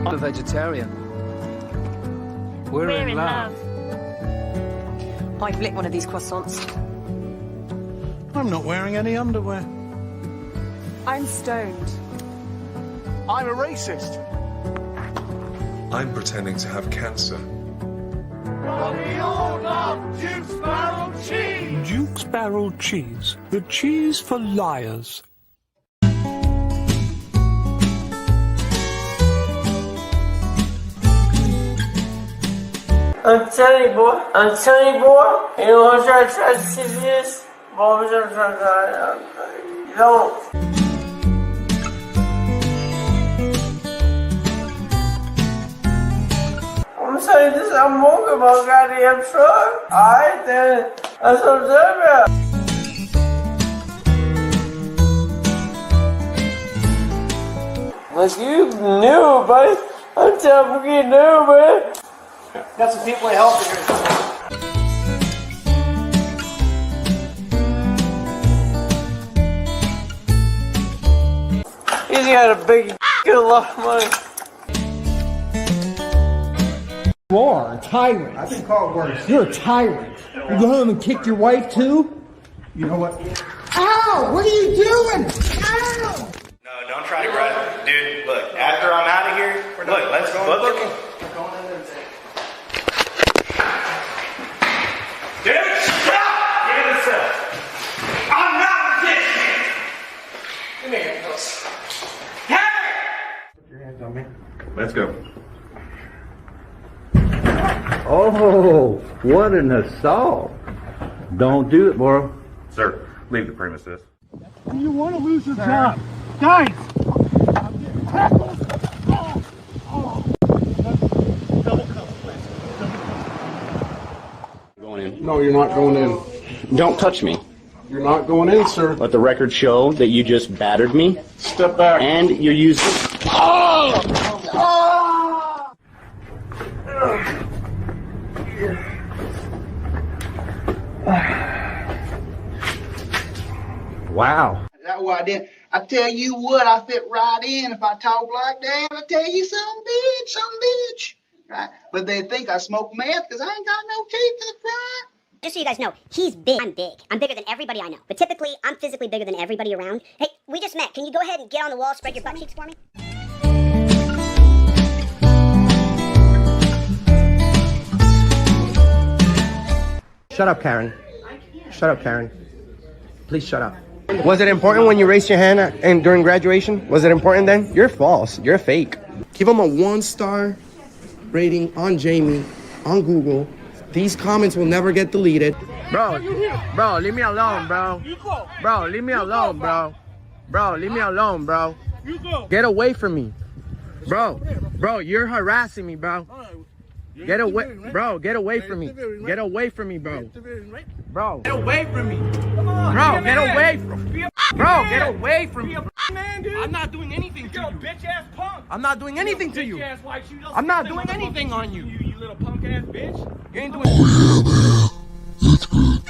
I'm a vegetarian. We're in love. I've licked one of these croissants. I'm not wearing any underwear. I'm stoned. I'm a racist. I'm pretending to have cancer. Duke's Barrel Cheese, the cheese for liars. I'm telling you, boy. You know what I'm trying to see this? Boy, you don't. I'm saying this, I'm walking my goddamn truck. Alright then, that's what I'm talking about. Like you knew, buddy. I'm telling you, knew, man. Got some people helping here. He's got a big lot of money. You are a tyrant. I've been called worse. You're a tyrant. You go home and kick your wife too? You know what? Ow! What are you doing? Ow! No, don't try to grab it. Dude, look, after I'm out of here, look, let's go look. Dude, stop! Give it a sip. I'm not resisting! Give me your pills. Hey! Put your hands on me. Let's go. Oh, what an assault. Don't do it, bro. Sir, leave the premises. You want to lose your job. Guys! Going in. No, you're not going in. Don't touch me. You're not going in, sir. Let the record show that you just battered me. Step back. And you're using... Oh! Wow. That's what I did. I tell you what, I fit right in. If I talk like that, I tell you some bitch. Right? But they think I smoke meth because I ain't got no teeth to the front. Just so you guys know, he's big. I'm big. I'm bigger than everybody I know. But typically, I'm physically bigger than everybody around. Hey, we just met. Can you go ahead and get on the wall, spread your butt cheeks for me? Shut up, Karen. Shut up, Karen. Please shut up. Was it important when you raised your hand and during graduation? Was it important then? You're false. You're fake. Give him a 1-star rating on Jamie on Google. These comments will never get deleted. Bro, leave me alone, bro. Bro, leave me alone, bro. Bro, leave me alone, bro. Get away from me. Bro, you're harassing me, bro. Get away, bro. Get away from me. Get away from me, bro. Bro, get away from me. Bro, get away from me. Bro, get away from me. I'm not doing anything to you. Bitch ass punk. I'm not doing anything to you. I'm not doing anything on you. You little punk ass bitch. You ain't doing. Oh yeah, man. That's good.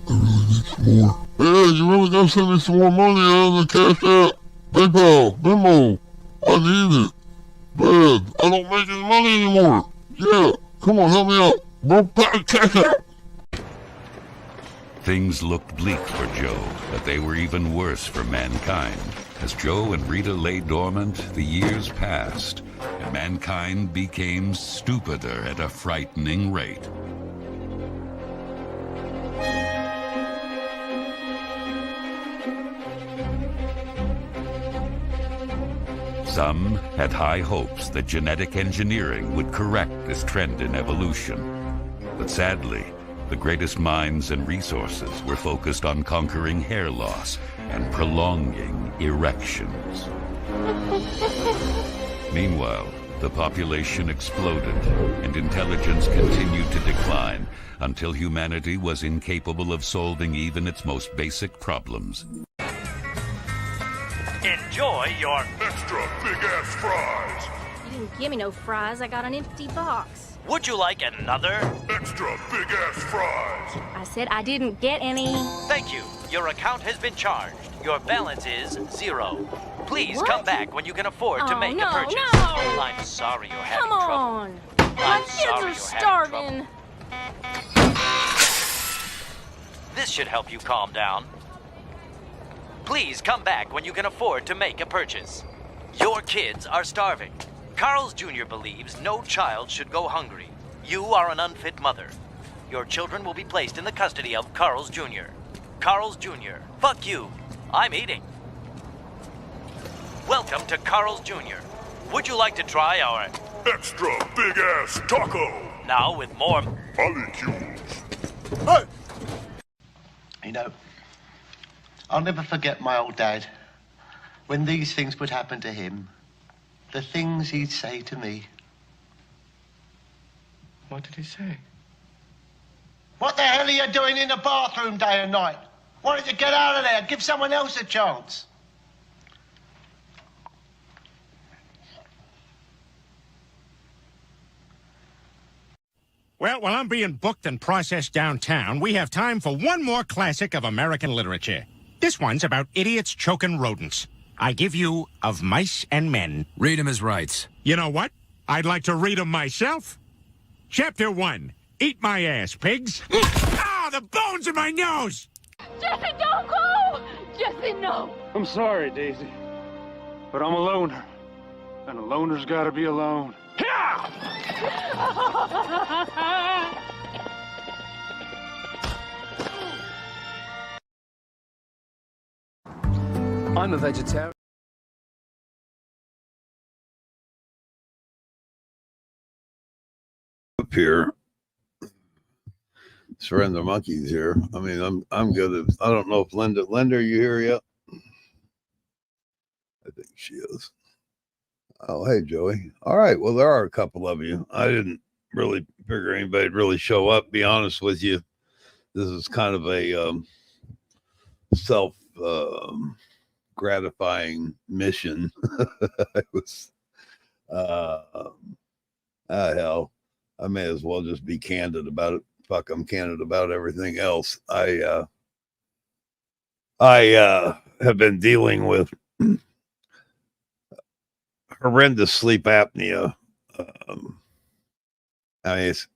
I really need some more. Hey, you really gotta send me some more money out of the Cash App, PayPal, Venmo. I need it. Bad. I don't make any money anymore. Yeah, come on, help me out. Bro, Cash App. Things looked bleak for Joe, but they were even worse for mankind. As Joe and Rita lay dormant, the years passed, and mankind became stupider at a frightening rate. Some had high hopes that genetic engineering would correct this trend in evolution. But sadly, the greatest minds and resources were focused on conquering hair loss and prolonging erections. Meanwhile, the population exploded and intelligence continued to decline until humanity was incapable of solving even its most basic problems. Enjoy your extra big-ass fries. You didn't give me no fries. I got an empty box. Would you like another? Extra big-ass fries. I said I didn't get any. Thank you. Your account has been charged. Your balance is 0. Please come back when you can afford to make a purchase. No. I'm sorry you're having Come trouble. on. My kids are starving. This should help you calm down. Please come back when you can afford to make a purchase. Your kids are starving. Carl's Jr. believes no child should go hungry. You are an unfit mother. Your children will be placed in the custody of Carl's Jr. Carl's Jr. Fuck you. I'm eating. Welcome to Carl's Jr. Would you like to try our extra big ass taco? Now with more molecules. Hey! You know, I'll never forget my old dad. When these things would happen to him, the things he'd say to me. What did he say? What the hell are you doing in the bathroom day and night? Why don't you get out of there? Give someone else a chance. Well, while I'm being booked and processed downtown, we have time for one more classic of American literature. This one's about idiots choking rodents. I give you Of Mice and Men. Read him his rights. You know what? I'd like to read them myself. Chapter 1. Eat my ass, pigs. Ah, the bones in my nose! Jesse, don't go! Jesse, no! I'm sorry, Daisy, but I'm a loner, and a loner's gotta be alone. I'm a vegetarian. Up here, surrender monkeys here. I mean, I'm good at, I don't know if Linda, are you here yet? I think she is. Oh, hey, Joey. All right. Well, there are a couple of you. I didn't really figure anybody'd really show up. Be honest with you, this is kind of a self gratifying mission. I was, hell, I may as well just be candid about it. Fuck, I'm candid about everything else. I have been dealing with horrendous sleep apnea. I mean, it's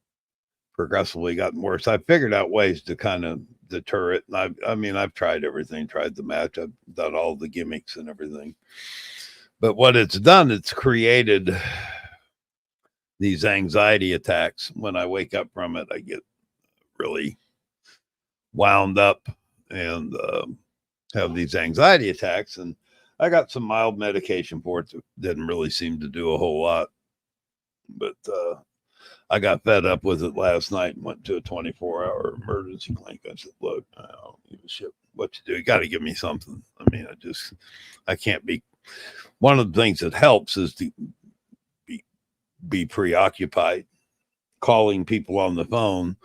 progressively gotten worse. I figured out ways to kind of deter it. And I've tried everything, tried the match. I've done all the gimmicks and everything. But what it's done, it's created these anxiety attacks. When I wake up from it, I get really wound up and have these anxiety attacks. And I got some mild medication for it that didn't really seem to do a whole lot. But I got fed up with it last night and went to a 24-hour emergency clinic. I said, look, I don't give a shit what you do. You got to give me something. I mean, I can't be. One of the things that helps is to be preoccupied. Calling people on the phone,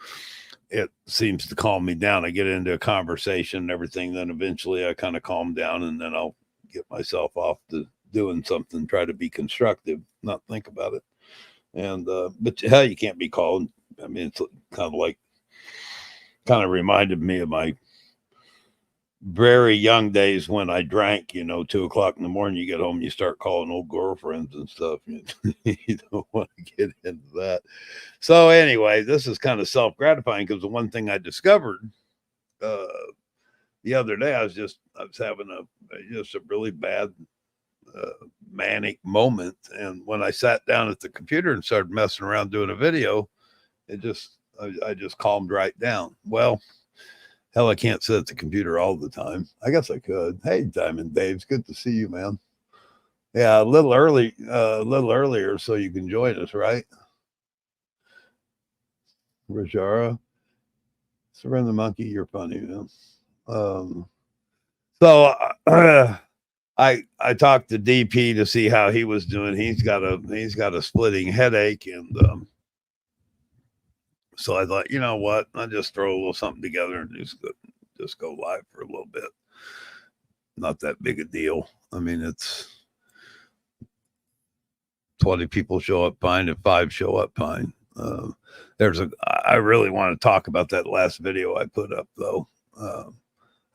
it seems to calm me down. I get into a conversation and everything. Then eventually I kind of calm down, and then I'll get myself off to doing something, try to be constructive, not think about it. And, but hell, you can't be calling. I mean, it's kind of reminded me of my very young days when I drank, 2:00 in the morning, you get home, you start calling old girlfriends and stuff. You don't want to get into that. So anyway, this is kind of self-gratifying because the one thing I discovered the other day, I was having a really bad manic moment. And when I sat down at the computer and started messing around doing a video, I just calmed right down. Well, hell, I can't sit at the computer all the time. I guess I could. Hey, Diamond Dave's good to see you, man. Yeah, a little earlier so you can join us, right? Rajara, Surrender Monkey, you're funny, man. So I talked to DP to see how he was doing. He's got a splitting headache, and so I thought, you know what? I'll just throw a little something together and just go live for a little bit. Not that big a deal. I mean, it's 20 people show up fine, and 5 show up fine. I really want to talk about that last video I put up, though.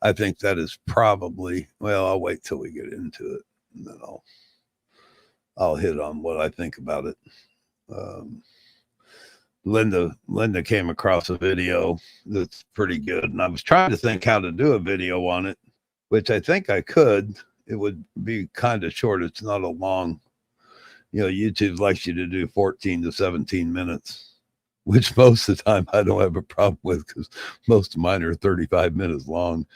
I think that is probably, well, I'll wait till we get into it. and then I'll hit on what I think about it. Linda came across a video that's pretty good, and I was trying to think how to do a video on it, which I think I could. It would be kind of short. It's not a long, YouTube likes you to do 14 to 17 minutes, which most of the time I don't have a problem with, because most of mine are 35 minutes long.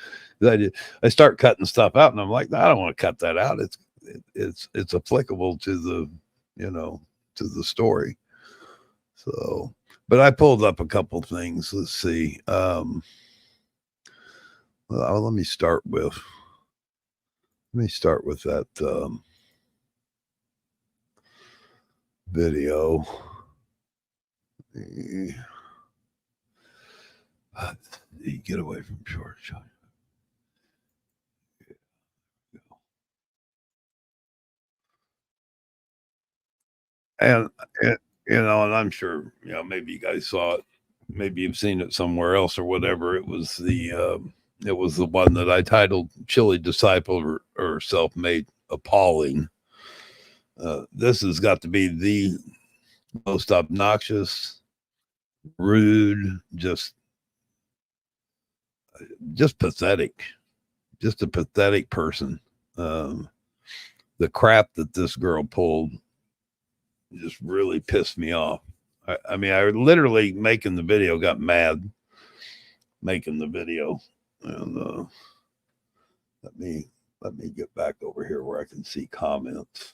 I start cutting stuff out, and I'm like, I don't want to cut that out. It's applicable to the, to the story. So, but I pulled up a couple things. Let's see. Well, let me start with that video. Get away from George. And and I'm sure, maybe you guys saw it. Maybe you've seen it somewhere else or whatever. It was the one that I titled "Chilly Disciple" or "Self-Made Appalling." This has got to be the most obnoxious, rude, just pathetic, just a pathetic person. The crap that this girl pulled just really pissed me off. I mean, I literally making the video got mad making the video. And let me get back over here where I can see comments.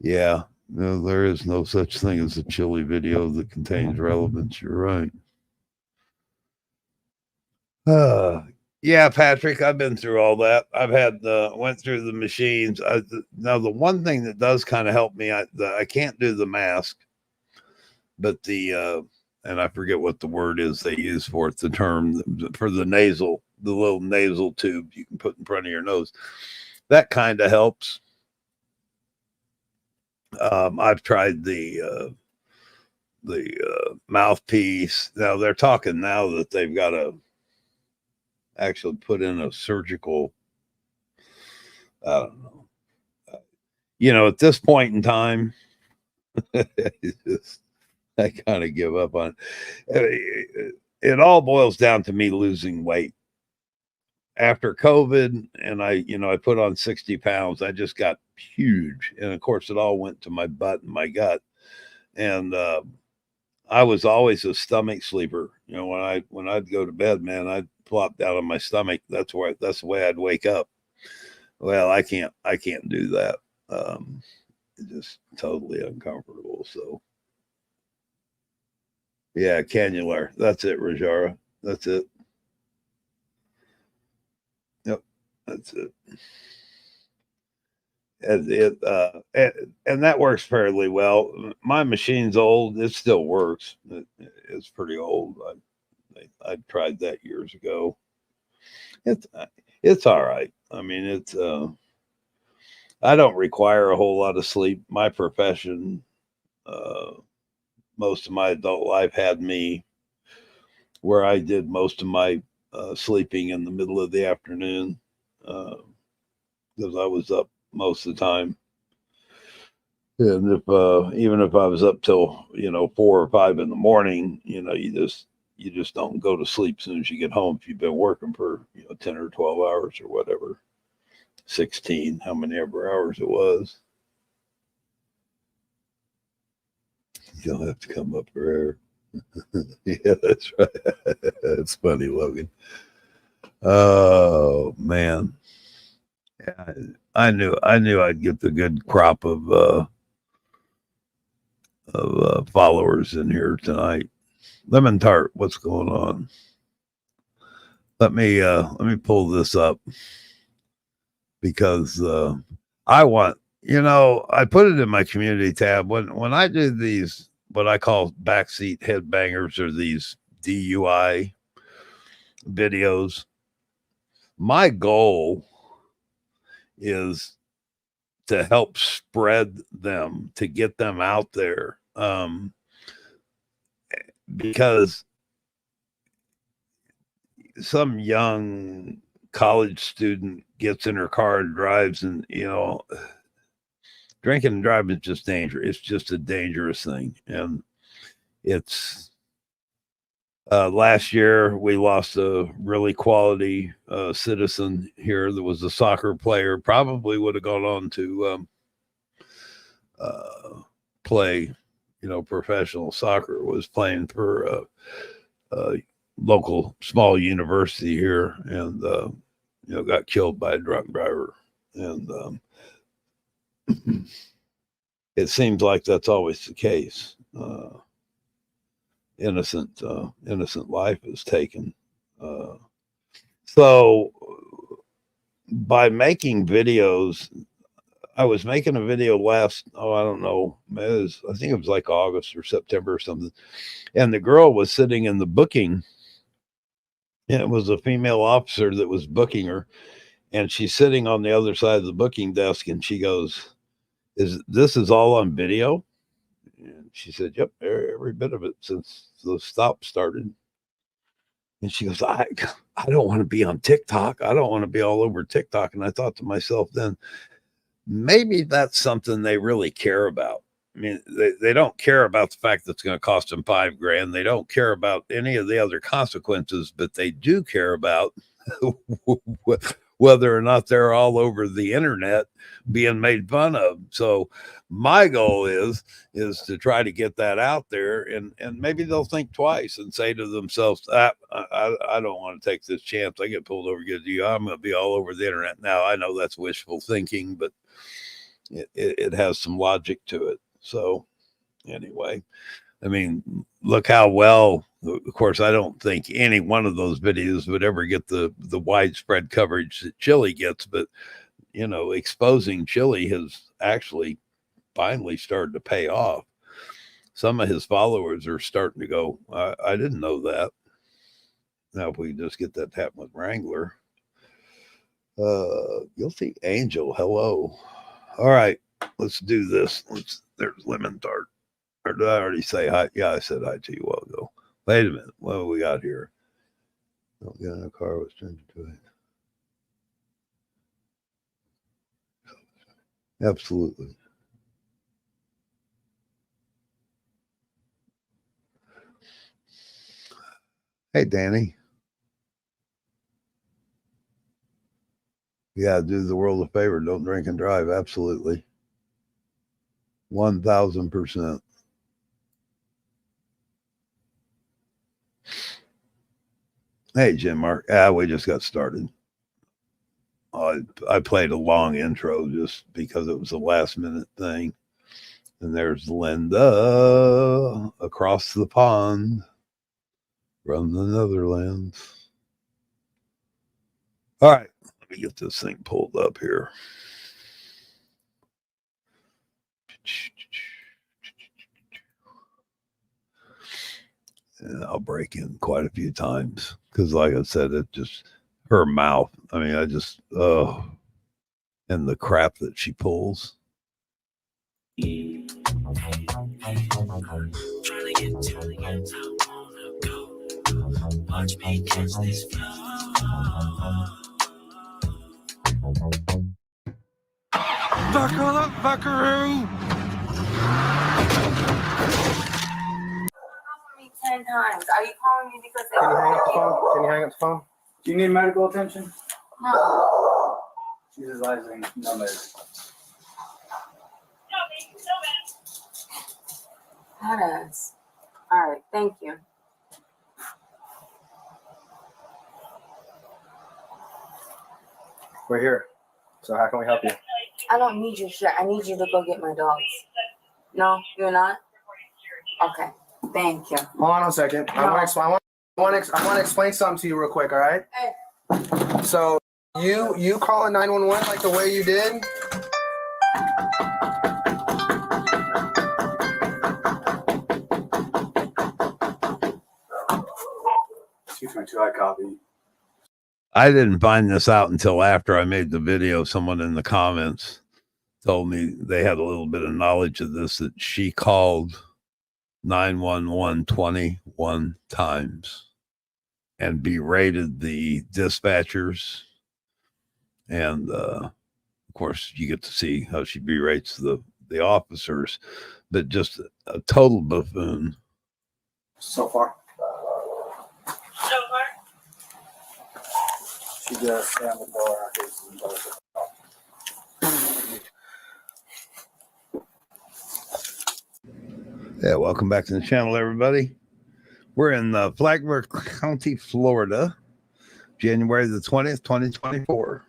Yeah, no, there is no such thing as a chilly video that contains relevance. You're right. Yeah, Patrick, I've been through all that. I've had went through the machines. Now, the one thing that does kind of help me, I can't do the mask, but and I forget what the word is they use for it, the term for the little nasal tube you can put in front of your nose. That kind of helps. I've tried the mouthpiece. Now they're talking now that they've got to actually put in a surgical, I don't know. At this point in time, I kind of give up on it. It all boils down to me losing weight. After COVID, and I put on 60 pounds, I just got huge. And of course, it all went to my butt and my gut. And I was always a stomach sleeper. When I'd go to bed, man, I'd plop down on my stomach. That's the way I'd wake up. Well, I can't do that. It's just totally uncomfortable. So yeah, cannula. That's it, Rajara. That's it. Yep, that's it. And that works fairly well. My machine's old. It still works. It's pretty old. I tried that years ago. It's all right. I mean, I don't require a whole lot of sleep. My profession, most of my adult life had me where I did most of my sleeping in the middle of the afternoon, because I was up most of the time. And even if I was up till 4 or 5 in the morning, you just don't go to sleep as soon as you get home. If you've been working for 10 or 12 hours or whatever, 16, how many ever hours it was. You'll have to come up for air. Yeah, that's right. That's funny, Logan. Oh man, yeah, I knew I'd get the good crop of followers in here tonight. Lemon Tart, what's going on? Let me pull this up, because I want, I put it in my community tab. When I do these, what I call backseat headbangers, or these DUI videos, my goal is to help spread them, to get them out there. Because some young college student gets in her car and drives, and drinking and driving is just dangerous. It's just a dangerous thing. And it's last year we lost a really quality citizen here that was a soccer player, probably would have gone on to play, professional soccer, was playing for a local small university here, and got killed by a drunk driver. And it seems like that's always the case. Innocent life is taken. So by making videos, I was making a video last, I don't know, I think it was like August or September or something. And the girl was sitting in the booking. And it was a female officer that was booking her. And she's sitting on the other side of the booking desk. And she goes, this is all on video? And she said, yep, every bit of it since the stop started. And she goes, I don't want to be on TikTok. I don't want to be all over TikTok. And I thought to myself then, maybe that's something they really care about. I mean, they don't care about the fact that it's going to cost them $5,000. They don't care about any of the other consequences, but they do care about whether or not they're all over the internet being made fun of. So my goal is to try to get that out there, and maybe they'll think twice and say to themselves, I don't want to take this chance. I get pulled over, I'm going to be all over the internet. Now, I know that's wishful thinking, but it has some logic to it. So anyway, I mean, look how well, of course, I don't think any one of those videos would ever get the widespread coverage that Chili gets, but, exposing Chili has actually finally started to pay off. Some of his followers are starting to go, I didn't know that. Now, if we just get that to happen with Wrangler. Guilty Angel, hello. All right, let's do this. There's Lemon Tart. Or did I already say hi? Yeah, I said hi to you a while ago. Wait a minute. What do we got here? Don't get in a car with stranger to it. Absolutely. Hey, Danny. Yeah, do the world a favor. Don't drink and drive. Absolutely. 1,000%. Hey, Jim Mark. We just got started. I played a long intro just because it was a last minute thing. And there's Linda across the pond from the Netherlands. All right, let me get this thing pulled up here. And I'll break in quite a few times because, like I said, it just, her mouth. I mean, and the crap that she pulls. Watch me catch this flow. Buckle up, buckaroo! 10 times. Are you calling me because they Can you hang up the phone? Can you hang up the phone? Do you need medical attention? No. She's advising no medical. That is. All right. Thank you. We're here. So how can we help you? I don't need your shit. I need you to go get my dogs. No, you're not? Okay. Thank you. Hold on a second. No. I want to explain something to you real quick, all right? Hey. So you calling 911 like the way you did? Excuse me, too, I copy. I didn't find this out until after I made the video. Someone in the comments told me they had a little bit of knowledge of this, that she called 911 21 times. and berated the dispatchers. And of course, you get to see how she berates the officers, but just a total buffoon. So far. She just slammed the door. Yeah, welcome back to the channel, everybody. We're in Flagler County, Florida, January the 20th, 2024.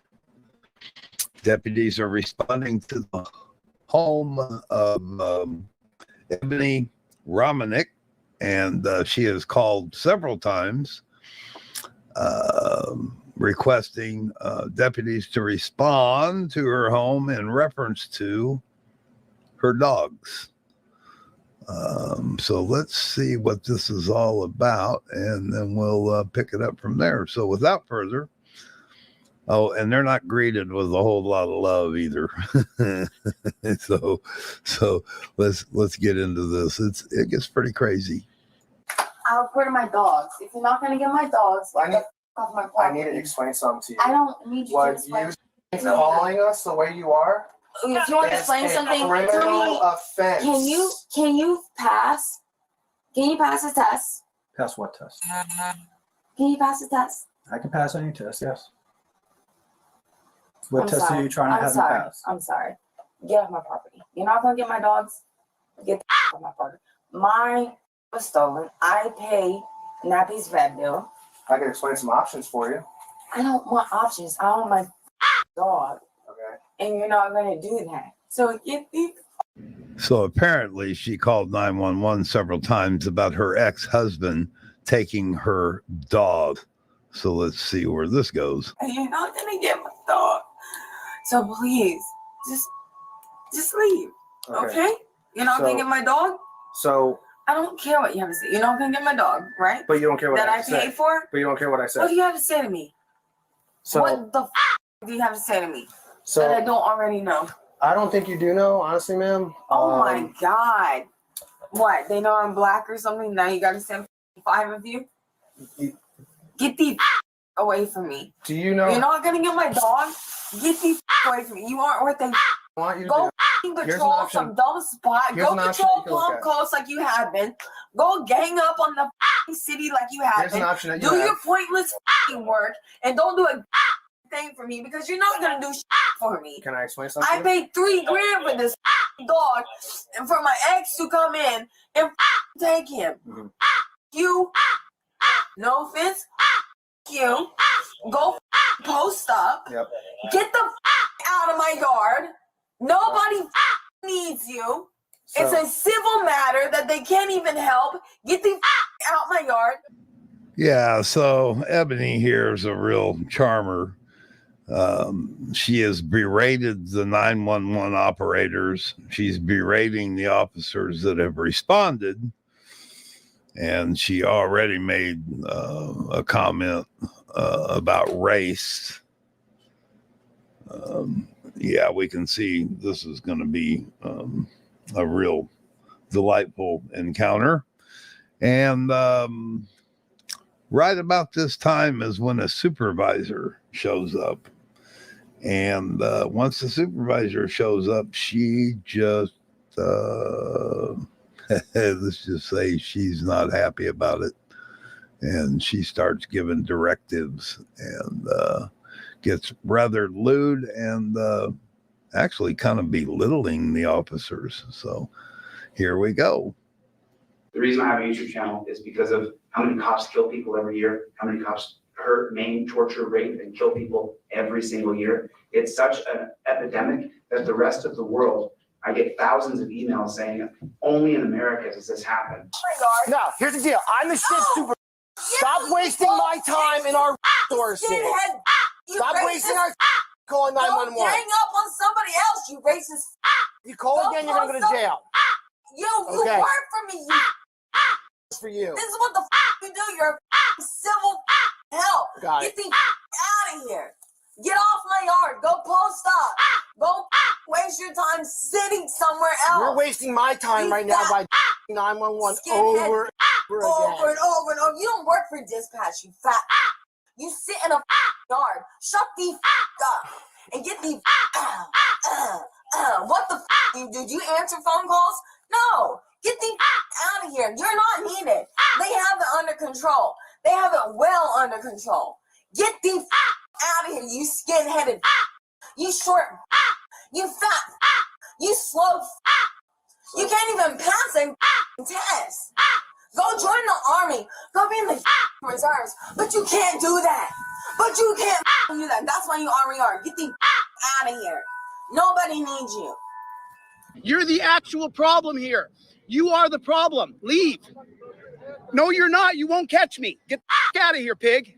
Deputies are responding to the home of Ebony Romanick, and she has called several times requesting deputies to respond to her home in reference to her dogs. So let's see what this is all about, and then we'll pick it up from there. So without further, oh, and they're not greeted with a whole lot of love either. so let's get into this. It gets pretty crazy. I'll report my dogs. If you're not gonna get my dogs, off my property. I need to explain something to you. I don't need you to explain. You calling us the way you are? If you want to explain something to me, offense. Can you pass? Can you pass the test? Pass what test? Can you pass the test? I can pass any test, yes. What test are you trying to have me pass? I'm sorry. Get off my property. You're not gonna get my dogs. Get the off my property. Mine was stolen. I pay Nappy's vet bill. I can explain some options for you. I don't want options. I want my dog. Okay. And you're not gonna do that. So get these. So apparently she called 911 several times about her ex-husband taking her dog. So let's see where this goes. And you're not gonna get my dog. So please, just leave. Okay? You're not gonna get my dog? So I don't care what you have to say. You're not gonna get my dog, right? But you don't care what that I I say. paid for? But you don't care what I said. What do you have to say to me? So what the do you have to say to me so that I don't already know? I don't think you do know, honestly, ma'am. Oh my God. What? They know I'm black or something? Now you gotta send 5 of you? Get these away from me. Do you know? You're not gonna get my dog? Get these away from me. You aren't worth a want you to go do. patrol some dumb spot. Go patrol Plum Coast like you have been. Go gang up on the city like you have been. Do your pointless work and don't do a thing for me because you're not gonna do for me. Can I explain something? I paid $3 grand for this dog and for my ex to come in and take him. You, no offense, you go post up. Yep. Get the out of my yard. Nobody needs you. It's a civil matter that they can't even help. Get the out my yard. Yeah, so Ebony here is a real charmer. She has berated the 911 operators. She's berating the officers that have responded. And she already made a comment about race. Yeah, we can see this is going to be a real delightful encounter. And right about this time is when a supervisor shows up. And once the supervisor shows up, she just, let's just say she's not happy about it. And she starts giving directives and gets rather lewd and actually kind of belittling the officers. So here we go. The reason I have a YouTube channel is because of how many cops kill people every year, how many cops hurt, maim, torture, rape, and kill people every single year. It's such an epidemic that the rest of the world, I get thousands of emails saying, only in America does this happen. Now, here's the deal. I'm the shit super. Stop wasting my time in our stores. Stop wasting our calling 911. Don't gang up on somebody else, you racist. You call again, you're gonna go to jail. You work for me, you. For you. This is what the you do. You're a civil help. Got Get the out of here. Get off my yard. Go post up. Go waste your time sitting somewhere else. You're wasting my time right now by 911 over. over and over and over. You don't work for dispatch, you fat. You sit in a yard. Shut the up and get the what the you do? Do you answer phone calls? No. Get the out of here. You're not needed. They have it under control. They have it well under control. Get the out of here, you skin-headed. You short. You fat. You slow. You can't even pass a test. Go join the army. Go be in the reserves. But you can't do that. But you can't do that. That's why you already are. Get the out of here. Nobody needs you. You're the actual problem here. You are the problem. Leave. No, you're not. You won't catch me. Get the out of here, pig.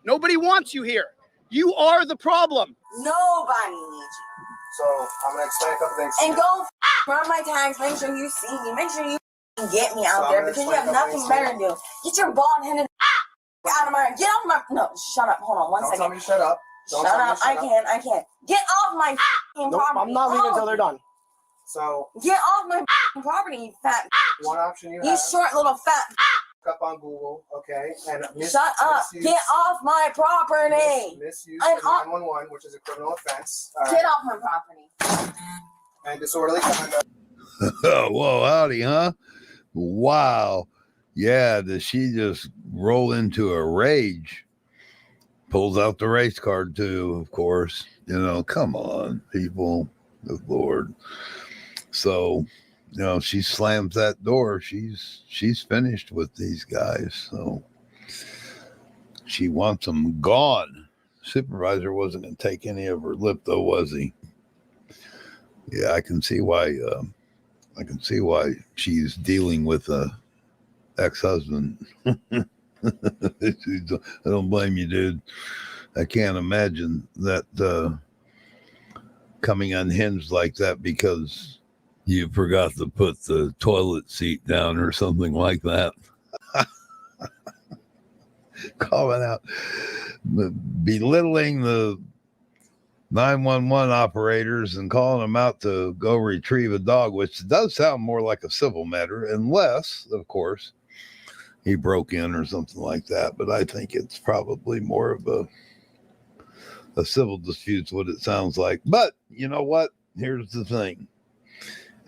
Nobody wants you here. You are the problem. Nobody needs you. So I'm gonna explain a couple things. And go run my tags. Make sure you see me. Make sure you get me out there because you have nothing better to do. Get your bald-headed out of my. Get off my. No, shut up. Hold on one second. Don't tell me to shut up. Shut up. I can't. Get off my property. I'm not leaving until they're done. So get off my property, you fat. One option you have. You short little fat. Up on Google, okay? And shut up. Get off my property. Misuse of 911, which is a criminal offense. Get off my property. And disorderly conduct. Whoa, howdy, huh? Wow. Yeah, does she just roll into a rage? Pulls out the race card too, of course. You know, come on, people. Good Lord. So, you know, she slams that door. She's finished with these guys. So she wants them gone. Supervisor wasn't going to take any of her lip, though, was he? Yeah, I can see why. I can see why she's dealing with a ex-husband. I don't blame you, dude. I can't imagine that coming unhinged like that because you forgot to put the toilet seat down or something like that. Calling out, belittling the 911 operators and calling them out to go retrieve a dog, which does sound more like a civil matter, unless, of course, he broke in or something like that. But I think it's probably more of a civil dispute's what it sounds like. But you know what? Here's the thing.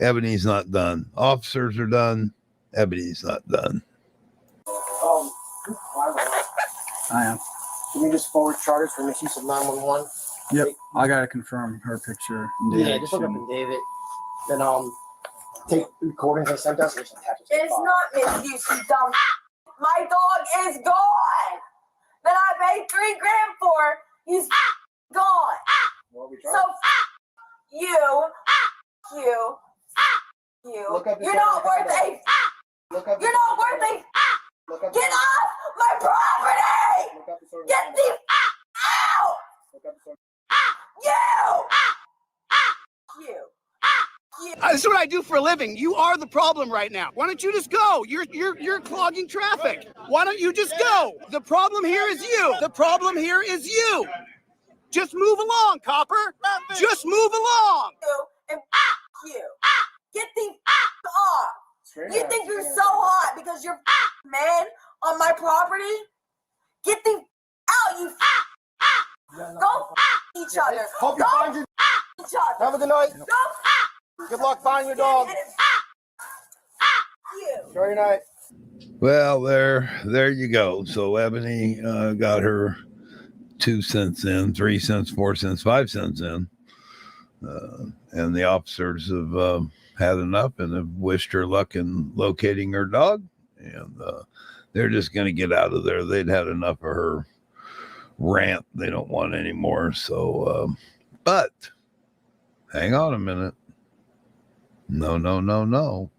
Ebony's not done. Officers are done. Ebony's not done. I am. Can you just forward charters for misuse of 911? Yep, I gotta confirm her picture. Yeah, just look up in David. Then take recordings they sent us and just attach it to the It's file. not misuse, you dumb. My dog is gone. That I paid $3,000 for. He's gone. So you. You're not worth a. You're not worth a. Get off my property. Get the out. This is what I do for a living. You are the problem right now. Why don't you just go? You're clogging traffic. Why don't you just go? The problem here is you. The problem here is you. Just move along, copper. Just move along. And you. Get the off. You think you're so hot because you're man on my property? Get the out, you. Go each other. Hope you find your. Each other. Have a good night. Good luck finding your dog. Enjoy your night. Well, there you go. So Ebony got her 2 cents in, 3 cents, 4 cents, 5 cents in. And the officers have had enough and have wished her luck in locating her dog. And they're just going to get out of there. They'd had enough of her rant. They don't want any more. So, but hang on a minute. No.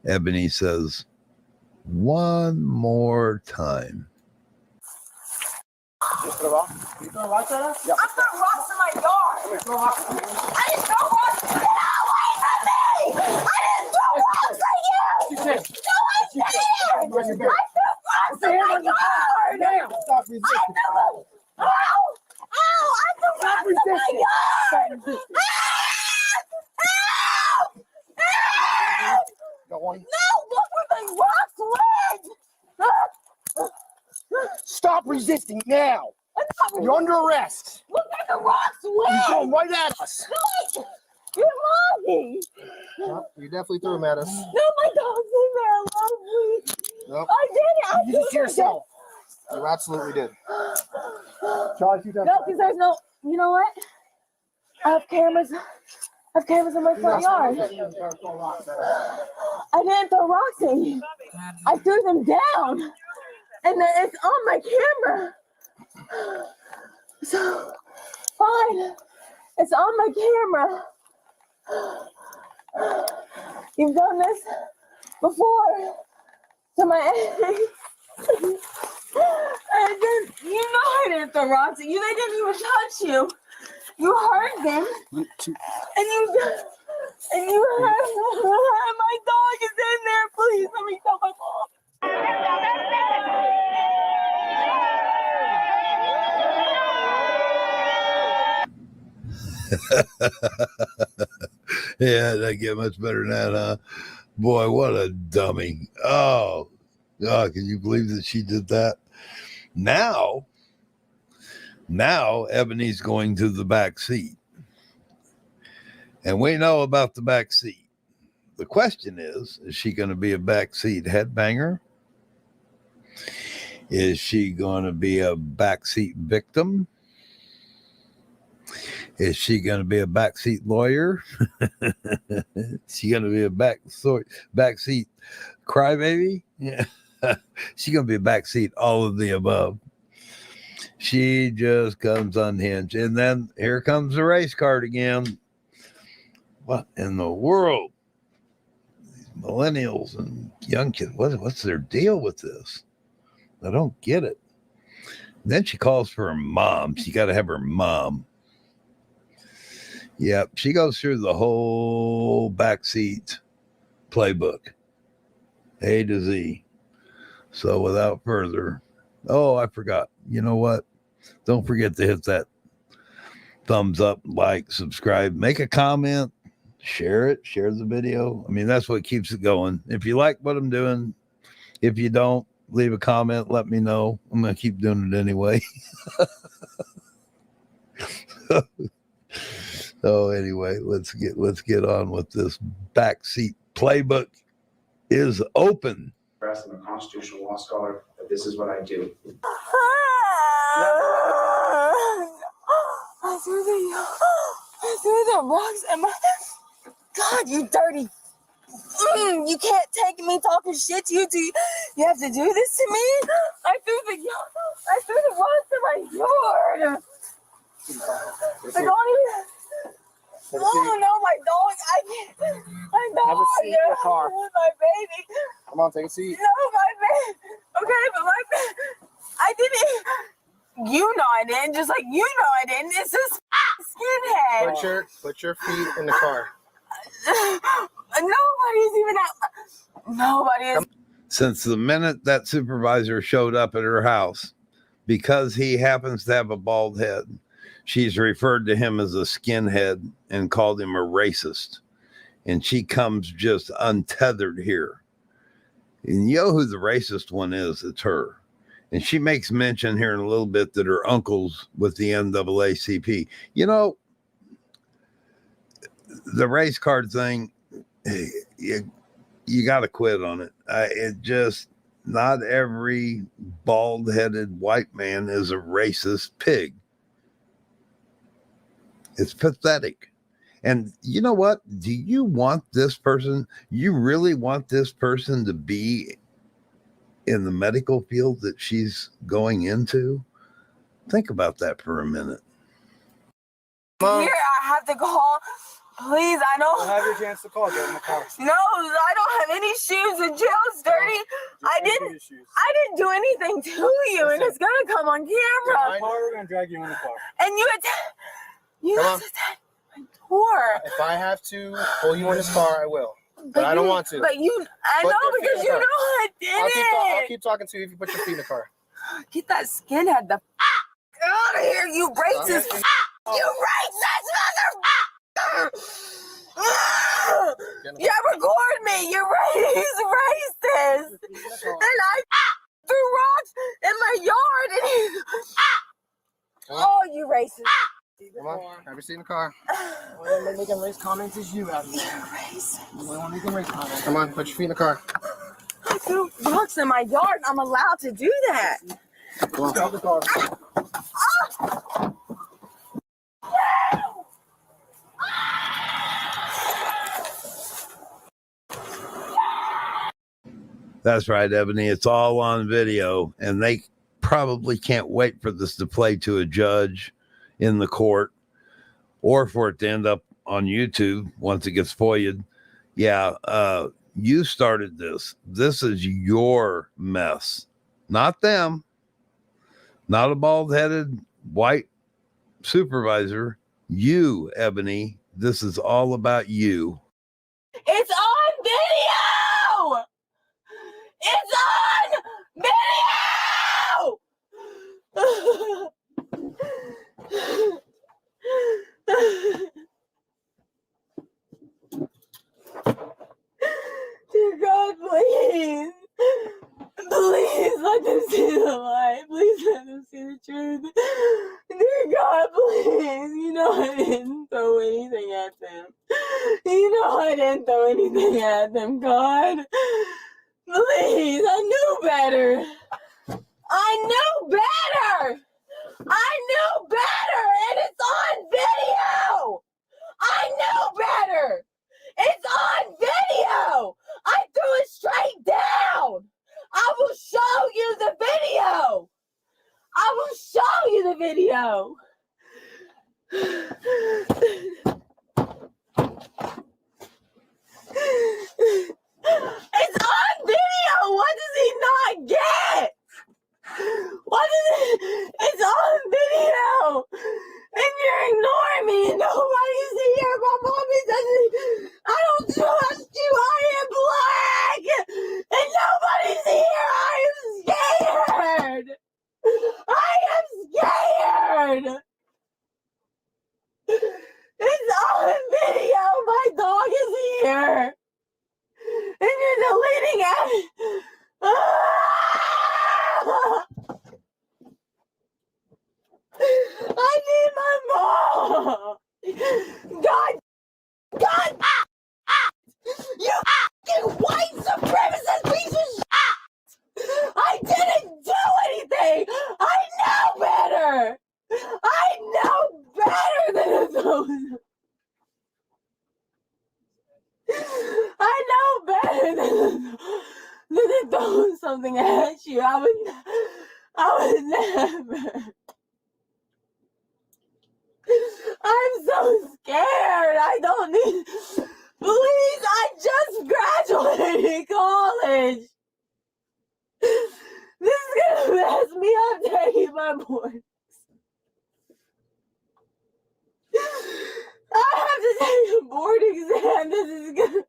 Ebony says, one more time. You throw rocks? You throw rocks at us? Yeah. I'm throwing rocks in my yard. Throw rocks. I didn't throw rocks. Get away from me! I didn't throw rocks at you! No, I didn't! I threw rocks in my yard! Damn! Stop resisting. Ow! I threw rocks in my yard! Got one? No, look where the rocks went! resisting now. You're under arrest. Look at the rocks. You threw them right at us. No, you're lying. No, you definitely threw them at us. No, my dog's in there. Love, please. Nope. I did it. You did it to yourself. You absolutely did. Try a few times. No, because there's no. You know what? I have cameras. I have cameras in my front yard. I didn't throw rocks at you. I threw them down, and then it's on my camera. So, fine. It's on my camera. You've done this before to my ex. And then, you know I didn't throw rocks at you. They didn't even touch you. You hurt them. And you hurt my dog is in there. Please let me tell my mom. Yeah, that get much better than that, huh? Boy, what a dummy. Oh, God, can you believe that she did that? Now, Ebony's going to the back seat. And we know about the back seat. The question is she going to be a backseat headbanger? Is she going to be a backseat victim? Is she going to be a backseat lawyer? Is she going to be a backseat crybaby? Yeah. She's going to be a backseat all of the above. She just comes unhinged. And then here comes the race card again. What in the world? These millennials and young kids, what's their deal with this? I don't get it. Then she calls for her mom. She got to have her mom. Yep, she goes through the whole backseat playbook, A to Z. So without further, I forgot. You know what? Don't forget to hit that thumbs up, like, subscribe, make a comment, share it, share the video. I mean, that's what keeps it going. If you like what I'm doing, if you don't, leave a comment, let me know. I'm going to keep doing it anyway. So anyway, let's get on with this. Backseat playbook is open. I'm a constitutional law scholar, but this is what I do. I threw the rocks at my. God, you dirty. You can't take me talking shit to you. You have to do this to me. I threw the rocks in my yard. I don't even. Oh no, my dog! I can't. My dog. Have a seat in the car. My baby. Come on, take a seat. No, my baby. Okay, but my baby. I didn't. You know I didn't. Just like you know I didn't. It's this skinhead. Put your feet in the car. Nobody's even out. Nobody is. Since the minute that supervisor showed up at her house, because he happens to have a bald head, she's referred to him as a skinhead and called him a racist. And she comes just untethered here. And you know who the racist one is? It's her. And she makes mention here in a little bit that her uncle's with the NAACP. You know, the race card thing, you got to quit on it. Not every bald-headed white man is a racist pig. It's pathetic. And you know what? Do you want this person? You really want this person to be in the medical field that she's going into? Think about that for a minute. Here, I have to call. Please, I don't. You'll have your chance to call. Get in the car. No, I don't have any shoes. The jail's dirty. I didn't do anything to you, and it's gonna come on camera. We're gonna drag you in the car. And you attacked my door. If I have to pull you in this car, I will. But I don't want to. I know because you know I did I'll keep talking to you if you put your feet in the car. Get that skinhead the out of here, you racist. You racist mother. Yeah, record me. You're right. He's racist. And I threw rocks in my yard and Come on, have a seat in the car. We're making race comments as you out here. We're making race comments. Come on, put your feet in the car. I threw rocks in my yard. I'm allowed to do that. Come on. Get out the car. That's right, Ebony. It's all on video, and they probably can't wait for this to play to a judge in the court or for it to end up on YouTube once it gets FOIA'd. Yeah, you started this. This is your mess, not them, not a bald-headed white supervisor. You, Ebony, this is all about you. It's on video! It's on video! Dear God, please. Please let them see the light. Please let them see the truth. Dear God, please. You know I didn't throw anything at them. You know I didn't throw anything at them, God. Please, I knew better. I knew better. I knew better, and it's on video. I knew better. It's on video. I threw it straight down. I will show you the video. I will show you the video. It's on video. What does he not get? What is it? It's on video. And you're ignoring me. And nobody's here. My mommy doesn't. I don't trust you. I am black. And nobody's here. I am scared. I am scared. It's on video. My dog is here. And you're deleting it. I need my mom. God, you fucking white supremacist piece of shit. I didn't do anything. I know better. I know better than those. I know better than to throw something at you. I would never. I'm so scared. I don't need. Please, I just graduated college. This is gonna mess me up taking my board. I have to take a board exam. This is gonna.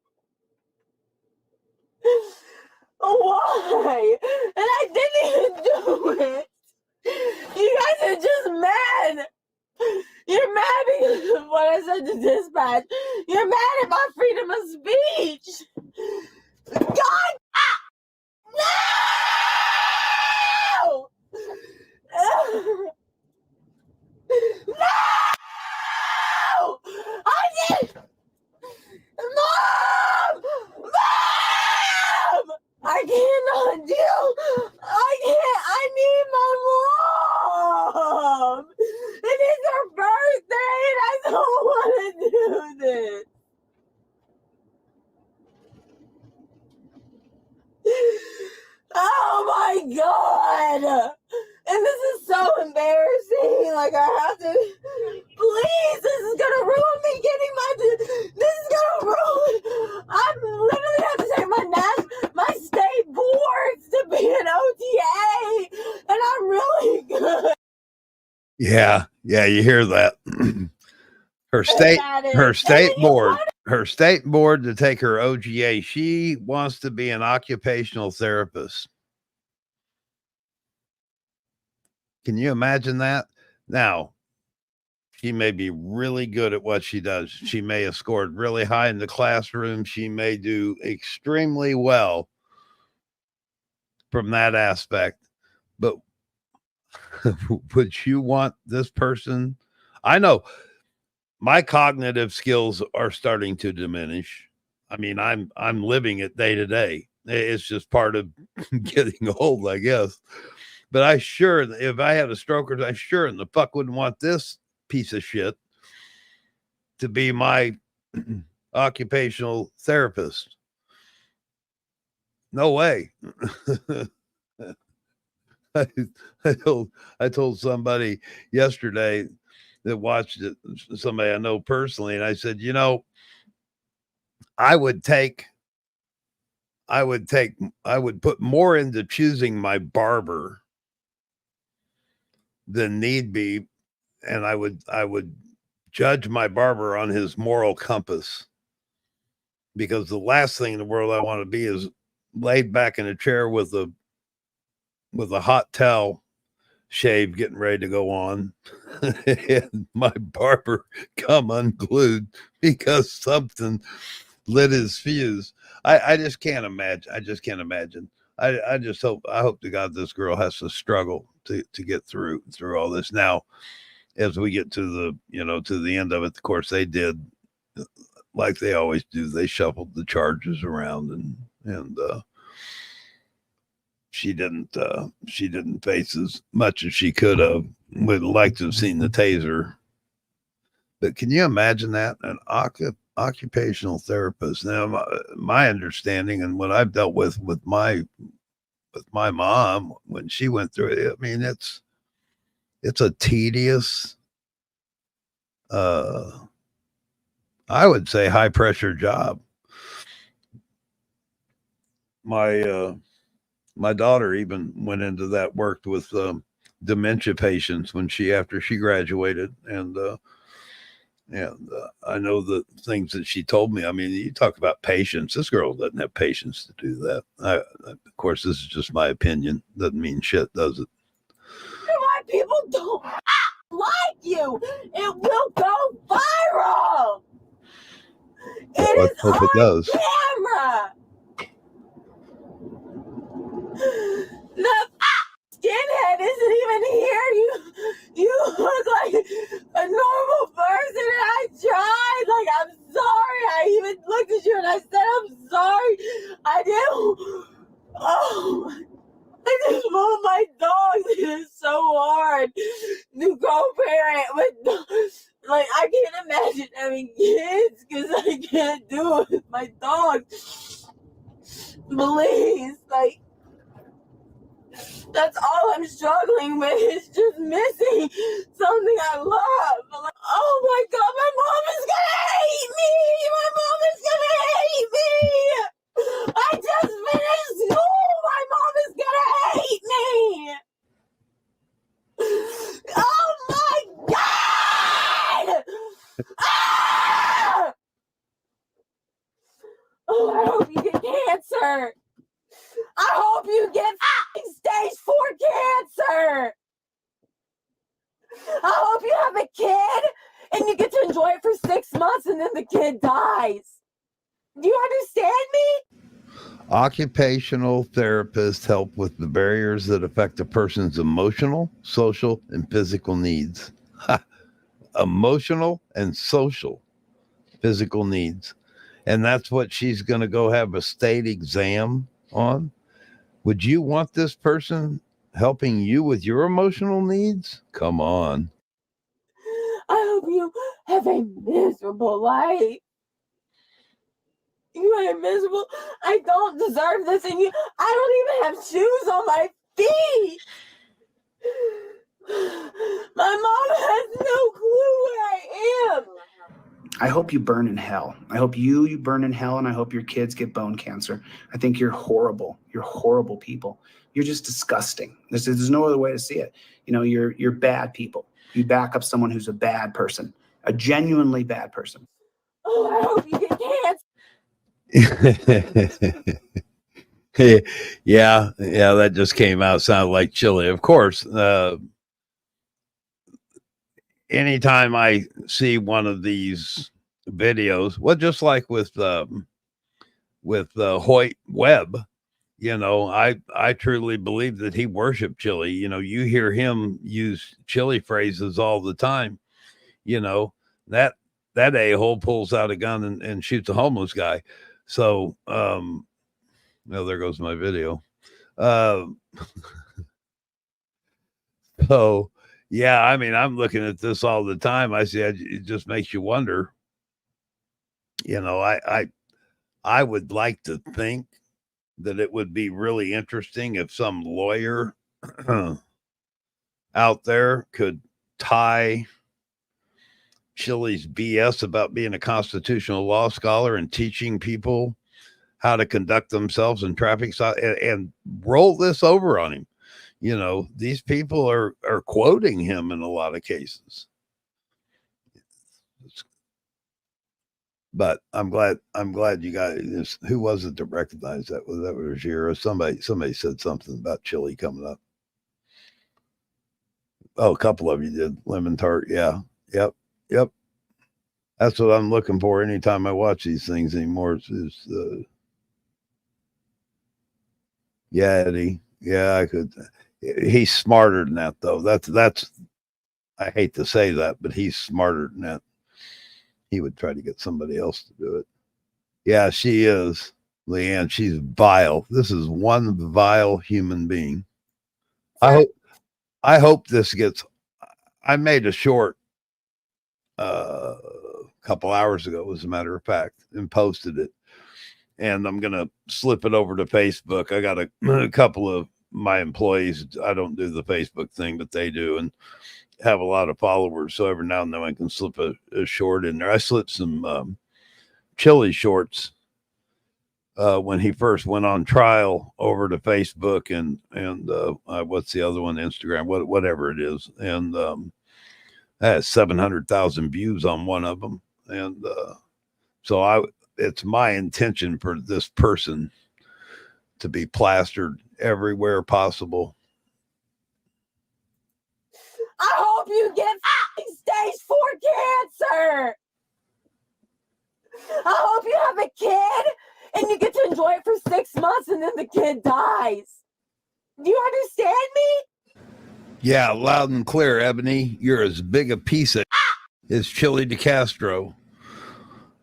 Why? And I didn't even do it. You guys are just mad. You're mad because of what I said to dispatch. You're mad at my freedom of speech. God! No! No! I did! Mom! Mom! I cannot deal. I need my mom. It is her birthday and I don't want to do this. Oh my God. And this is so embarrassing. Like I have to, please, this is going to ruin me getting this is going to ruin, I'm literally have to take my state boards to be an OTA. And I'm really good. Yeah, you hear that. her state board to take her OGA. She wants to be an occupational therapist. Can you imagine that? Now, she may be really good at what she does. She may have scored really high in the classroom. She may do extremely well from that aspect. But would you want this person? I know my cognitive skills are starting to diminish. I mean, I'm living it day to day. It's just part of getting old, I guess. But I sure, if I had a stroke, I sure in the fuck wouldn't want this piece of shit to be my occupational therapist. No way. I told somebody yesterday that watched it, somebody I know personally, and I said, you know, I would put more into choosing my barber than need be, and I would judge my barber on his moral compass, because the last thing in the world I want to be is laid back in a chair with a hot towel shave getting ready to go on and my barber come unglued because something lit his fuse. I just can't imagine. I hope to God this girl has to struggle to get through all this. Now, as we get to the end of it, of course, they did like they always do. They shuffled the charges around and she didn't face as much as she could have. Would like to have seen the taser. But can you imagine that? An occupational therapist. Now, my understanding and what I've dealt with my mom when she went through it, I mean, it's a tedious, I would say high pressure job. My daughter even went into that, worked with dementia patients after she graduated, and I know the things that she told me. I mean, you talk about patience. This girl doesn't have patience to do that. Of course, this is just my opinion. Doesn't mean shit, does it? Why people don't like you? It will go viral. Let's hope it does. Camera. The skinhead isn't even here. You look like a normal person, and I tried. Like, I'm sorry. I even looked at you and I said, I'm sorry. I didn't. Oh, I just love my dogs. It is so hard to co-parent with. Like, I can't imagine having kids because I can't do it with my dogs. Please, like. That's all I'm struggling with. It's just missing something I love. Like, oh my God, my mom is gonna hate me. My mom is gonna hate me. I just finished school. My mom is gonna hate me. Oh my God. Ah! Oh, I hope you get cancer. I hope you get stage 4 cancer. I hope you have a kid and you get to enjoy it for 6 months and then the kid dies. Do you understand me? Occupational therapists help with the barriers that affect a person's emotional, social, and physical needs. Emotional and social, physical needs. And that's what she's going to go have a state exam on. Would you want this person helping you with your emotional needs? Come on. I hope you have a miserable life. You are miserable. I don't deserve this, and I don't even have shoes on my feet. My mom has no clue where I am. I hope you burn in hell. I hope you burn in hell, and I hope your kids get bone cancer. I think you're horrible. You're horrible people. You're just disgusting. There's no other way to see it. You know, you're bad people. You back up someone who's a bad person, a genuinely bad person. Oh, I hope you get cancer. Yeah, that just came out. Sounded like chili. Of course, anytime I see one of these videos, well, just like with Hoyt Webb, you know, I truly believe that he worshiped chili. You know, you hear him use chili phrases all the time. you know, that a-hole pulls out a gun and shoots a homeless guy. So, well, there goes my video. So, yeah, I mean, I'm looking at this all the time. I see it just makes you wonder. You know, I would like to think that it would be really interesting if some lawyer out there could tie Chili's BS about being a constitutional law scholar and teaching people how to conduct themselves in traffic stop and roll this over on him. You know, these people are quoting him in a lot of cases. But I'm glad you guys. Who was it that recognized that? Was that Rogier or somebody? Somebody said something about chili coming up. Oh, a couple of you did. Lemon tart, yeah, yep. That's what I'm looking for anytime I watch these things anymore. Yeah, Eddie. Yeah, I could. He's smarter than that, though. That's. I hate to say that, but he's smarter than that. He would try to get somebody else to do it. Yeah, she is, Leanne. She's vile. This is one vile human being. I hope this gets. I made a short a couple hours ago, as a matter of fact, and posted it. And I'm gonna slip it over to Facebook. I got a couple of my employees. I don't do the Facebook thing, but they do, and have a lot of followers. So every now and then I can slip a short in there. I slipped some chili shorts when he first went on trial over to Facebook and what's the other one? Instagram, whatever it is. And I had 700,000 views on one of them. And so it's my intention for this person to be plastered everywhere possible. I hope you get stage 4 cancer. I hope you have a kid and you get to enjoy it for 6 months and then the kid dies. Do you understand me? Yeah, loud and clear, Ebony. You're as big a piece of as Chili DeCastro.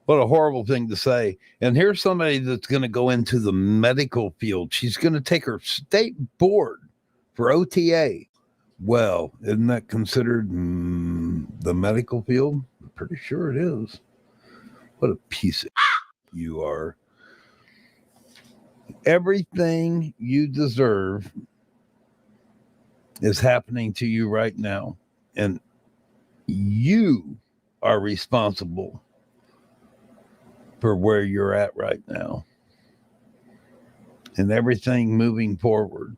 What a horrible thing to say. And here's somebody that's going to go into the medical field. She's going to take her state board for OTA. Well, isn't that considered the medical field? I'm pretty sure it is. What a piece of you are. Everything you deserve is happening to you right now. And you are responsible for where you're at right now. And everything moving forward.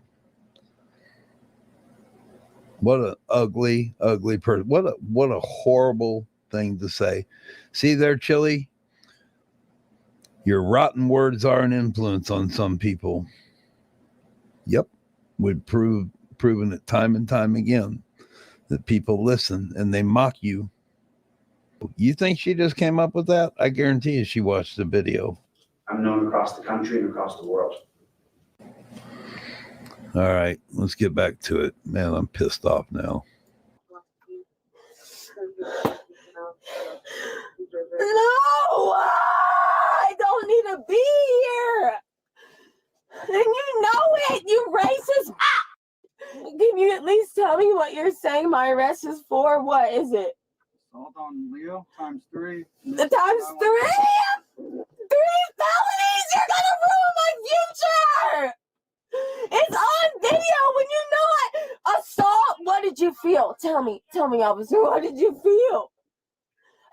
What an ugly, ugly person. What a horrible thing to say. See there, Chili? Your rotten words are an influence on some people. Yep. We've proven it time and time again that people listen and they mock you. You think she just came up with that? I guarantee you she watched the video. I'm known across the country and across the world. All right, let's get back to it. Man, I'm pissed off now. No, I don't need to be here. And you know it, you racist. Can you at least tell me what you're saying my arrest is for? What is it? Assault on Leo ×3. The times 3? 3 felonies? You're gonna ruin my future! It's on video when you know it. Assault, what did you feel? Tell me, officer, what did you feel?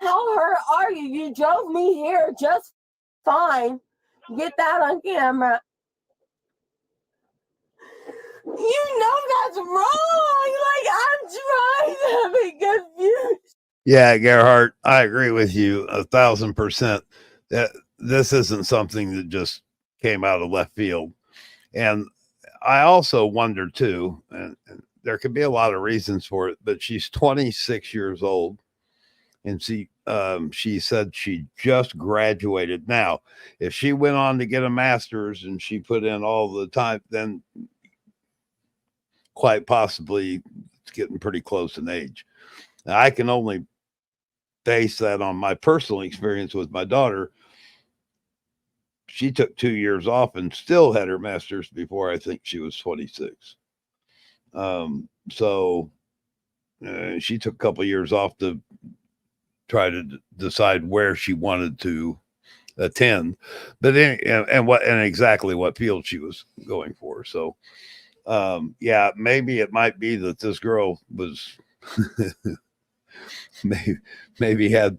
How hurt are you? You drove me here just fine. Get that on camera. You know that's wrong. Like, I'm trying to be confused. Yeah, Gerhardt, I agree with you 1,000%. That this isn't something that just came out of left field. And I also wonder too, and there could be a lot of reasons for it, but she's 26 years old. And she said she just graduated. Now, if she went on to get a master's and she put in all the time, then quite possibly it's getting pretty close in age. Now, I can only base that on my personal experience with my daughter. She took 2 years off and still had her master's before I think she was 26. So she took a couple of years off to try to decide where she wanted to attend, but and exactly what field she was going for. So yeah, maybe it might be that this girl was maybe had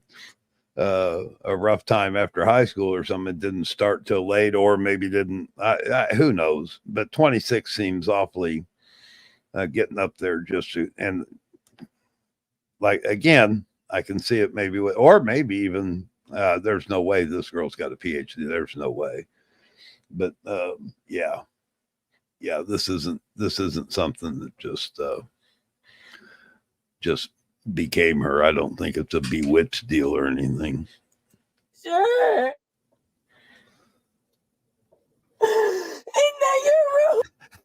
a rough time after high school or something. It didn't start till late, or maybe didn't. Who knows? But 26 seems awfully getting up there just to, and like, again, I can see it maybe, or maybe even there's no way this girl's got a PhD. There's no way. But yeah, this isn't something that just became her. I don't think it's a bewitched deal or anything. Sure.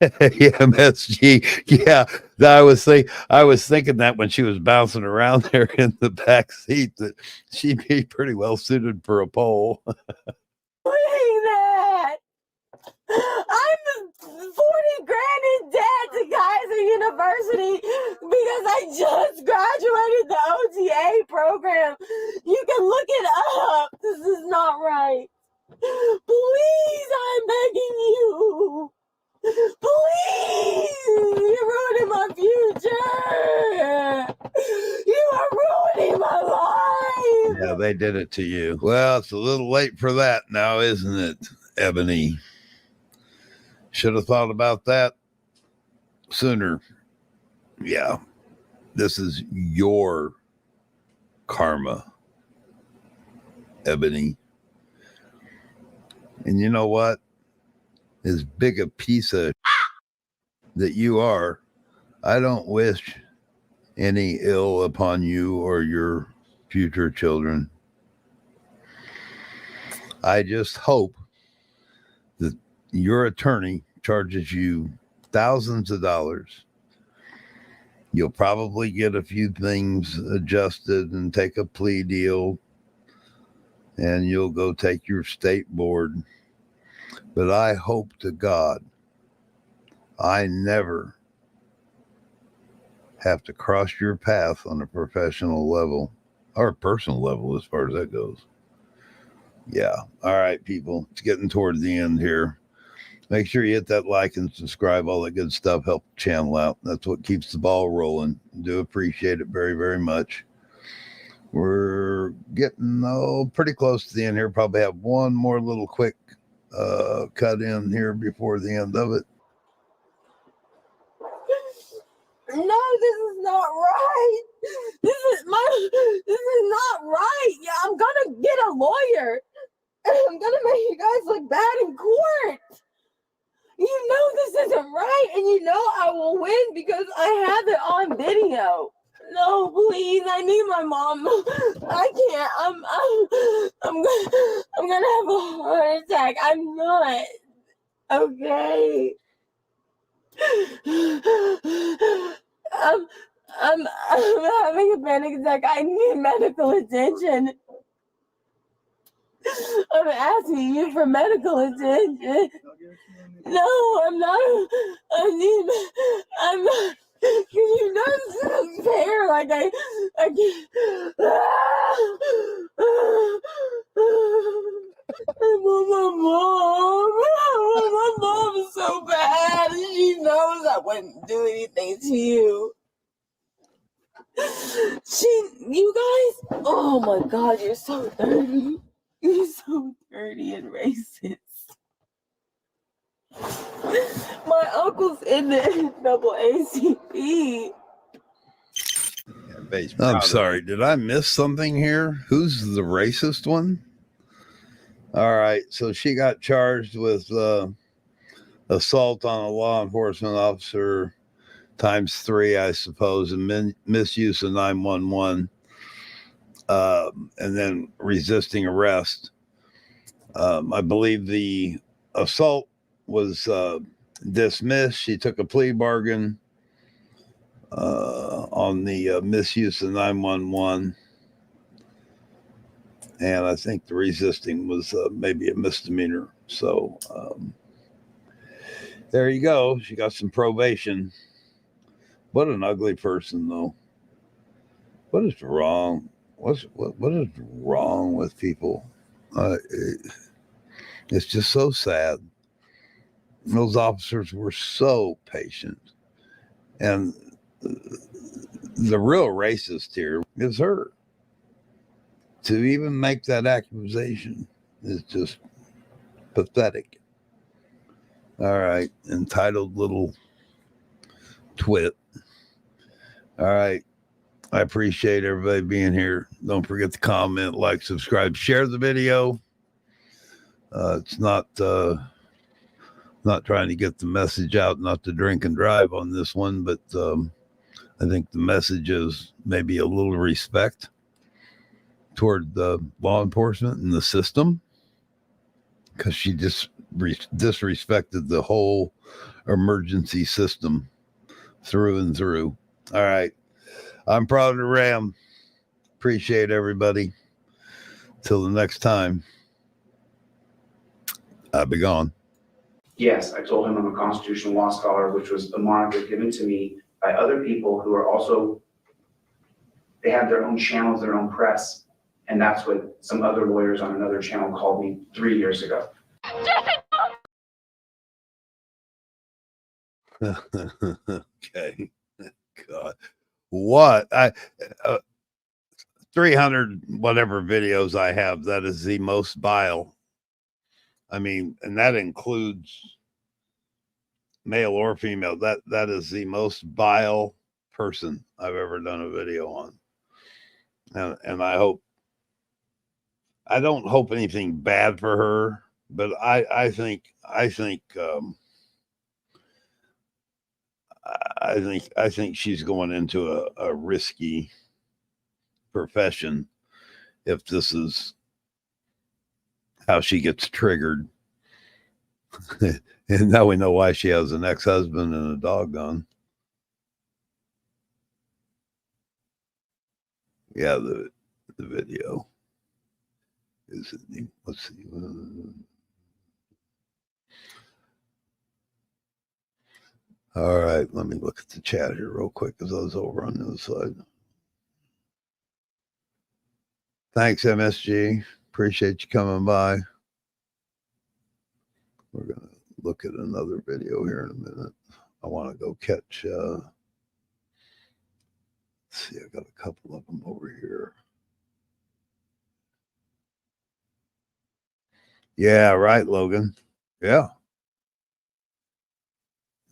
Yeah, MSG. Yeah, I was thinking that when she was bouncing around there in the back seat, that she'd be pretty well suited for a pole. Doing that. I'm 40 grand in debt to Kaiser University because I just graduated the OTA program. You can look it up. This is not right. Please, I'm begging you. Please, you're ruining my future. You are ruining my life. Yeah, they did it to you. Well, it's a little late for that now, isn't it, Ebony? Should have thought about that sooner. Yeah, this is your karma, Ebony. And you know what? As big a piece of that you are, I don't wish any ill upon you or your future children. I just hope that your attorney charges you thousands of dollars. You'll probably get a few things adjusted and take a plea deal, and you'll go take your state board. But I hope to God I never have to cross your path on a professional level or a personal level as far as that goes. Yeah. All right, people. It's getting toward the end here. Make sure you hit that like and subscribe, all that good stuff. Help the channel out. That's what keeps the ball rolling. Do appreciate it very, very much. We're getting pretty close to the end here. Probably have one more little quick cut in here before the end of it. No, this is not right. This is not right. Yeah, I'm gonna get a lawyer. I'm gonna make you guys look bad in court. You know this isn't right, and you know I will win because I have it on video. No, please, I need my mom. I can't. I'm gonna have a heart attack. I'm not. Okay. I'm having a panic attack. I need medical attention. I'm asking you for medical attention. No, I'm not. I'm not. You know this isn't fair. Like I can't. I want my mom. I want my mom so bad. She knows I wouldn't do anything to you. You guys, oh my God, you're so dirty. You're so dirty and racist. My uncle's in the NAACP. I'm sorry. Did I miss something here? Who's the racist one? All right. So she got charged with assault on a law enforcement officer ×3, I suppose, and misuse of 911, and then resisting arrest. I believe the assault was dismissed. She took a plea bargain on the misuse of 911. And I think the resisting was maybe a misdemeanor. So there you go. She got some probation. What an ugly person, though. What is wrong? What is wrong with people? It's just so sad. Those officers were so patient. And the real racist here is her. To even make that accusation is just pathetic. All right. Entitled little twit. All right. I appreciate everybody being here. Don't forget to comment, like, subscribe, share the video. It's not trying to get the message out, not to drink and drive on this one, but I think the message is maybe a little respect toward the law enforcement and the system, because she just disrespected the whole emergency system through and through. All right. I'm proud of Ram. Appreciate everybody. Till the next time, I'll be gone. Yes, I told him I'm a constitutional law scholar, which was a moniker given to me by other people who are also, they have their own channels, their own press. And that's what some other lawyers on another channel called me 3 years ago. Okay. God. What? 300 whatever videos I have, that is the most vile. I mean, and that includes male or female. That is the most vile person I've ever done a video on. And I don't hope anything bad for her, but I think she's going into a risky profession if this is how she gets triggered. And now we know why she has an ex-husband and a dog gun. Yeah, the video is it, let's see. All right, let me look at the chat here real quick because I was over on the other side. Thanks, MSG. Appreciate you coming by. We're going to look at another video here in a minute. I want to go catch, let's see, I got a couple of them over here. Yeah, right, Logan. Yeah.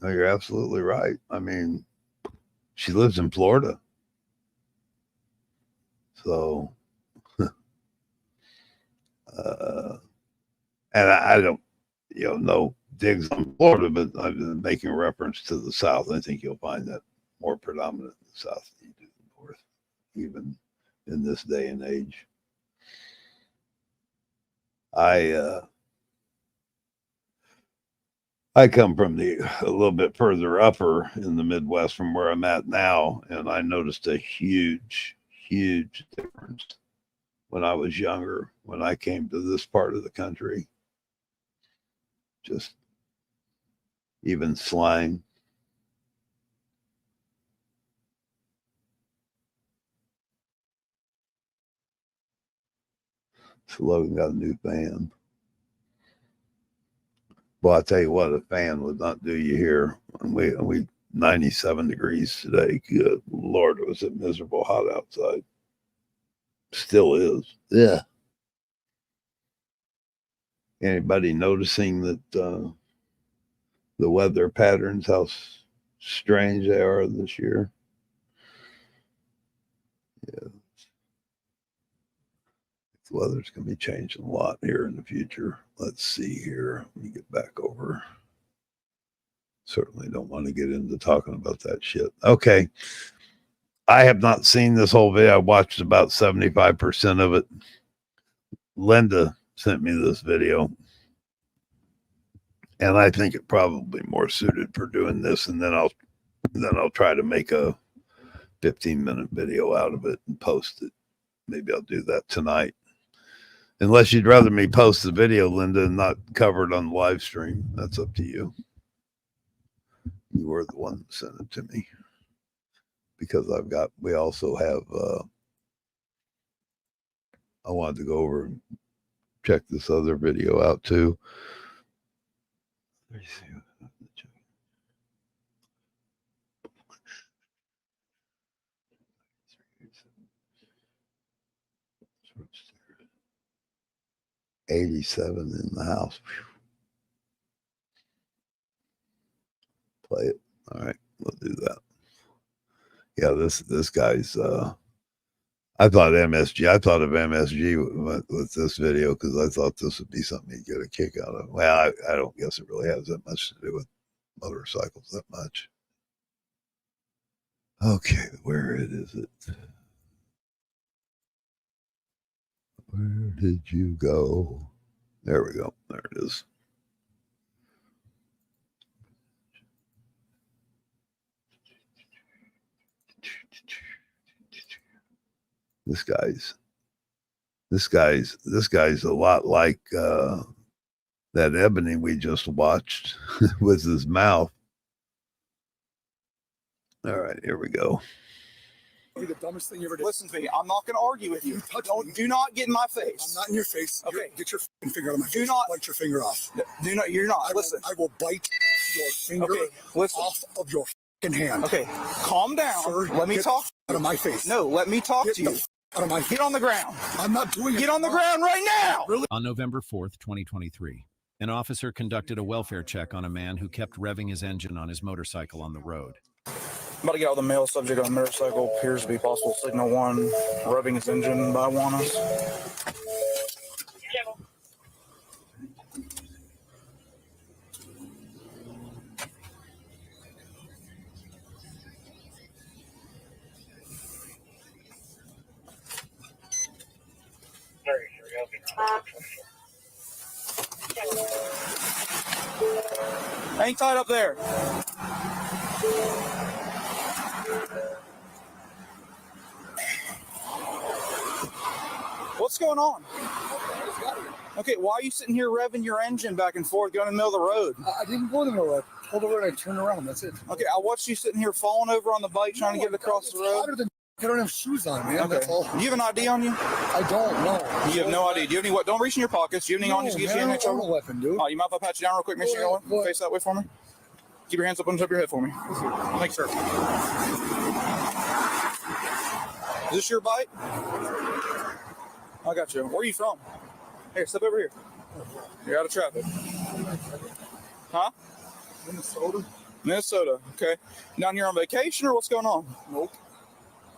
No, you're absolutely right. I mean, she lives in Florida. So, and I don't, no digs on Florida, but I've been making reference to the South. I think you'll find that more predominant in the South than you do in the North, even in this day and age. I come from a little bit further upper in the Midwest from where I'm at now, and I noticed a huge difference when I was younger, when I came to this part of the country. Just even slang. So Logan got a new fan. Well, I'll tell you what, a fan would not do you here. We 97 degrees today. Good Lord, was it miserable hot outside. Still is. Yeah. Anybody noticing that the weather patterns, how strange they are this year? Yeah. The weather's going to be changing a lot here in the future. Let's see here. Let me get back over. Certainly don't want to get into talking about that shit. Okay. I have not seen this whole video. I watched about 75% of it. Linda sent me this video. And I think it probably more suited for doing this. And then I'll try to make a 15-minute video out of it and post it. Maybe I'll do that tonight. Unless you'd rather me post the video, Linda, and not cover it on the live stream. That's up to you. You were the one that sent it to me. Because we also have, I wanted to go over and check this other video out too. Let me see. 87 in the house. Play it. All right, we'll do that. Yeah, this guy's I thought of MSG with this video because I thought this would be something you'd get a kick out of. Well, I don't guess it really has that much to do with motorcycles that much. Okay, where is it? Where did you go? There we go. There it is. This guy's a lot like that Ebony we just watched with his mouth. All right, here we go. The dumbest thing you ever did. Listen to me. I'm not going to argue with you. Do not get in my face. I'm not in your face. Okay. Get your finger out of my face. Do not bite your finger off. Do not. You're not. Listen. I will bite your finger off of your hand. Okay. Calm down. Sir, let me talk. Out of my face. No, let me talk to you. Out of my Get on the ground. I'm not doing it. Get on the ground right now. Really? On November 4th, 2023, an officer conducted a welfare check on a man who kept revving his engine on his motorcycle on the road. I'm about to get out the male subject on a motorcycle. Appears to be possible signal 1, revving his engine by Juanas. Hang tight up there. What's going on? Okay, why are you sitting here revving your engine back and forth going in the middle of the road? I didn't go in the middle of the road. I pulled over and I turned around. That's it. Okay, I watched you sitting here falling over on the bike trying to get it across the road. I don't have shoes on, man. Okay. That's all. Do you have an ID on you? I don't know. You have no ID. Do you have any? Don't reach in your pockets. Do you have any on you to get you in any trouble? Weapon, dude. Oh, you mind if I pat you down real quick? Make sure you're going face that way for me. Keep your hands up on the top of your head for me. Thanks, sir. Is this your bike? I got you. Where are you from? Here, step over here. You're out of traffic. Huh? Minnesota. Minnesota. Okay. Down here on vacation or what's going on? Nope.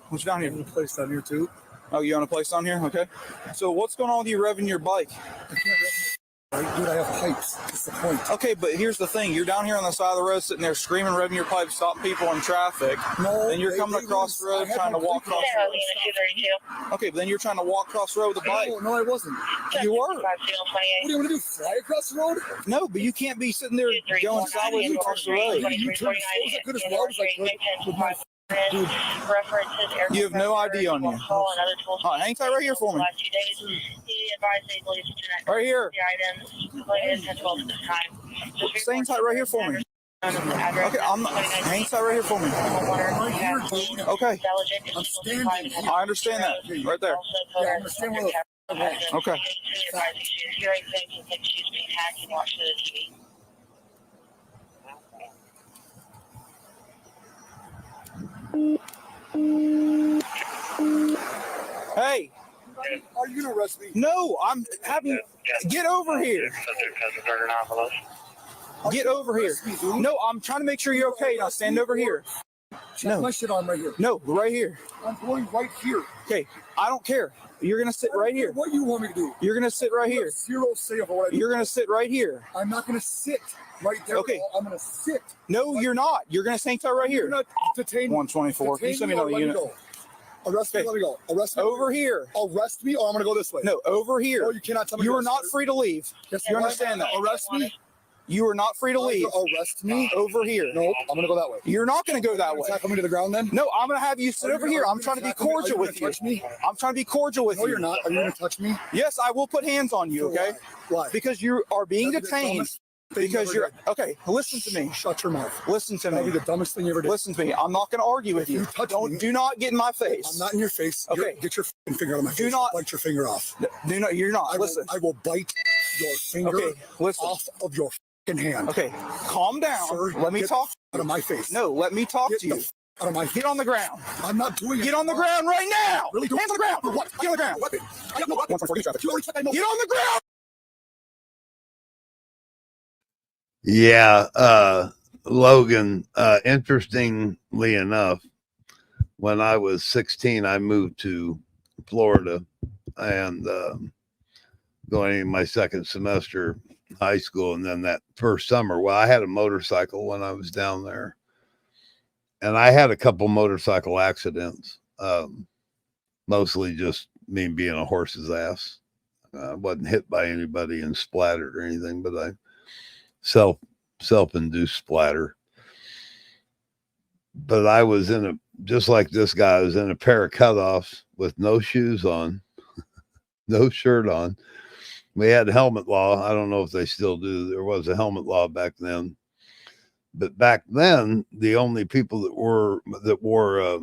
What's down here? I own a place down here too. Oh, you own a place down here? Okay. So what's going on with you revving your bike? I can't rev Dude, I have pipes. That's the point. Okay, but here's the thing. You're down here on the side of the road sitting there screaming, revving your pipe, stopping people in traffic. No. Then you're coming across the road trying to walk across the road. Okay, but then you're trying to walk across the road with a bike. No, I wasn't. You were. What do you want to do? Fly across the road? No, but you can't be sitting there going sideways across the road. You turned as good as well as I could with my dude. You have no ID on you. All right, hang tight right here for me. Right here. Hang tight right here for me. Okay, hang tight right here for me. Okay. I'm standing. I understand that. Right there. Yeah, I understand where the Okay. Hey. Are you gonna arrest me? No, I'm having. Get over here. Get over here. No, I'm trying to make sure you're okay. Now stand over here. Check my shit on right here. No, right here. I'm going right here. Okay, I don't care. You're gonna sit right here. What do you want me to do? You're gonna sit right here. Zero say over what I do. You're gonna sit right here. I'm not gonna sit right there. Okay. I'm gonna sit. No, you're not. You're gonna stand right here. You're not detain 124. Can you send me another unit? Arrest me. Let me go. Arrest me. Over here. Arrest me, or I'm gonna go this way. No, over here. No, you cannot tell me. You are not free to leave. Yes, you understand that? Arrest me. You are not free to leave. Arrest me over here. No, I'm gonna go that way. You're not gonna go that way. Tackle me to the ground then? No, I'm gonna have you sit over here. I'm trying to be cordial with you. I'm trying to be cordial with you. No, you're not. Are you gonna touch me? Yes, I will put hands on you. Okay? Why? Because you are being detained. Because you're okay. Listen to me. Shut your mouth. Listen to me. That'll be the dumbest thing you ever did. Listen to me. I'm not going to argue with you. Do not get in my face. I'm not in your face. Okay. Get your finger out of my face. Do not bite your finger off. Do not. You're not. Listen. I will bite your finger off of your hand. Okay. Calm down. Sir, let me talk. Out of my face. No. Let me talk to you. Out of my Get on the ground. I'm not doing it. Get on the ground right now. Really? Hands on the ground. For what? Get on the ground. Weapon. I have no weapon. You already said I know. Get on the ground. Yeah, Logan, interestingly enough, when I was 16, I moved to Florida and going in my second semester high school. And then that first summer, well, I had a motorcycle when I was down there. And I had a couple motorcycle accidents, mostly just me being a horse's ass. I wasn't hit by anybody and splattered or anything, but I self-induced splatter. But I was just like this guy, I was in a pair of cutoffs with no shoes on, no shirt on. We had helmet law. I don't know if they still do. There was a helmet law back then. But back then, the only people that wore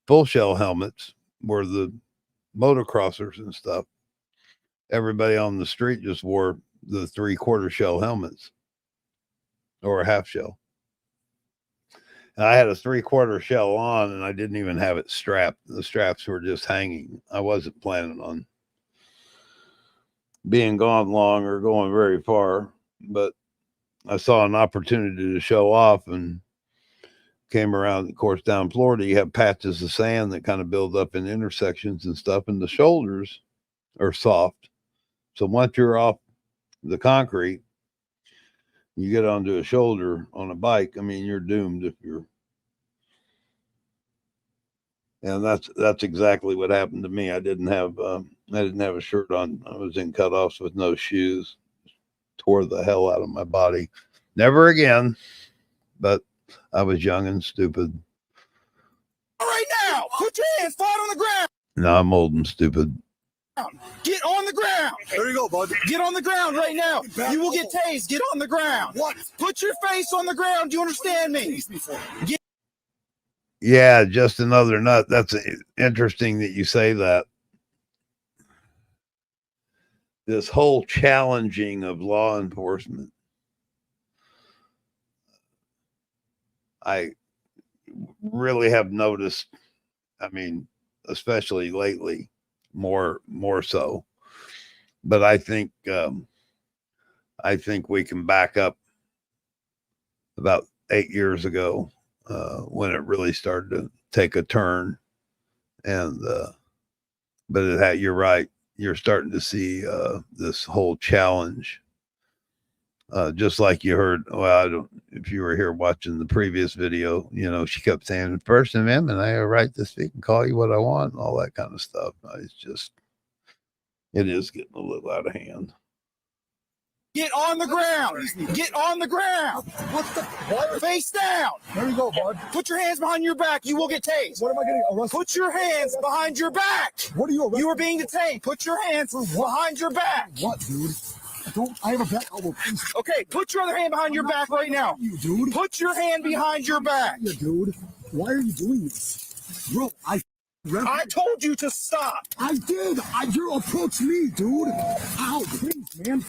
full shell helmets were the motocrossers and stuff. Everybody on the street just wore the 3/4 shell helmets or a half shell. And I had a 3/4 shell on and I didn't even have it strapped. The straps were just hanging. I wasn't planning on being gone long or going very far, but I saw an opportunity to show off and came around. Of course, down Florida, you have patches of sand that kind of build up in intersections and stuff, and the shoulders are soft. So once you're off the concrete, you get onto a shoulder on a bike. I mean, you're doomed if you're. And that's exactly what happened to me. I didn't have a shirt on. I was in cutoffs with no shoes. Tore the hell out of my body. Never again. But I was young and stupid. Right now, put your hands flat on the ground. Now I'm old and stupid. Get on the ground. There you go, bud. Get on the ground right now. You will get tased. Get on the ground. What? Put your face on the ground. Do you understand me? Yeah, just another nut. That's interesting that you say that. This whole challenging of law enforcement. I really have noticed, I mean, especially lately, more so. But I think we can back up about 8 years ago when it really started to take a turn. And but you're right. You're starting to see this whole challenge. Just like you heard, well, I don't, if you were here watching the previous video, you know, she kept saying, First Amendment, I have a right to speak and call you what I want, and all that kind of stuff. It's just, it is getting a little out of hand. Get on the ground. Get on the ground. What the? Face down. There you go, bud. Put your hands behind your back. You will get tased. What am I getting arrested? Put your hands behind your back. What are you arrested? You are being detained. Put your hands behind your back. What, dude? I have a back elbow. Okay, put your other hand behind your back right now. You, dude. Put your hand behind your back. Yeah, dude. Why are you doing this? Bro, I told you to stop. I did. You approached me, dude. Ow, please, man.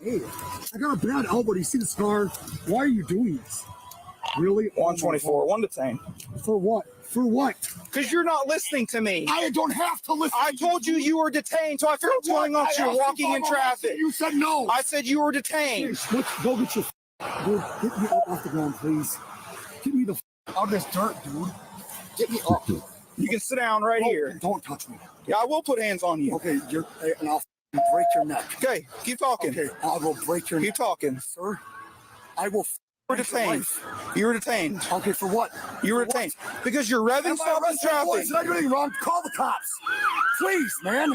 Hey, I got a bad elbow. Do you see the scar? Why are you doing this? Really? 124, one detained. For what? For what? Because you're not listening to me. I don't have to listen. I told you you were detained, so I figured what's going on. You're walking in traffic. You said no. I said you were detained. Please, go get your dude. Get me up off the ground, please. Get me the out of this dirt, dude. Get me up. You can sit down right here. Don't touch me. Yeah, I will put hands on you. Okay, and I'll break your neck. Okay, keep talking. Okay, I will break your neck. Keep talking. Sir, I will. You were detained. You were detained. Okay, for what? You were detained. Because you're revving stop in traffic. Did I do anything wrong? Call the cops. Please, man.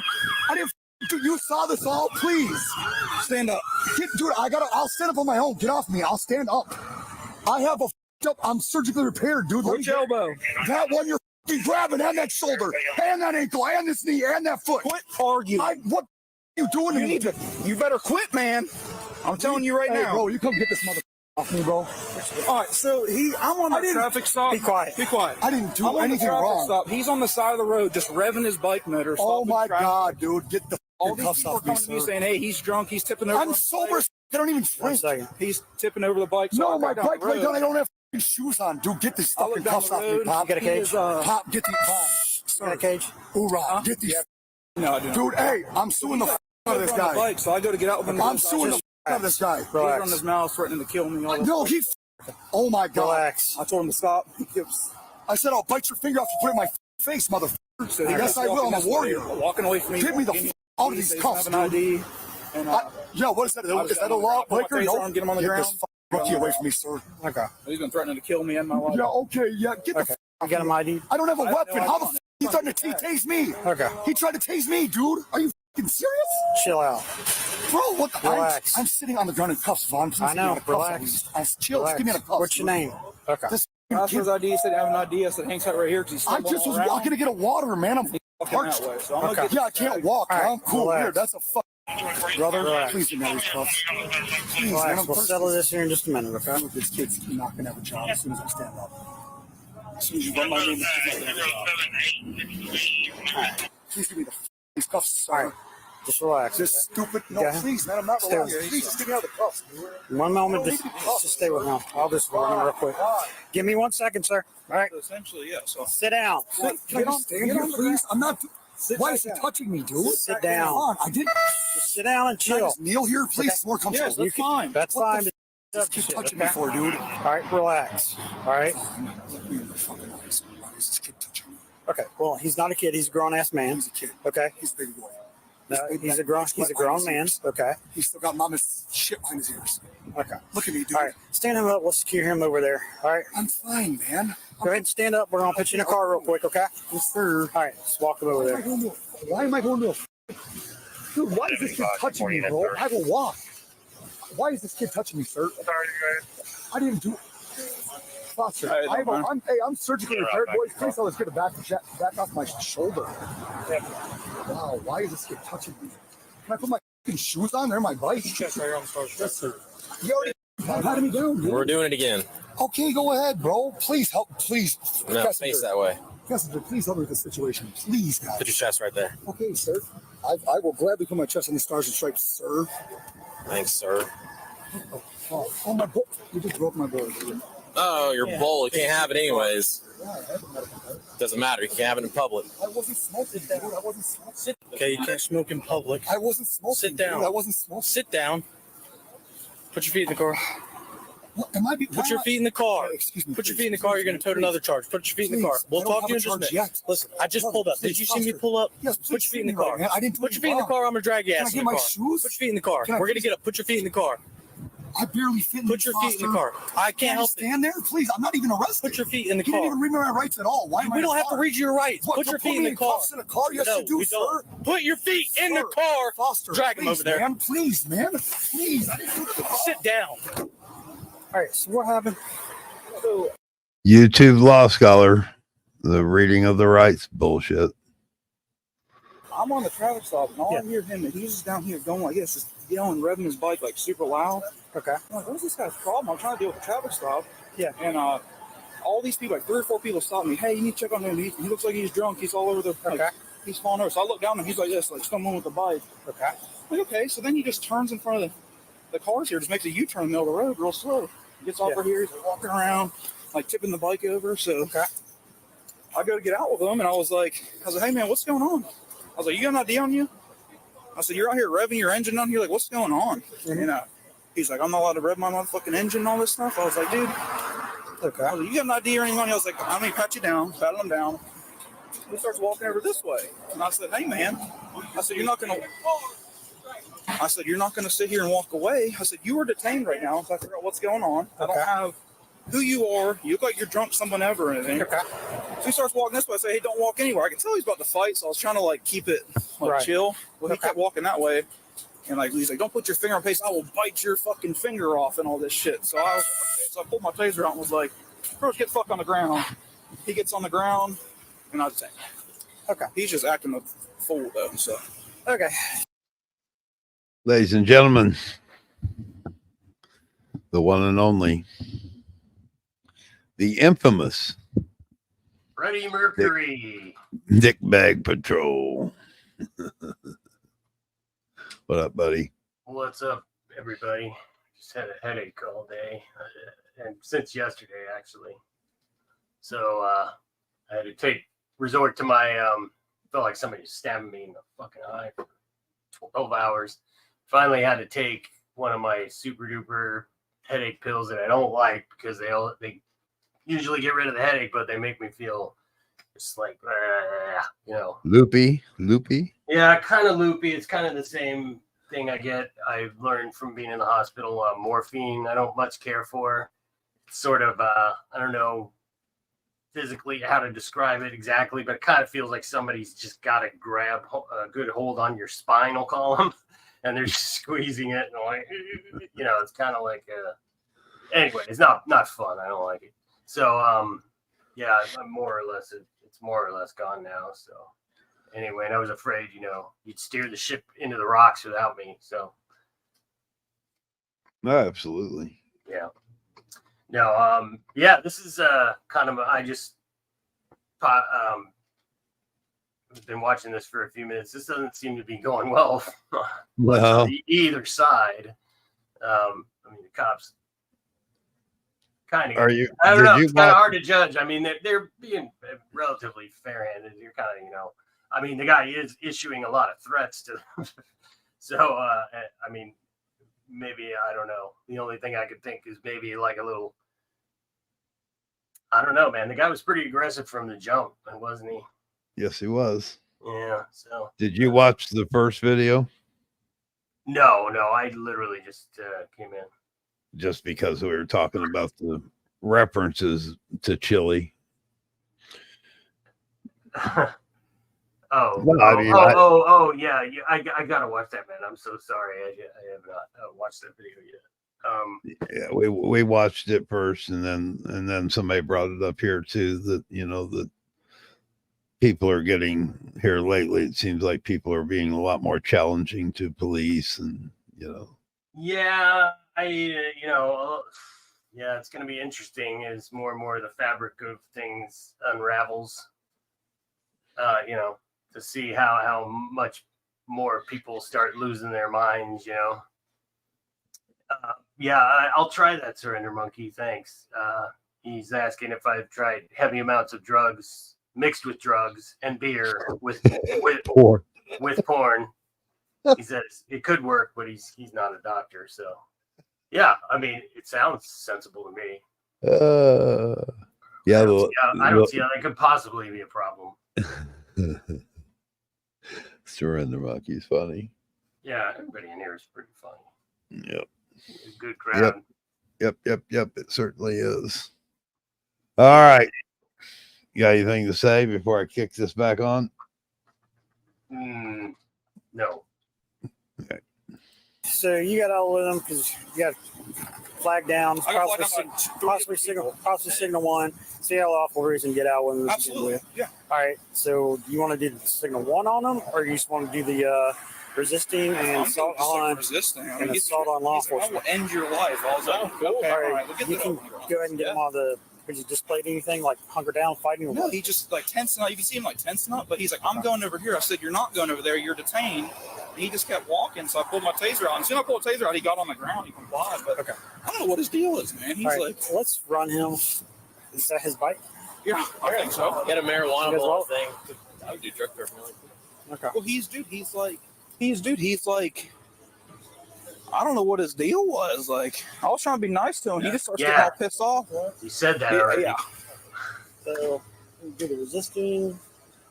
I didn't do you saw this all. Please stand up. Dude, I'll stand up on my own. Get off me. I'll stand up. I have a up. I'm surgically repaired, dude. Which elbow? That one you're grabbing, and that shoulder, and that ankle, and this knee, and that foot. Quit arguing. What are you doing to me? You better quit, man. I'm telling you right now. Bro, you come get this mother off me, bro. All right, so I'm on the traffic stop. Be quiet. Be quiet. I didn't do anything wrong. Stop. He's on the side of the road, just revving his bike motor. Oh my God, dude, get the all these cuffs people are off me, coming to me sir. saying, "Hey, he's drunk. He's tipping over." I'm sober. They don't even drink. 1 second. He's tipping over the bike. So No, I my go down bike the right road. down. I don't have shoes on, dude. Get this I look fucking down cuffs the off me, road. Pop. Get a cage. Pop, get these. Get a cage. Hoorah! Get these. No, I do not. Dude, hey, I'm suing the out of this guy. Bike, so I go to get out with him. I'm suing the out of this guy. He's on his mouth, threatening to kill me. No, he. Oh my God! Relax. I told him to stop. I said I'll bite your finger off. You put it in my face, motherfucker. So Yes, I will. I'm a warrior. Walking away from me. Get me the out of these cuffs, dude. ID. And, yeah, what is that? Is that a law breaker? No. Get him on the ground. This rookie away from me, sir. Okay. He's been threatening to kill me and my wife. Yeah, okay, yeah. Get the. I got him ID. I don't have a weapon. How the he tried to tase me? Okay. He tried to tase me, dude. Are you fucking serious? Chill out. Bro, what the Relax. I'm sitting on the ground in cuffs, Vaughn. Please I know. give me Relax. I'm chill. Just give me a cuff. What's your name? Okay. This Asked for his ID. He said, I have an ID. I said, hangs out right here. I just was walking to get a water, man. I'm parched. That way, so I'm Okay. Yeah, I can't walk. All right, I'm cool. relax. Weird. That's a fuck. Brother, Relax. please give me these cuffs. Please, man, Relax. I'm We'll settle this here in just a minute, okay? This kid's not going to have a job as soon as I stand up. As soon as you run my name, this kid's not going to have a job. All right. Please give me these cuffs. All right. Just relax. This stupid. No, please, man. I'm not Stay relaxed. with me. Please, just give me out the cuffs. One moment. Just stay with me. I'll just run real quick. Give me 1 second, sir. All right. Essentially, yes. Sit down. Can I just stand here, please? I'm not. Why is he touching me, dude? Sit down. Come on, I didn't. Just sit down and Can I chill. just kneel here, please? It's more comfortable. Yes, that's fine. That's What fine. the f- keep touching me for, dude? All right, relax. All right. Why is this kid touching me? Okay. Well, he's not a kid. He's a grown-ass man. He's a kid. Okay. He's a baby boy. No, he's a grown man. Okay. He's still got mama's shit behind his ears. Okay. Look at me, dude. All right. Stand him up. We'll secure him over there. All right. I'm fine, man. Go ahead and stand up. We're gonna put you in a car real quick. Okay. Yes, sir. All right. Just walk him over there. Why am I going to a... Dude, why is this kid touching me, bro? I will walk. Why is this kid touching me, sir? I didn't do... Foster, I'm surgically repaired, boys. Please tell this kid to back off my shoulder. Wow, why is this kid touching me? Can I put my fucking shoes on? They're my bike. Yes, sir. You already patted me down, dude. We're doing it again. Okay, go ahead, bro. Please help. Please. No, face that way. Messenger, please help me with this situation. Please, guys. Put your chest right there. Okay, sir. I will gladly put my chest on the stars and stripes, sir. Thanks, sir. Oh, my bowl. You just broke my bowl. Oh, your bowl. You can't have it anyways. Doesn't matter. You can't have it in public. I wasn't smoking, dude. I wasn't smoking. Okay, you can't smoke in public. I wasn't smoking. Sit down. Dude. I wasn't smoking. Sit down. Put your feet in the car. What, am I Put your feet in the car. Excuse me. Put your feet in the car. You're going to tote another charge. Put your feet in the car. We'll talk to you in just a minute. Listen, I just pulled up. Did you see me pull up? Yes, Put your feet in the car. I didn't Put your feet in the car. I'm going to drag your ass in the car. Shoes? Put your feet in the car. We're going to get up. Put your feet in the car. I barely fit in Put your feet in the car. I can't help it. Stand there, please. I'm not even arrested. Put your feet in the You car. didn't even read me my rights at all. Why? We don't have to read you your rights. What, Put your feet in the car. In a car? Yes, no, you do, we sir. don't. Put your feet in the car. Foster, drag him over there. Man, please, man. Please. I didn't do it. Sit down. All right, so what happened? YouTube law scholar, the reading of the rights bullshit. I'm on the traffic stop, and all I hear him, and he's just down here going like this, just yelling, revving his bike like super loud. Okay. I'm like, what's this guy's problem? I'm trying to deal with a traffic stop. Yeah. And all these people, like 3 or 4 people, stop me. Hey, you need to check on him. He looks like he's drunk. He's all over the. Like, he's falling over. So I look down, and he's like this, like someone with a bike. Okay. I'm like, okay. So then he just turns in front of the cars here, just makes a U-turn in the middle of the road, real slow. He gets off right here. He's like, walking around, like tipping the bike over. So I go to get out with him, and I was like, hey man, what's going on? I was like, you got an ID on you? I said, you're out here revving your engine on here? Like, what's going on? You know, he's like, I'm not allowed to rev my motherfucking engine and all this stuff. I was like, dude, okay. I was like, you got an ID or anything on you? I was like, I'm going to pat you down, pat him down. He starts walking over this way. And I said, hey, man. I said, you're not going to sit here and walk away. I said, you are detained right now. So I figure out what's going on. I don't have who you are. You look like you're drunk someone ever or anything. Okay. So he starts walking this way. I say, hey, don't walk anywhere. I can tell he's about to fight, so I was trying to like keep it like chill. Well, he kept walking that way. And like he's like, don't put your finger on pace. I will bite your fucking finger off and all this shit. So I was okay. So I pulled my taser out and was like, "Bro, get the fuck on the ground." He gets on the ground, and I was like, "Okay." He's just acting a fool though. So okay. Ladies and gentlemen, the one and only, the infamous Freddie Mercury. Dick Bag Patrol. What up, buddy? What's up, everybody? Just had a headache all day, and since yesterday, actually. So I had to resort to my, felt like somebody stabbing me in the fucking eye for 12 hours. Finally had to take one of my super duper headache pills that I don't like because they usually get rid of the headache, but they make me feel just like, you know. Loopy? Yeah, kind of loopy. It's kind of the same thing I've learned from being in the hospital. Morphine, I don't much care for. It's sort of, I don't know physically how to describe it exactly, but it kind of feels like somebody's just got to grab a good hold on your spinal column, and they're just squeezing it, and like, you know, it's kind of like, anyway, it's not fun. I don't like it. So, yeah, I'm more or less, it's more or less gone now. So anyway, and I was afraid, you know, you'd steer the ship into the rocks without me. So. No, absolutely. Yeah. No, yeah, this is kind of, I just been watching this for a few minutes. This doesn't seem to be going well. Well, either side. I mean, the cops kind of. Are you? I don't know. It's kind of hard to judge. I mean, they're being relatively fair-handed. You're kind of, you know. I mean, the guy is issuing a lot of threats to them. So, I mean, maybe I don't know. The only thing I could think is maybe like a little. I don't know, man. The guy was pretty aggressive from the jump, wasn't he? Yes, he was. Yeah. So. Did you watch the first video? No. I literally just came in. Just because we were talking about the references to chili. Yeah. I gotta watch that, man. I'm so sorry. I have not watched that video yet. Yeah, we watched it first, and then somebody brought it up here too. That, you know, that people are getting here lately. It seems like people are being a lot more challenging to police, and you know. Yeah, yeah, it's going to be interesting as more and more of the fabric of things unravels. You know, to see how much more people start losing their minds. You know. Yeah, I'll try that, Surrender Monkey. Thanks. He's asking if I've tried heavy amounts of drugs mixed with drugs and beer with porn. He says it could work, but he's not a doctor. So, yeah, I mean, it sounds sensible to me. Yeah, I don't see how that could possibly be a problem. Surrender Monkey's funny. Yeah, everybody in here is pretty funny. Yep. Good crowd. Yep. It certainly is. All right. You got anything to say before I kick this back on? No. Okay. So you got all of them because you got flag down, possibly signal one. See how awful reason get out when absolutely. Yeah. All right. So do you want to do the signal one on them, or you just want to do the resisting and assault on assault on law enforcement? I will end your life. Okay. All right. You can go ahead and get them on the. Because he just played anything like hunker down fighting? No, he just like tensing up. You can see him like tensing up, but he's like, I'm going over here. I said, you're not going over there. You're detained. And he just kept walking. So I pulled my taser out. And as soon as I pulled the taser out, he got on the ground. He complied. But okay. I don't know what his deal is, man. He's like, let's run him. Is that his bike? Yeah, I think so. Get a marijuana ball thing. I would do drug paraphernalia. Okay. Well, he's like, I don't know what his deal was. Like, I was trying to be nice to him. He just starts getting all pissed off. You said that already. Yeah. So, do the resisting.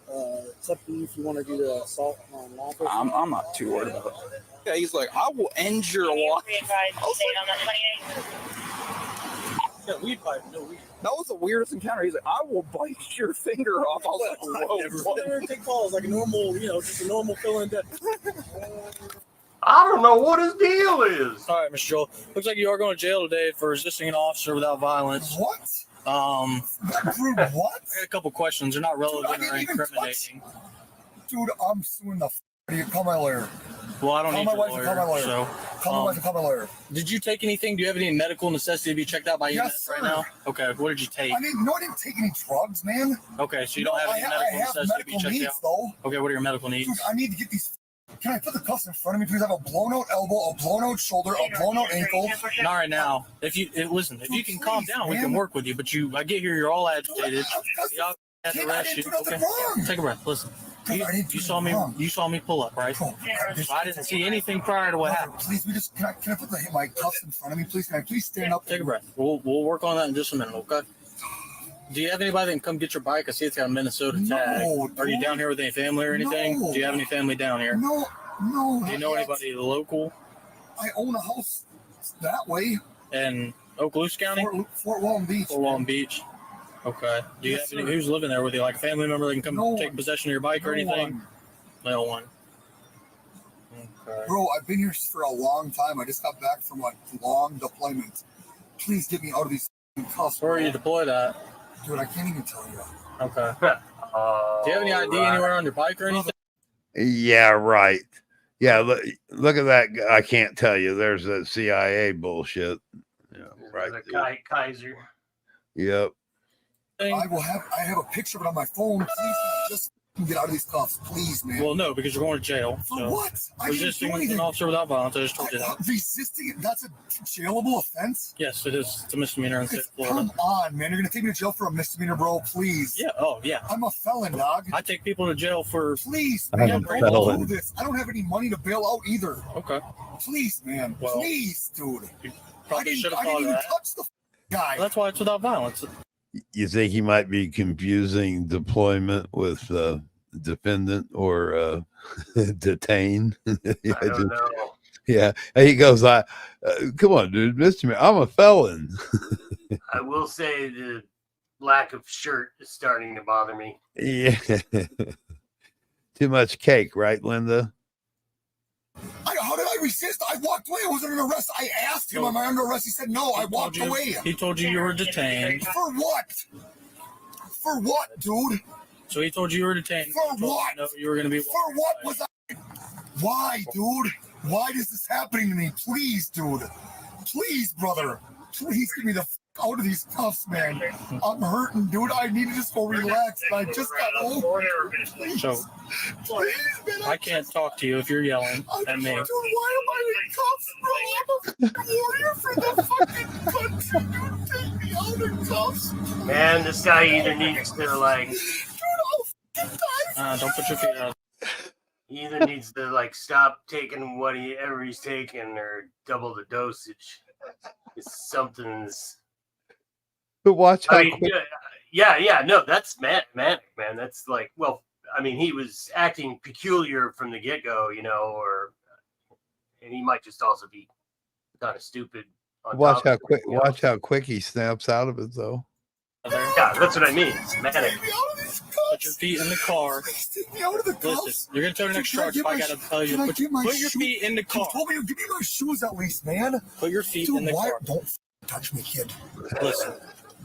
It's up to you if you want to do the assault on law enforcement. I'm not too worried about it. Yeah, he's like, I will end your life. Yeah, weed pipe, no weed. That was the weirdest encounter. He's like, I will bite your finger off. I was like, whoa. Never take calls like a normal, just a normal fill-in death. I don't know what his deal is. All right, Mr. Joel. Looks like you are going to jail today for resisting an officer without violence. What? Dude, what? I got a couple questions. They're not relevant or incriminating. Dude, I'm suing the out of you. Call my lawyer. Well, I don't need my your wife lawyer. Call my lawyer. So, call my wife and call my lawyer. Did you take anything? Do you have any medical necessity to be checked out by Yes, EMS right now? Okay, what did you take? I didn't take any drugs, man. Okay, so you don't have any medical necessity to be checked needs, out? Though. Okay, what are your medical needs? Dude, I need to get these. Can I put the cuffs in front of me, please? I have a blown out elbow, a blown out shoulder, a blown out ankle. Not right now. If you listen, if you can calm down, we can work with you. But I get here, you're all agitated. Y'all had to arrest you. Okay, take a breath. Listen. You saw me pull up, right? I didn't see anything prior to what happened. Please, can I put my cuffs in front of me, please? Can I please stand up? Take a breath. We'll work on that in just a minute, okay? Do you have anybody that can come get your bike? I see it's got a Minnesota tag. Are you down here with any family or anything? No. Do you have any family down here? No. Do you know anybody local? I own a house that way. In Okaloosa County? Fort Walton Beach. Fort Walton Beach. Okay. Do you have any, who's living there with you? Like a family member that can come take possession of your bike or anything? No one. Okay. Bro, I've been here for a long time. I just got back from a long deployment. Please get me out of these cuffs. Where are you deployed at? Dude, I can't even tell you. Okay. Do you have any ID anywhere on your bike or anything? Yeah, right. Yeah, look at that. I can't tell you. There's that CIA bullshit. Yeah, right. Kaiser. Yep. I have a picture of it on my phone. Please just get out of these cuffs, please, man. Well, no, because you're going to jail. For what? Resisting an officer without violence. I just told you that. Resisting it? That's a jailable offense? Yes, it is. It's a misdemeanor in state of Florida. Come on, man. You're going to take me to jail for a misdemeanor, bro, please. Yeah, oh, yeah. I'm a felon, dog. I take people to jail for... Please, man. Don't do this. I don't have any money to bail out either. Okay. Please, man. Well, please, dude. I didn't even touch the guy. That's why it's without violence. You think he might be confusing deployment with defendant or detain? I don't know. Yeah, he goes, come on, dude, Mr. I'm a felon. I will say the lack of shirt is starting to bother me. Yeah. Too much cake, right, Linda? How did I resist? I walked away. I wasn't under arrest. I asked him, am I under arrest? He said, no, I walked away. He told you were detained. For what? For what, dude? So he told you were detained. For what? No, you were going to be... For what was I... Why, dude? Why is this happening to me? Please, dude. Please, brother. Please get me the out of these cuffs, man. I'm hurting, dude. I need to just go relax. I just got home. Please. So, please, man. I can't talk to you if you're yelling at me. Dude, why am I in cuffs, bro? I'm a warrior for the fucking country. Dude, take me out of cuffs. Man, this guy either needs to, like... Dude, I'll don't put your feet out. He either needs to, like, stop taking whatever he's taking or double the dosage. It's something's... But watch how quick... no, that's manic, man. That's like, well, I mean, he was acting peculiar from the get-go, and he might just also be kind of stupid. Watch how quick he snaps out of it, though. Yeah, that's what I mean. It's manic. Put your feet in the car. Take me out of the cuffs. Listen, you're gonna turn the next charge. I gotta tell you, put your feet in the car. You told me to give me my shoes at least, man. Put your feet in the car. Don't touch me, kid. Listen.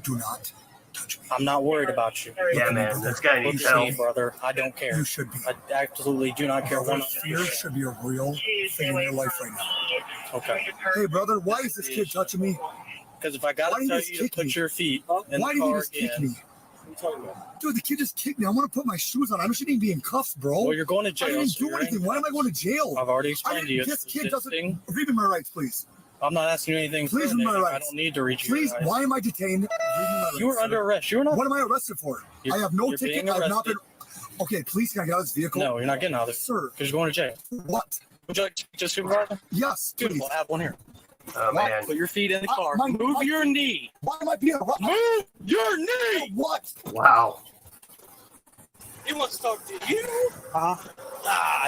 Do not touch me. I'm not worried about you. Yeah, man. This guy needs help. Brother. I don't care. You should be. I absolutely do not care. Fear should be a real thing in your life right now. Okay. Hey, brother, why is this kid touching me? Because if I gotta tell you to put your feet in why the car did he just kick me? Dude, the kid just kicked me. I want to put my shoes on. I shouldn't even be in cuffs, bro. Well, you're going to jail. I didn't do anything. Why am I going to jail? I've already explained to you. This kid doesn't... Read me my rights, please. I'm not asking you anything. Please read my rights. I don't need to read you. Please, why am I detained? You were under arrest. You were not. What am I arrested for? I have no ticket. I have not been... Okay, please, can I get out of this vehicle? No, you're not getting out of it. Sir. Because you're going to jail. What? Would you like to supervisor? Yes, beautiful. I have one here. Oh, man. Put your feet in the car. Move your knee. Why am I being arrested? Move your knee. What? Wow. He wants to talk to you.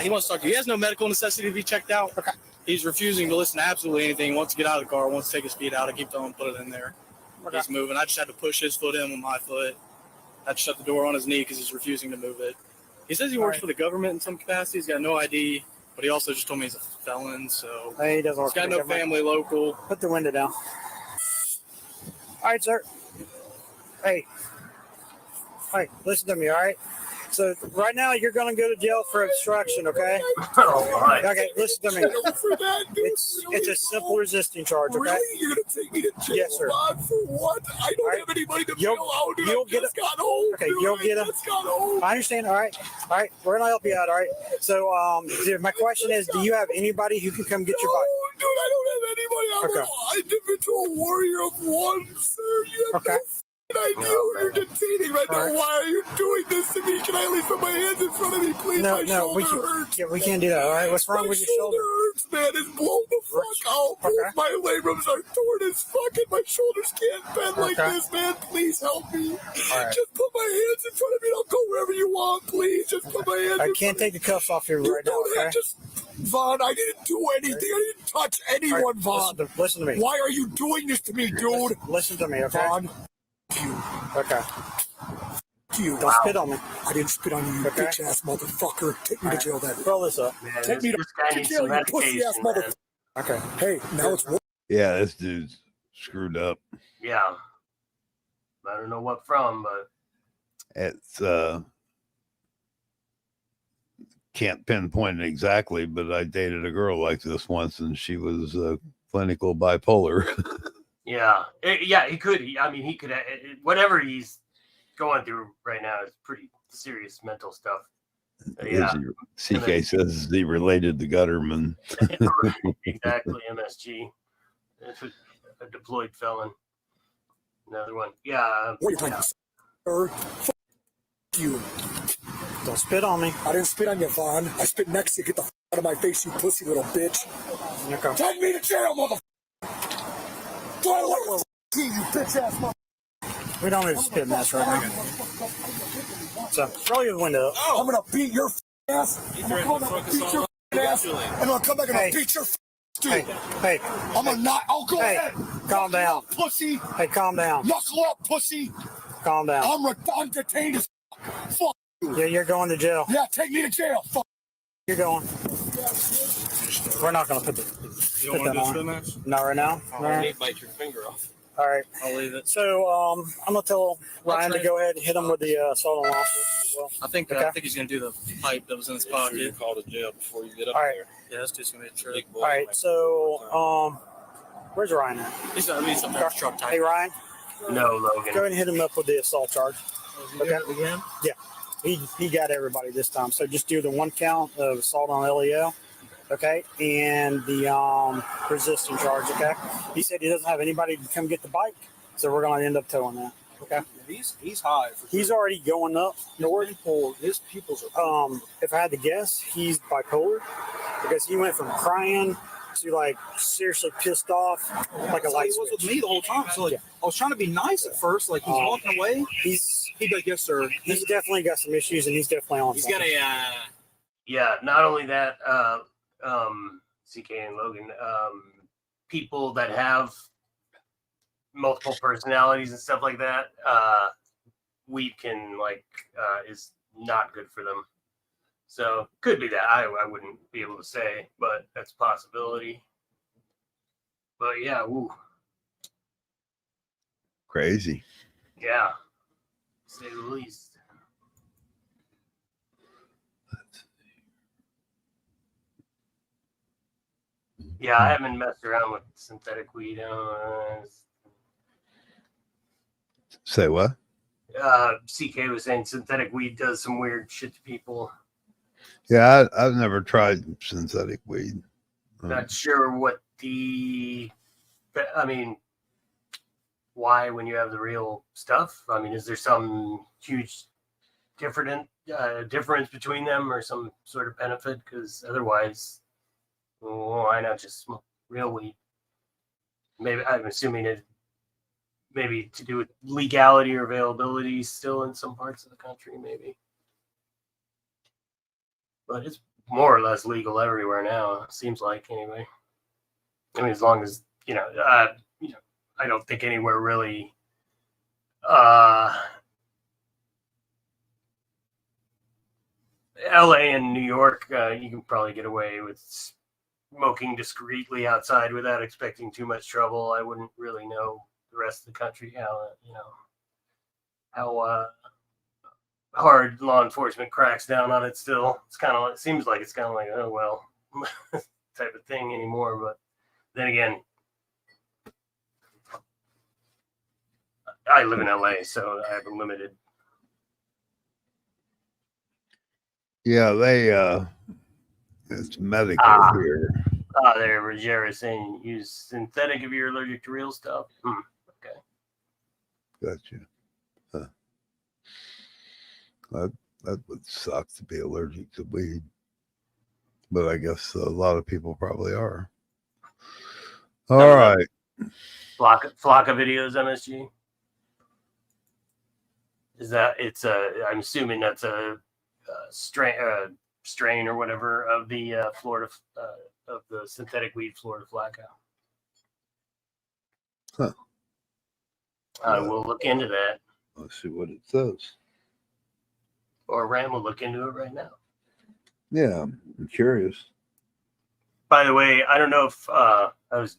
He wants to talk to you. He has no medical necessity to be checked out. Okay. He's refusing to listen to absolutely anything. He wants to get out of the car. Wants to take his feet out. I keep telling him put it in there. He's moving. I just had to push his foot in with my foot. I had to shut the door on his knee because he's refusing to move it. He says he works for the government in some capacity. He's got no ID, but he also just told me he's a felon, so he doesn't work he's got for the no government. family local. Put the window down. All right, sir. Hey, listen to me, all right? So right now you're going to go to jail for obstruction, okay? Okay, listen to me. It's a simple resisting charge, okay? Really? You're gonna take me to jail? Yes, sir. For what? I don't have anybody to bail out. Dude. You'll I get just got home. Okay, dude. you'll get I just got home. I understand. All right, we're gonna help you out. All right. So, dude, my question is, do you have anybody who can come get your bike? Dude, I don't have anybody. I'm an individual warrior of one, sir. You have no idea who you're detaining right now. Why are you doing this to me? Can I at least put my hands in front of me, please? My shoulder hurts. Yeah, we can't do that. All right. What's wrong with your shoulder? My shoulder hurts, man. It's blown the fuck out. Both my labrums are torn as fuck, and my shoulders can't bend like this, man. Please help me. Just put my hands in front of me, and I'll go wherever you want, please. Just put my hands. I can't take the cuffs off you right now. Okay. Vaughn, I didn't do anything. I didn't touch anyone, Vaughn. Listen to me. Why are you doing this to me, dude? Listen to me, okay? Vaughn. Okay. You. Don't spit on me. I didn't spit on you, you bitch ass motherfucker. Take me to jail then. Roll this up. Man, Take me to jail, you pussy ass motherfucker. Okay. Hey, now it's Yeah, this dude's screwed up. Yeah. I don't know what from, but It's can't pinpoint it exactly, but I dated a girl like this once, and she was clinical bipolar. yeah, he could. He could. Whatever he's going through right now is pretty serious mental stuff. Yeah. CK says, is he related to Gutterman? Exactly, MSG. That's a deployed felon. Another one. Yeah. What are you talking about, sir? Fuck you. Don't spit on me. I didn't spit on you, Vaughn. I spit next to you. Get the out of my face, you pussy little bitch. Okay. Take me to jail, motherfucker. You bitch ass motherfucker. We don't need to spit in this right now. So, roll your window up. I'm gonna beat your ass. I'm gonna beat your ass. And I'm gonna come back and I'll beat your dude. Hey. I'm gonna not. I'll go ahead. Calm down. Pussy. Hey, calm down. Knuckle up, pussy. Calm down. I'm detained as fuck. Yeah, you're going to jail. Yeah, take me to jail. Fuck. You're going. We're not going to put You don't want to do a spit on. match? Not right now. I'll bite your finger off. All right. I'll leave it. So I'm going to tell Ryan to go ahead and hit him with the assault on lawful as well. I think he's going to do the pipe that was in his pocket. You call to jail before you get up there. Yeah, that's just going to be a trick. All right. So where's Ryan at? He's up there. Truck type. Hey, Ryan. No, Logan. Go ahead and hit him up with the assault charge. Okay. Again? Yeah. He got everybody this time. So just do the 1 count of assault on LEO. Okay. And the resisting charge. Okay. He said he doesn't have anybody to come get the bike. So we're going to end up towing that. Okay. He's high. He's already going up north. His pupils are. If I had to guess, he's bipolar because he went from crying to like seriously pissed off, like a light switch. He was with me the whole time. So like, I was trying to be nice at first. Like he's walking away. He's like, yes, sir. He's definitely got some issues, and he's definitely on. He's got a. Yeah. Not only that, CK and Logan, people that have multiple personalities and stuff like that, weed can is not good for them. So could be that. I wouldn't be able to say, but that's a possibility. But yeah, woo. Crazy. Yeah. To say the least. Yeah, I haven't messed around with synthetic weed. Say what? CK was saying synthetic weed does some weird shit to people. Yeah, I've never tried synthetic weed. Not sure what why when you have the real stuff? I mean, is there some huge difference between them or some sort of benefit? Because otherwise, why not just smoke real weed? Maybe I'm assuming it maybe to do with legality or availability still in some parts of the country, maybe. But it's more or less legal everywhere now. It seems like, anyway. I mean, as long as I don't think anywhere really LA and New York, you can probably get away with smoking discreetly outside without expecting too much trouble. I wouldn't really know the rest of the country how hard law enforcement cracks down on it still. It seems like it's kind of like, oh well, type of thing anymore. But then again, I live in LA, so I have a limited. Yeah, it's medical here. There, Rogera saying use synthetic if you're allergic to real stuff. Okay. Gotcha. Huh. That would suck to be allergic to weed. But I guess a lot of people probably are. All right. Flakka videos, MSG. Is that I'm assuming that's a strain or whatever of the Florida of the synthetic weed Florida Flakka. Huh. I will look into that. Let's see what it says. Or Ram will look into it right now. Yeah, I'm curious. By the way, I don't know if I was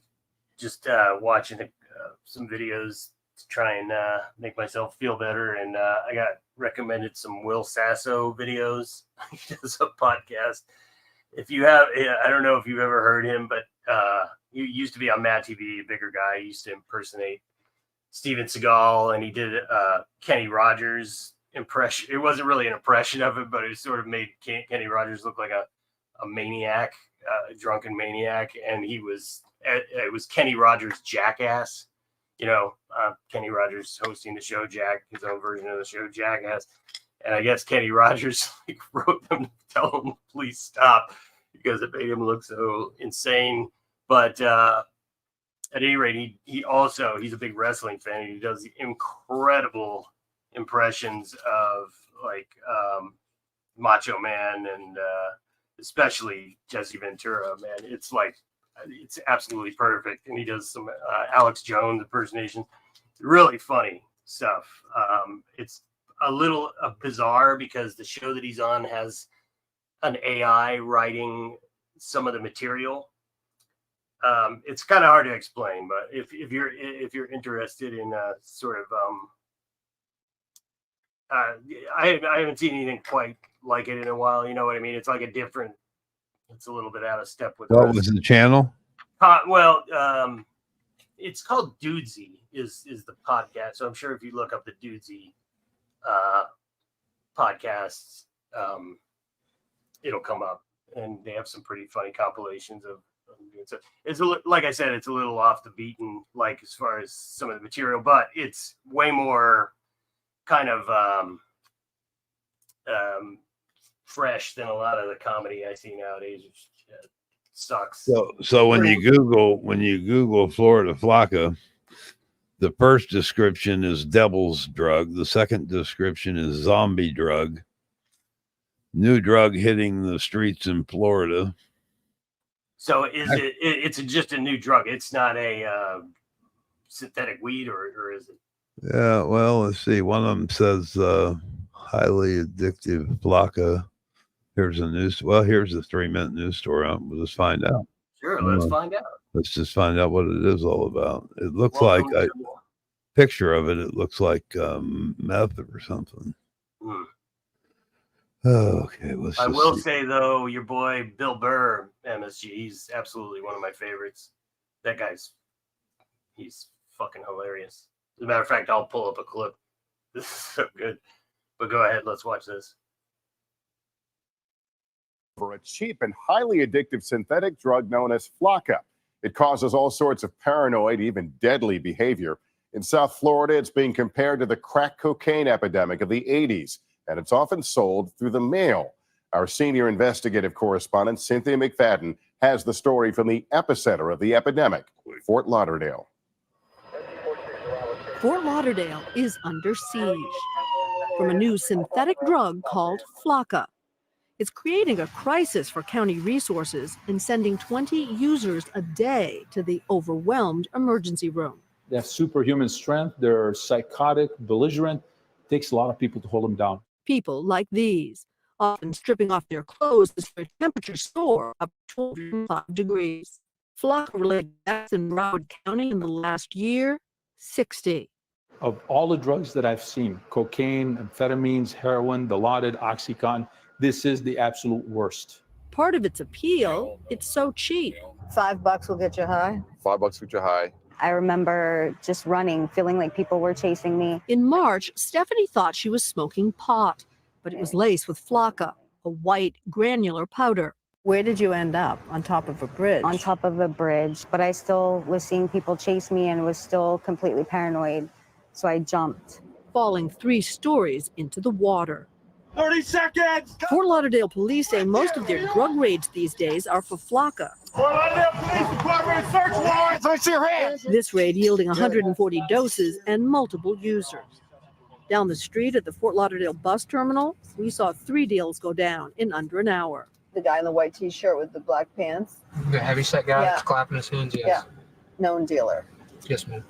just watching some videos to try and make myself feel better, and I got recommended some Will Sasso videos. He does a podcast. If you have, I don't know if you've ever heard him, but he used to be on Mad TV, a bigger guy. He used to impersonate Steven Seagal, and he did Kenny Rogers impression. It wasn't really an impression of it, but it sort of made Kenny Rogers look like a maniac, a drunken maniac, and it was Kenny Rogers' Jackass. Kenny Rogers hosting the show, his own version of the show, Jackass. And I guess Kenny Rogers wrote them to tell him, please stop, because it made him look so insane. But at any rate, he's a big wrestling fan. And he does incredible impressions of Macho Man and especially Jesse Ventura. Man, it's absolutely perfect. And he does some Alex Jones impersonations. Really funny stuff. It's a little bizarre because the show that he's on has an AI writing some of the material. It's kind of hard to explain, but if you're interested in sort of I haven't seen anything quite like it in a while. You know what I mean? It's like it's a little bit out of step with. What was the channel? It's called Dudesy is the podcast. So I'm sure if you look up the Dudesy podcasts, it'll come up, and they have some pretty funny compilations of. So it's like I said, it's a little off the beaten, as far as some of the material, but it's way more kind of fresh than a lot of the comedy I see nowadays. Which sucks. So when you Google Florida Flakka, the first description is devil's drug. The second description is zombie drug. New drug hitting the streets in Florida. So it's just a new drug. It's not a synthetic weed, or is it? Yeah, well, let's see. One of them says highly addictive Flakka. Here's the 3-minute news story. We'll just find out. Sure, let's find out. Let's just find out what it is all about. It looks picture of it. It looks like meth or something. Okay, I will say though, your boy Bill Burr, MSG, he's absolutely one of my favorites. That he's fucking hilarious. As a matter of fact, I'll pull up a clip. This is so good. But go ahead, let's watch this. For a cheap and highly addictive synthetic drug known as Flakka. It causes all sorts of paranoid, even deadly behavior. In South Florida, it's being compared to the crack cocaine epidemic of the 80s, and it's often sold through the mail. Our senior investigative correspondent, Cynthia McFadden, has the story from the epicenter of the epidemic, Fort Lauderdale. Fort Lauderdale is under siege from a new synthetic drug called Flakka. It's creating a crisis for county resources and sending 20 users a day to the overwhelmed emergency room. They have superhuman strength. They're psychotic, belligerent. Takes a lot of people to hold them down. People like these, often stripping off their clothes as their temperatures soar up to 205 degrees. Flakka-related deaths in Broward County in the last year, 60. Of all the drugs that I've seen, cocaine, amphetamines, heroin, Dilaudid, Oxycontin, this is the absolute worst. Part of its appeal, it's so cheap. $5 will get you high. $5 will get you high. I remember just running, feeling like people were chasing me. In March, Stephanie thought she was smoking pot, but it was laced with Flakka, a white granular powder. Where did you end up? On top of a bridge? On top of a bridge, but I still was seeing people chase me and was still completely paranoid, so I jumped. Falling 3 stories into the water. 30 seconds! Fort Lauderdale police say most of their drug raids these days are for Flakka. Fort Lauderdale Police Department search warrants! Let me see your hands! This raid yielding 140 doses and multiple users. Down the street at the Fort Lauderdale bus terminal, we saw 3 deals go down in under an hour. The guy in the white t-shirt with the black pants? The heavyset guy Yeah. clapping his hands, yes. Yeah. Known dealer. Yes, ma'am.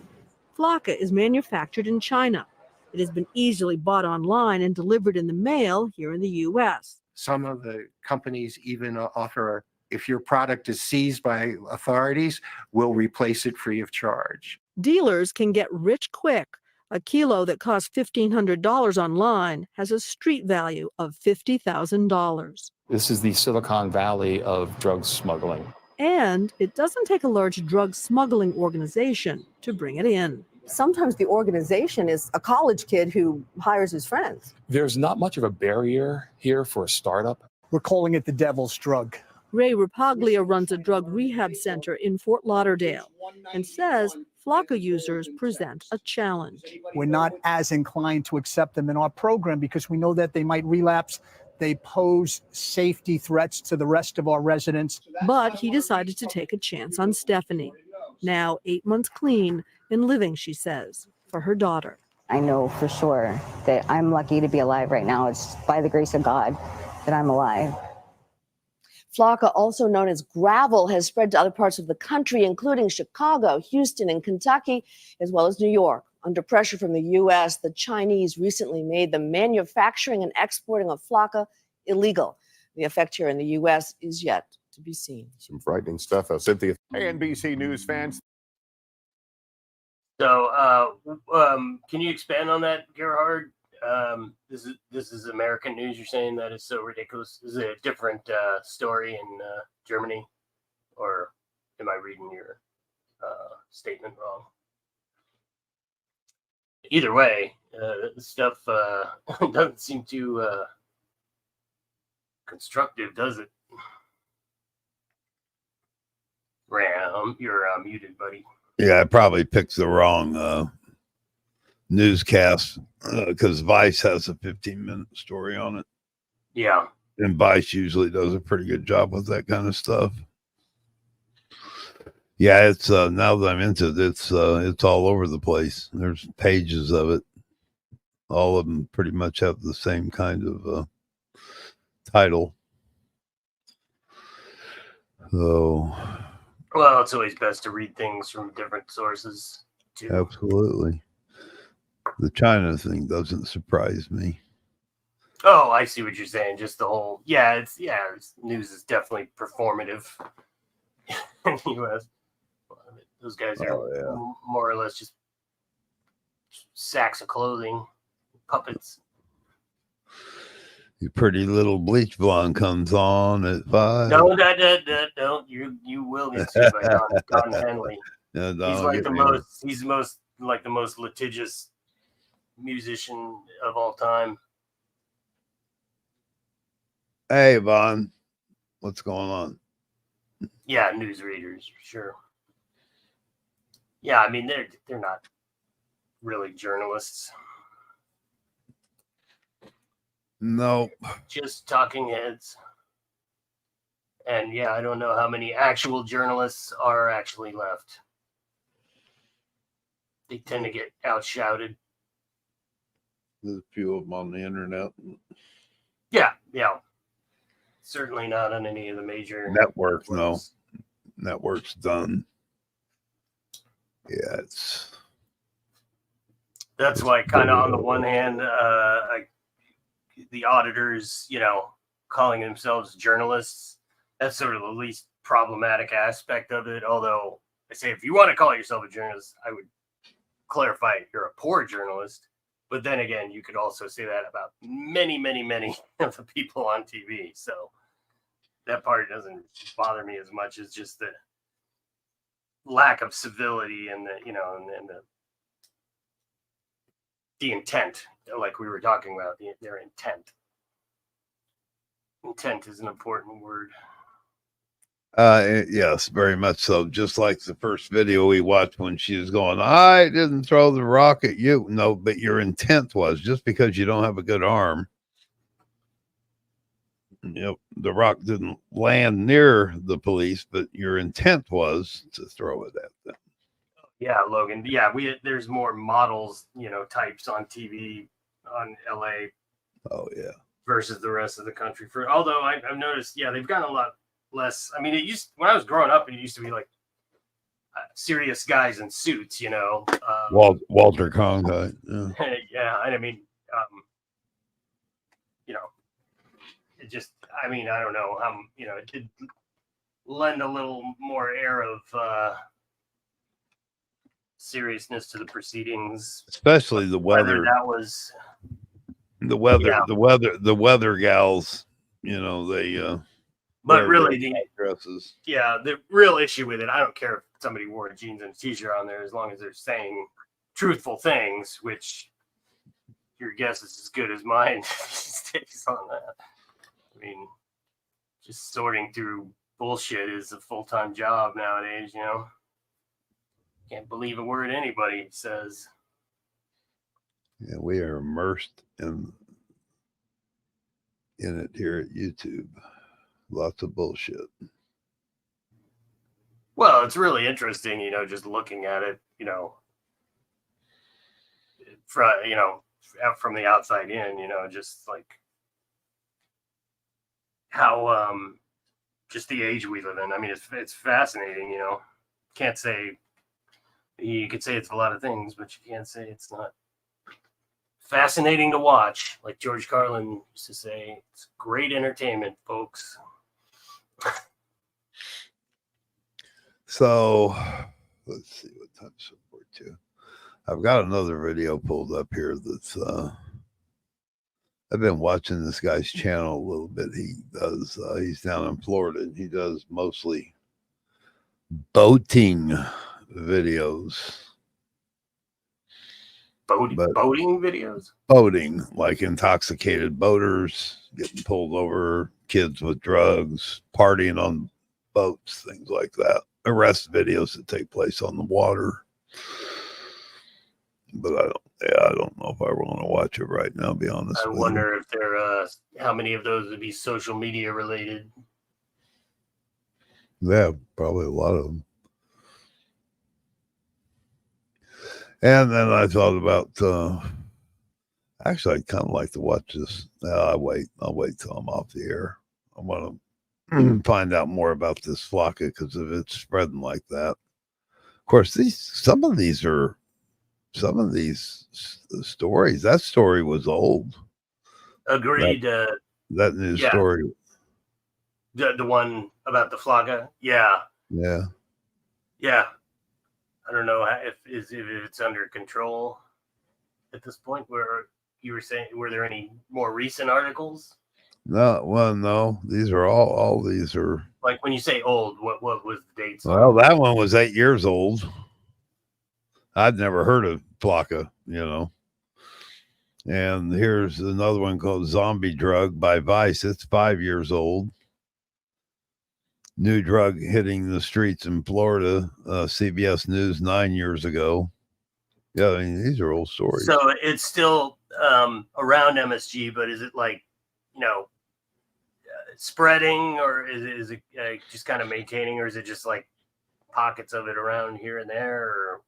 Flakka is manufactured in China. It has been easily bought online and delivered in the mail here in the U.S. Some of the companies even offer, if your product is seized by authorities, we'll replace it free of charge. Dealers can get rich quick. A kilo that costs $1,500 online has a street value of $50,000. This is the Silicon Valley of drug smuggling. And it doesn't take a large drug smuggling organization to bring it in. Sometimes the organization is a college kid who hires his friends. There's not much of a barrier here for a startup. We're calling it the devil's drug. Ray Rapaglia runs a drug rehab center in Fort Lauderdale and says Flakka users present a challenge. We're not as inclined to accept them in our program because we know that they might relapse. They pose safety threats to the rest of our residents. But he decided to take a chance on Stephanie. Now 8 months clean and living, she says, for her daughter. I know for sure that I'm lucky to be alive right now. It's by the grace of God that I'm alive. Flakka, also known as gravel, has spread to other parts of the country, including Chicago, Houston, and Kentucky, as well as New York. Under pressure from the U.S., the Chinese recently made the manufacturing and exporting of Flakka illegal. The effect here in the U.S. is yet to be seen. Some frightening stuff. Cynthia. Hey, NBC News fans. So, can you expand on that, Gerhard? This is American news. You're saying that is so ridiculous. Is it a different story in Germany, or am I reading your statement wrong? Either way, this stuff doesn't seem too constructive, does it? Ram, you're muted, buddy. Yeah, I probably picked the wrong newscast because Vice has a 15-minute story on it. Yeah. And Vice usually does a pretty good job with that kind of stuff. Yeah, it's now that I'm into it, it's all over the place. There's pages of it. All of them pretty much have the same kind of title. So, well, it's always best to read things from different sources, too. Absolutely. The China thing doesn't surprise me. Oh, I see what you're saying. Just the whole, news is definitely performative in the U.S. Those guys are more or less just sacks of clothing, puppets. Your pretty little bleach blonde comes on at 5. No, don't. You will get sued by Don Henley. Yeah, he's the most litigious musician of all time. Hey, Vaughn, what's going on? Yeah, newsreaders, sure. Yeah, I mean they're not really journalists. Nope. Just talking heads. And yeah, I don't know how many actual journalists are actually left. They tend to get outshouted. There's a few of them on the internet. Yeah. Certainly not on any of the major networks. No, network's done. Yeah, That's why, kind of on the one hand, the auditors, calling themselves journalists, that's sort of the least problematic aspect of it. Although I say, if you want to call yourself a journalist, I would clarify you're a poor journalist. But then again, you could also say that about many, many, many of the people on TV. So that part doesn't bother me as much as just the lack of civility and the intent, like we were talking about, their intent. Intent is an important word. Yes, very much so. Just like the first video we watched when she was going, I didn't throw the rock at you. No, but your intent was, just because you don't have a good arm, the rock didn't land near the police, but your intent was to throw it at them. Yeah, Logan. Yeah, there's more models, types on TV on LA. Oh yeah. Versus the rest of the country. Although I've noticed, they've gotten a lot less. I mean, when I was growing up, it used to be like serious guys in suits, Walter Cronkite. Yeah. Yeah, and I mean, it just, I don't know, it did lend a little more air of seriousness to the proceedings, especially the weather. That was the weather gals, they but really dresses. The real issue with it, I don't care if somebody wore jeans and a t-shirt on there, as long as they're saying truthful things, which your guess is as good as mine these days on that. I mean, just sorting through bullshit is a full-time job nowadays, Can't believe a word anybody says. Yeah, we are immersed in it here at YouTube. Lots of bullshit. Well, it's really interesting, just looking at it, from the outside in, just like how just the age we live in. I mean, it's fascinating, Can't say, you could say it's a lot of things, but you can't say it's not fascinating to watch. Like George Carlin used to say, it's great entertainment, folks. So let's see what time support to. I've got another video pulled up here that's I've been watching this guy's channel a little bit. He does he's down in Florida, and he does mostly boating videos. Boating videos? Boating, like intoxicated boaters getting pulled over, kids with drugs, partying on boats, things like that. Arrest videos that take place on the water. But I don't know if I want to watch it right now, to be honest. I wonder if they're how many of those would be social media related. Yeah, probably a lot of them. And then I thought about actually I'd kind of like to watch this. I'll wait till I'm off the air. I want to find out more about this Flakka, because if it's spreading like that. Of course, some of these stories, that story was old. Agreed. That news story. The one about the Flagger. Yeah. Yeah. Yeah. I don't know if it's under control at this point. Where you were saying, were there any more recent articles? No, well, no. These are all these are. Like when you say old, what was the dates? Well, that one was 8 years old. I'd never heard of Flakka, And here's another one called Zombie Drug by Vice. It's 5 years old. New drug hitting the streets in Florida. CBS News 9 years ago. Yeah, I mean, these are old stories. So it's still around MSG, but is it like, spreading, or is it just kind of maintaining, or is it just like pockets of it around here and there? Or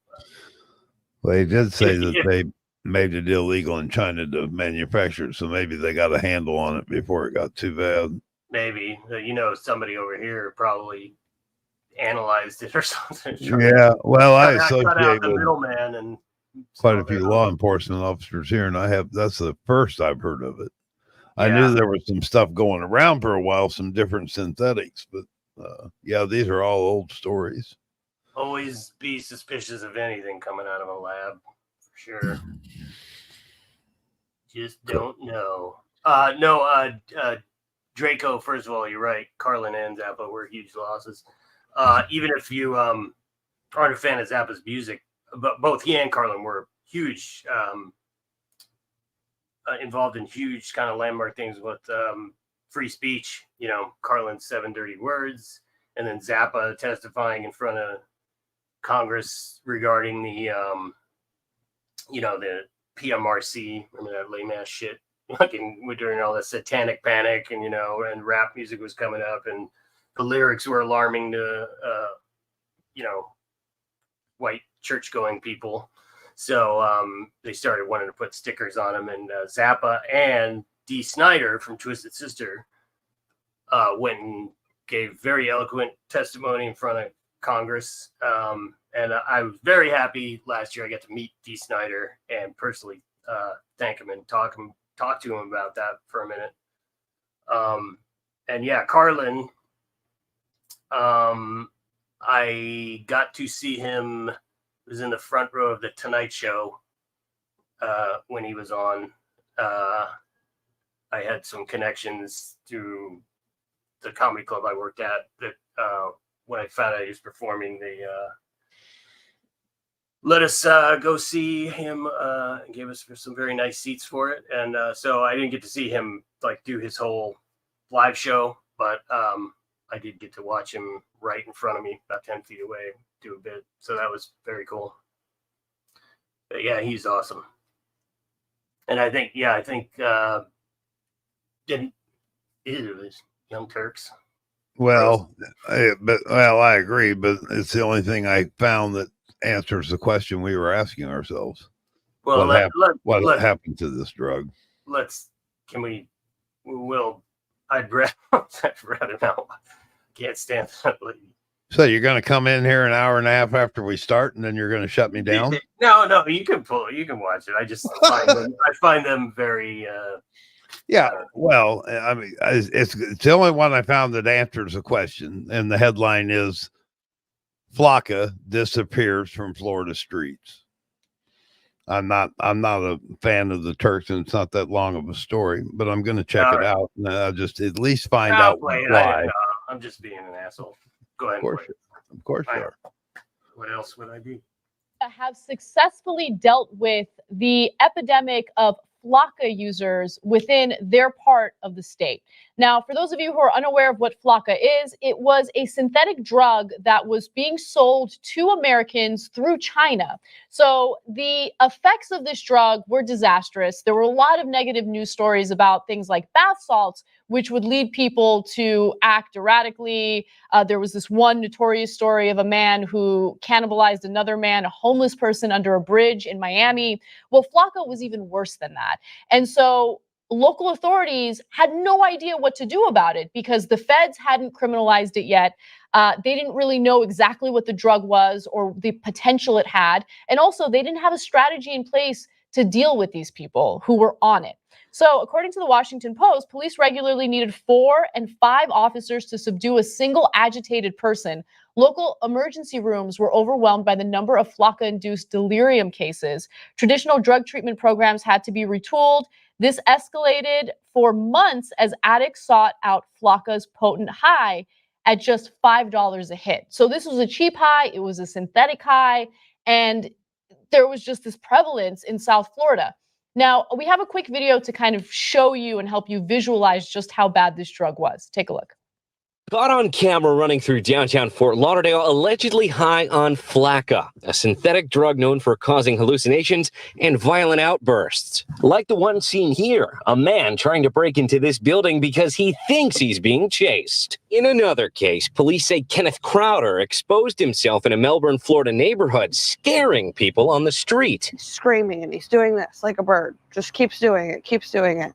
well, they did say that they made it illegal in China to manufacture it, so maybe they got a handle on it before it got too bad. Maybe, somebody over here probably analyzed it or something. Yeah, well, I cut out associate the with middleman and quite a few law enforcement officers here, and that's the first I've heard of it. I Yeah. knew there was some stuff going around for a while, some different synthetics, but yeah, these are all old stories. Always be suspicious of anything coming out of a lab, for sure. Just don't know. Draco, first of all, you're right. Carlin and Zappa were huge losses. Even if you aren't a fan of Zappa's music, but both he and Carlin were huge, involved in huge kind of landmark things with free speech. You know, Carlin's 7 Dirty Words, and then Zappa testifying in front of Congress regarding the, the PMRC. Remember that lame ass shit? Fucking during all the satanic panic, and and rap music was coming up, and the lyrics were alarming to white church-going people. So they started wanting to put stickers on them, and Zappa and Dee Snider from Twisted Sister went and gave very eloquent testimony in front of Congress. And I was very happy last year I got to meet Dee Snider and personally thank him and talk to him about that for a minute. And yeah, Carlin, I got to see him, was in the front row of the Tonight Show when he was on. I had some connections to the comedy club I worked at that when I found out he was performing, they let us go see him and gave us some very nice seats for it. And so I didn't get to see him like do his whole live show, but I did get to watch him right in front of me, about 10 feet away, do a bit. So that was very cool. But yeah, he's awesome. And I think didn't either of these Young Turks. Well, I agree, but it's the only thing I found that answers the question we were asking ourselves. Well, what happened to this drug? I'd rather know. Can't stand that lady. So you're going to come in here an hour and a half after we start, and then you're going to shut me down? No, you can watch it. I just find them very. Yeah, well, I mean, it's the only one I found that answers the question, and the headline is Flakka disappears from Florida streets. I'm not a fan of the Turks, and it's not that long of a story, but I'm going to check it out, and I'll just at least find out why. I'm just being an asshole. Go ahead. Of course you are. What else would I be? Have successfully dealt with the epidemic of Flakka users within their part of the state. Now, for those of you who are unaware of what Flakka is, it was a synthetic drug that was being sold to Americans through China. So the effects of this drug were disastrous. There were a lot of negative news stories about things like bath salts, which would lead people to act erratically. There was this one notorious story of a man who cannibalized another man, a homeless person, under a bridge in Miami. Well, Flakka was even worse than that. And so local authorities had no idea what to do about it because the feds hadn't criminalized it yet. They didn't really know exactly what the drug was or the potential it had. And also, they didn't have a strategy in place to deal with these people who were on it. So according to the Washington Post, police regularly needed 4 and 5 officers to subdue a single agitated person. Local emergency rooms were overwhelmed by the number of Flakka-induced delirium cases. Traditional drug treatment programs had to be retooled. This escalated for months as addicts sought out Flakka's potent high at just $5 a hit. So this was a cheap high, it was a synthetic high, and there was just this prevalence in South Florida. Now, we have a quick video to kind of show you and help you visualize just how bad this drug was. Take a look. Caught on camera running through downtown Fort Lauderdale, allegedly high on Flakka, a synthetic drug known for causing hallucinations and violent outbursts. Like the one seen here, a man trying to break into this building because he thinks he's being chased. In another case, police say Kenneth Crowder exposed himself in a Melbourne, Florida neighborhood, scaring people on the street. Screaming, and he's doing this like a bird. Just keeps doing it, keeps doing it.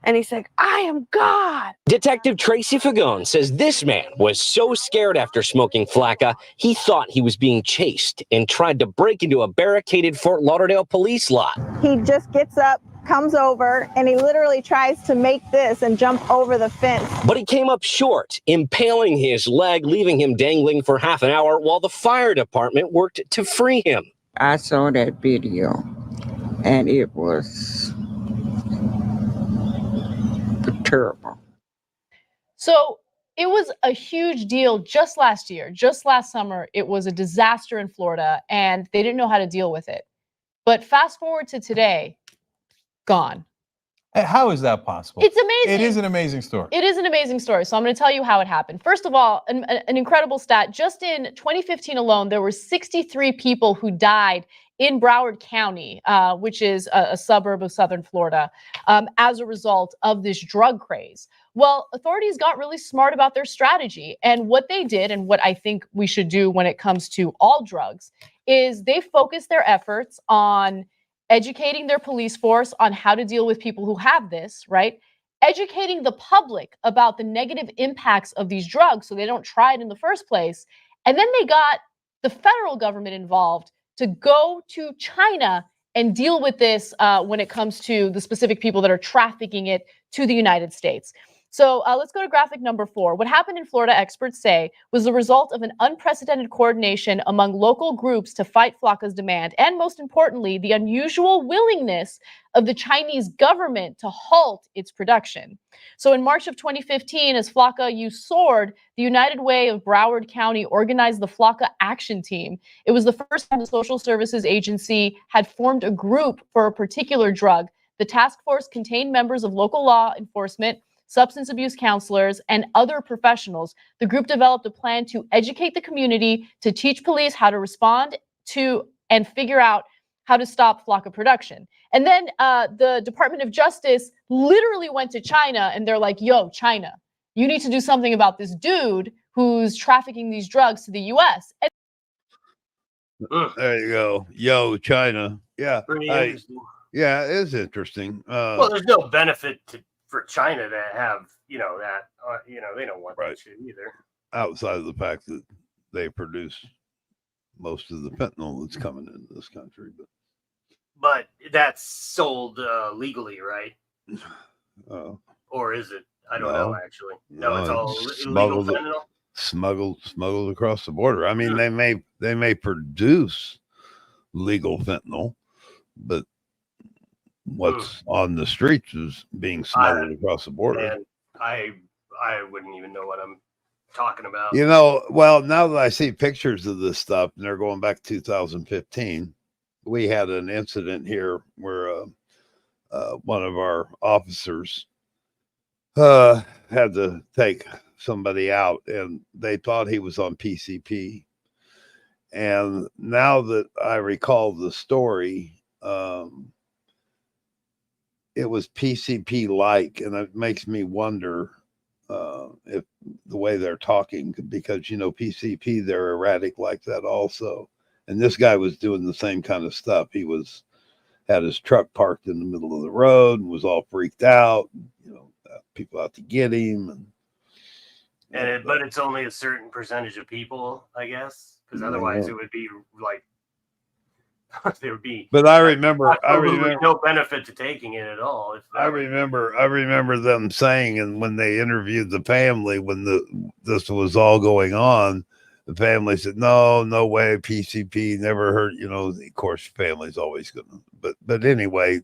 And he's like, I am God. Detective Tracy Fagone says this man was so scared after smoking Flakka, he thought he was being chased and tried to break into a barricaded Fort Lauderdale police lot. He just gets up, comes over, and he literally tries to make this and jump over the fence. But he came up short, impaling his leg, leaving him dangling for half an hour while the fire department worked to free him. I saw that video, and it was terrible. So it was a huge deal just last year, just last summer. It was a disaster in Florida and they didn't know how to deal with it. But fast forward to today, gone. How is that possible? It's amazing. It is an amazing story. It is an amazing story. So I'm going to tell you how it happened. First of all, an incredible stat. Just in 2015 alone, there were 63 people who died in Broward County, which is a suburb of southern Florida, as a result of this drug craze. Well, authorities got really smart about their strategy. And what they did, and what I think we should do when it comes to all drugs, is they focused their efforts on educating their police force on how to deal with people who have this, right? Educating the public about the negative impacts of these drugs so they don't try it in the first place. And then they got the federal government involved to go to China and deal with this when it comes to the specific people that are trafficking it to the United States. So let's go to graphic number 4. What happened in Florida, experts say, was the result of an unprecedented coordination among local groups to fight Flakka's demand, and most importantly, the unusual willingness of the Chinese government to halt its production. So in March of 2015, as Flakka use soared, the United Way of Broward County organized the Flakka Action Team. It was the first time the social services agency had formed a group for a particular drug. The task force contained members of local law enforcement, substance abuse counselors, and other professionals. The group developed a plan to educate the community, to teach police how to respond to and figure out how to stop Flakka production. And then the Department of Justice literally went to China and they're like, yo, China, you need to do something about this dude who's trafficking these drugs to the US. There you go. Yo, China. Yeah. Pretty interesting. Yeah, it is interesting. Well, there's no benefit for China to have, that, they don't want that shit either. Outside of the fact that they produce most of the fentanyl that's coming into this country. But that's sold legally, right? Or is it? I don't know, actually. No, it's all illegal fentanyl? Smuggled across the border. I mean, they may produce legal fentanyl, but what's on the streets is being smuggled across the border. And I wouldn't even know what I'm talking about. Well, now that I see pictures of this stuff, and they're going back to 2015, we had an incident here where one of our officers had to take somebody out, and they thought he was on PCP. And now that I recall the story, it was PCP-like, and it makes me wonder if the way they're talking, because, PCP, they're erratic like that also. And this guy was doing the same kind of stuff. He had his truck parked in the middle of the road and was all freaked out, people out to get him. But it's only a certain percentage of people, I guess, because otherwise it would be like, there would be. But I remember no benefit to taking it at all. I remember them saying, and when they interviewed the family, when this was all going on, the family said, no way, PCP, never heard, of course, family's always going to, but anyway,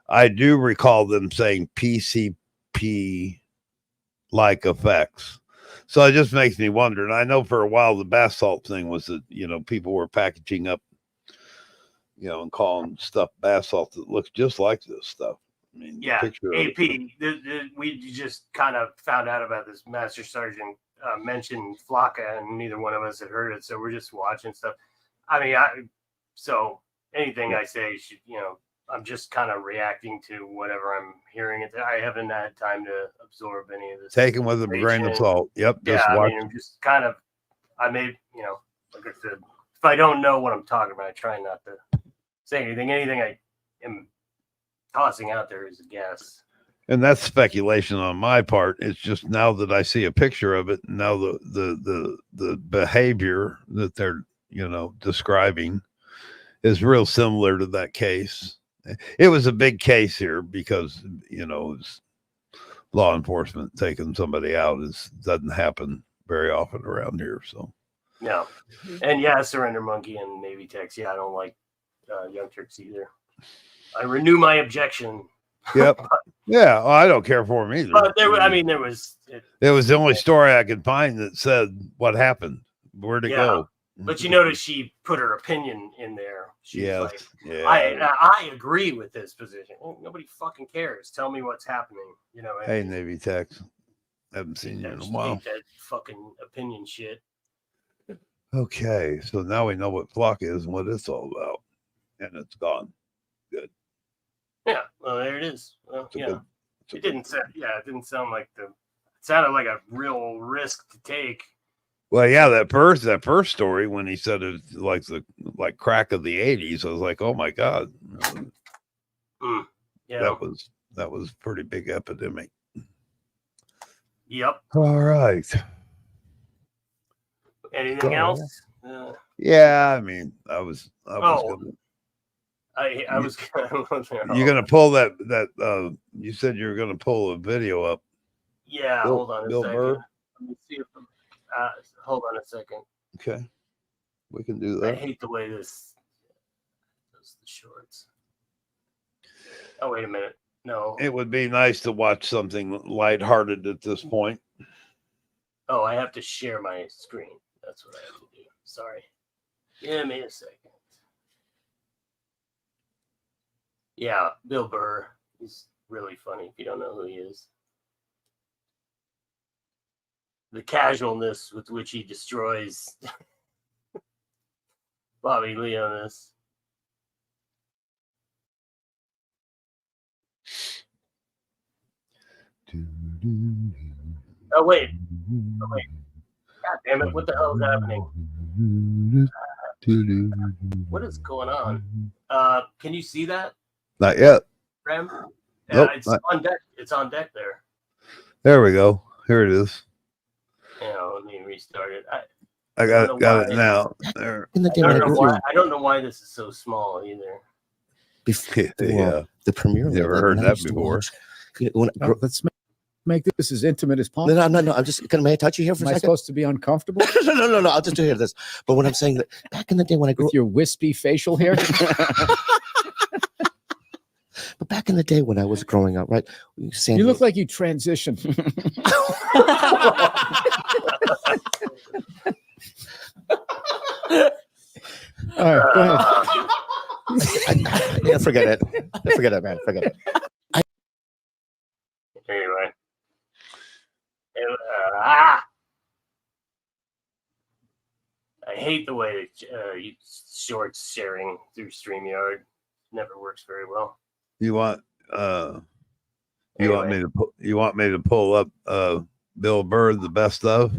I do recall them saying PCP like effects. So it just makes me wonder. And I know for a while the bath salt thing was that, people were packaging up, and calling stuff bath salt that looks just like this stuff. I mean, yeah, AP, we just kind of found out about this. Master Sergeant mentioned Flakka, and neither one of us had heard it, so we're just watching stuff. I mean, so anything I say should, I'm just kind of reacting to whatever I'm hearing. I haven't had time to absorb any of this. Taken with a grain of salt. Yep. Yeah, I'm just kind of, I may, like I said, if I don't know what I'm talking about, I try not to say anything. Anything I am tossing out there is a guess. And that's speculation on my part. It's just now that I see a picture of it, now the behavior that they're, describing is real similar to that case. It was a big case here because, it was law enforcement taking somebody out. Doesn't happen very often around here. So, no. And yeah, Surrender Monkey and Navy Techs. Yeah, I don't like Young Turks either. I renew my objection. Yep. Yeah. Well, I don't care for him either. But there was. It was the only story I could find that said what happened, where'd it go. But you notice she put her opinion in there. She's like, yeah. I agree with this position. Well, nobody fucking cares. Tell me what's happening. Hey, Navy Techs. Haven't seen you in a while. That fucking opinion shit. Okay, so now we know what Flakka is and what it's all about. And it's gone. Good. Yeah, well, there it is. Well, it didn't sound like it sounded like a real risk to take. Well, yeah, that first story when he said it was like crack of the 80s, I was like, oh my God. Yeah. That was a pretty big epidemic. Yep. All right. Anything else? Yeah, I mean, I was you're gonna pull that you said you were gonna pull a video up. Yeah, hold on a second. Burr? Let me see if hold on a second. Okay. We can do that. I hate the way this does the shorts. Oh, wait a minute. No. It would be nice to watch something lighthearted at this point. Oh, I have to share my screen. That's what I have to do. Sorry. Give me a second. Yeah, Bill Burr. He's really funny if you don't know who he is. The casualness with which he destroys Bobby Lee on this. Oh, wait. God damn it. What the hell is happening? What is going on? Can you see that? Not yet. Rem? Nope, It's on deck. It's on deck there. There we go. Here it is. Let me restart it. I got it now. There. I don't know why this is so small either. Yeah. The premiere. Never heard that before. Let's make this as intimate as possible. No. I'm just may I touch you here for a second? Am I supposed to be uncomfortable? No. I'll just do hear this. But when I'm saying that back in the day when I grew with your wispy facial hair. But back in the day when I was growing up, right? You look like you transitioned. All right, go ahead. Forget it. Forget it, man. Forget it. Anyway. I hate the way shorts sharing through StreamYard. Never works very well. You want me to pull up Bill Burr, the best of?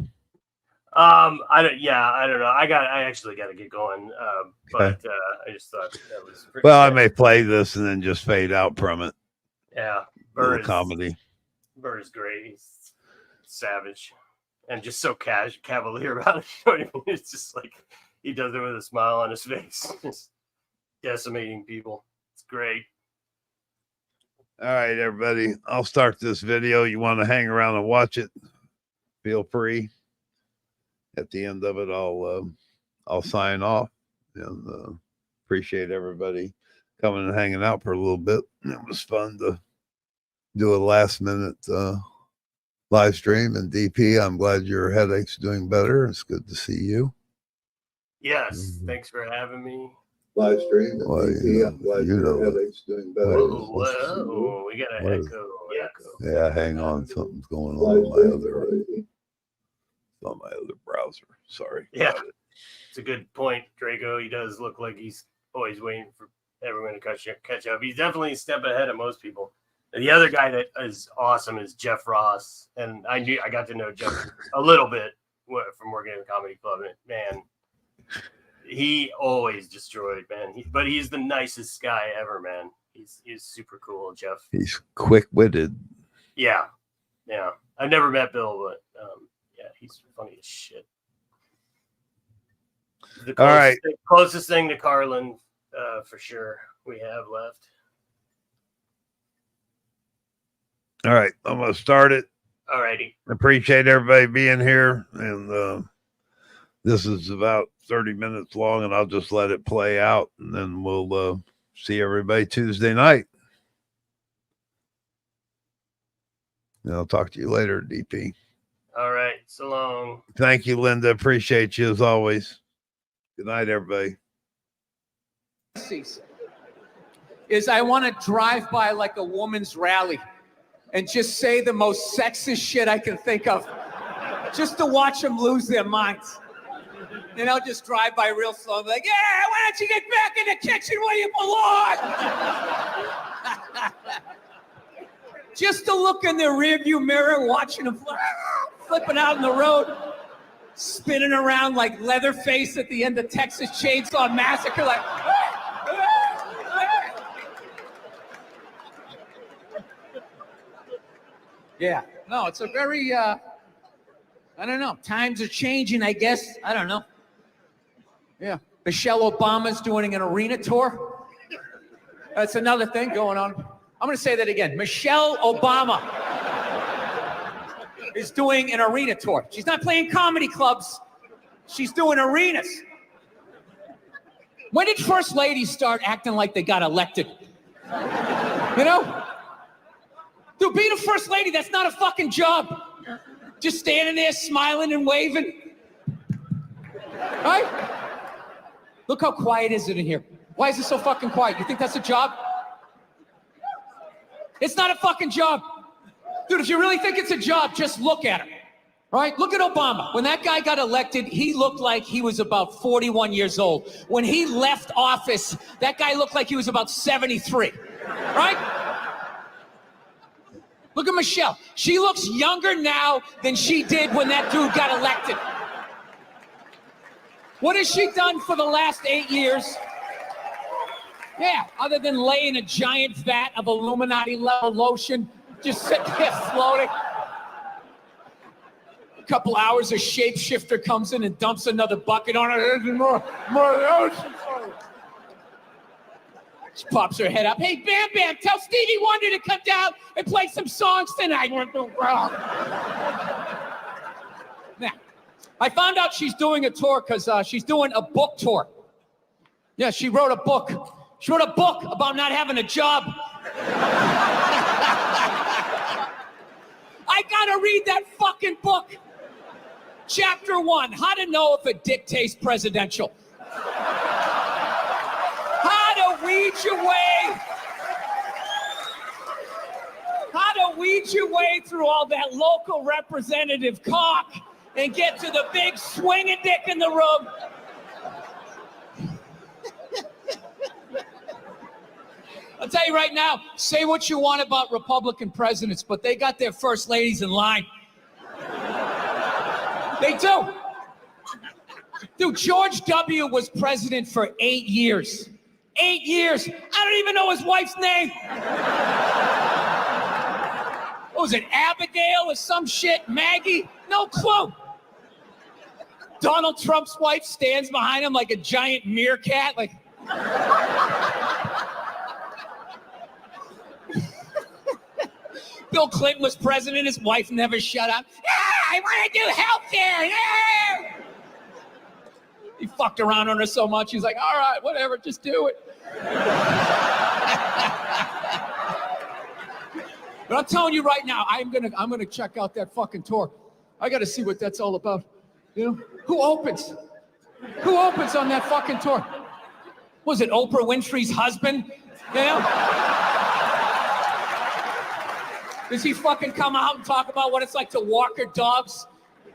I don't know. I actually got to get going. But I just thought that was pretty well, I may play this and then just fade out from it. Yeah. Burr is comedy. Burr is great. He's savage and just so cavalier about it. You know what I mean? It's just like he does it with a smile on his face. Just decimating people. It's great. All right, everybody. I'll start this video. You want to hang around and watch it? Feel free. At the end of it, I'll sign off. And appreciate everybody coming and hanging out for a little bit. It was fun to do a last minute live stream. And DP, I'm glad your headache's doing better. It's good to see you. Yes, thanks for having me. Live stream. Well, I'm glad your headache's doing better. Whoa, we got an echo. Yeah, hang on. Something's going on on my other browser. Sorry. Yeah, it's a good point, Draco. He does look like he's always waiting for everyone to catch up. He's definitely a step ahead of most people. And the other guy that is awesome is Jeff Ross, and I got to know Jeff a little bit from working in the comedy club. And man, he always destroyed, man. But he's the nicest guy ever, man. He's super cool, Jeff. He's quick-witted. Yeah. I've never met Bill, but yeah, he's funny as shit. The All right. Closest thing to Carlin, for sure, we have left. All right, I'm gonna start it. All righty. Appreciate everybody being here, and this is about 30 minutes long, and I'll just let it play out, and then we'll see everybody Tuesday night. And I'll talk to you later, DP. All right, so long. Thank you, Linda. Appreciate you as always. Good night, everybody. Is I want to drive by like a woman's rally and just say the most sexist shit I can think of, just to watch them lose their minds. And I'll just drive by real slow and be like, yeah, why don't you get back in the kitchen where you belong? Just to look in the rearview mirror, watching them flipping out in the road, spinning around like Leatherface at the end of Texas Chainsaw Massacre, like, yeah. No, it's a very, I don't know. Times are changing, I guess. I don't know. Yeah. Michelle Obama's doing an arena tour. That's another thing going on. I'm going to say that again. Michelle Obama is doing an arena tour. She's not playing comedy clubs. She's doing arenas. When did first ladies start acting like they got elected? You know? Dude, being a first lady, that's not a fucking job. Just standing there smiling and waving. Right? Look how quiet is it in here. Why is it so fucking quiet? You think that's a job? It's not a fucking job. Dude, if you really think it's a job, just look at him. Right? Look at Obama. When that guy got elected, he looked like he was about 41 years old. When he left office, that guy looked like he was about 73. Right? Look at Michelle. She looks younger now than she did when that dude got elected. What has she done for the last 8 years? Yeah, other than laying a giant vat of Illuminati-level lotion, just sitting there floating. A couple hours, a shapeshifter comes in and dumps another bucket on her. More lotion. She pops her head up. Hey, Bam Bam, tell Stevie Wonder to come down and play some songs tonight. Now, I found out she's doing a tour because she's doing a book tour. Yeah, she wrote a book. She wrote a book about not having a job. I gotta read that fucking book. Chapter 1, how to know if a dick tastes presidential. How to weed your way through all that local representative cock and get to the big swinging dick in the room. I'll tell you right now, say what you want about Republican presidents, but they got their first ladies in line. They do. Dude, George W. was president for 8 years. 8 years. I don't even know his wife's name. What was it, Abigail or some shit? Maggie? No clue. Donald Trump's wife stands behind him like a giant meerkat. Like, Bill Clinton was president. His wife never shut up. I want to do healthcare. Yeah. He fucked around on her so much. He's like, all right, whatever, just do it. But I'm telling you right now, I'm gonna check out that fucking tour. I gotta see what that's all about. You know, who opens? Who opens on that fucking tour? Was it Oprah Winfrey's husband? You know? Does he fucking come out and talk about what it's like to walk her dogs?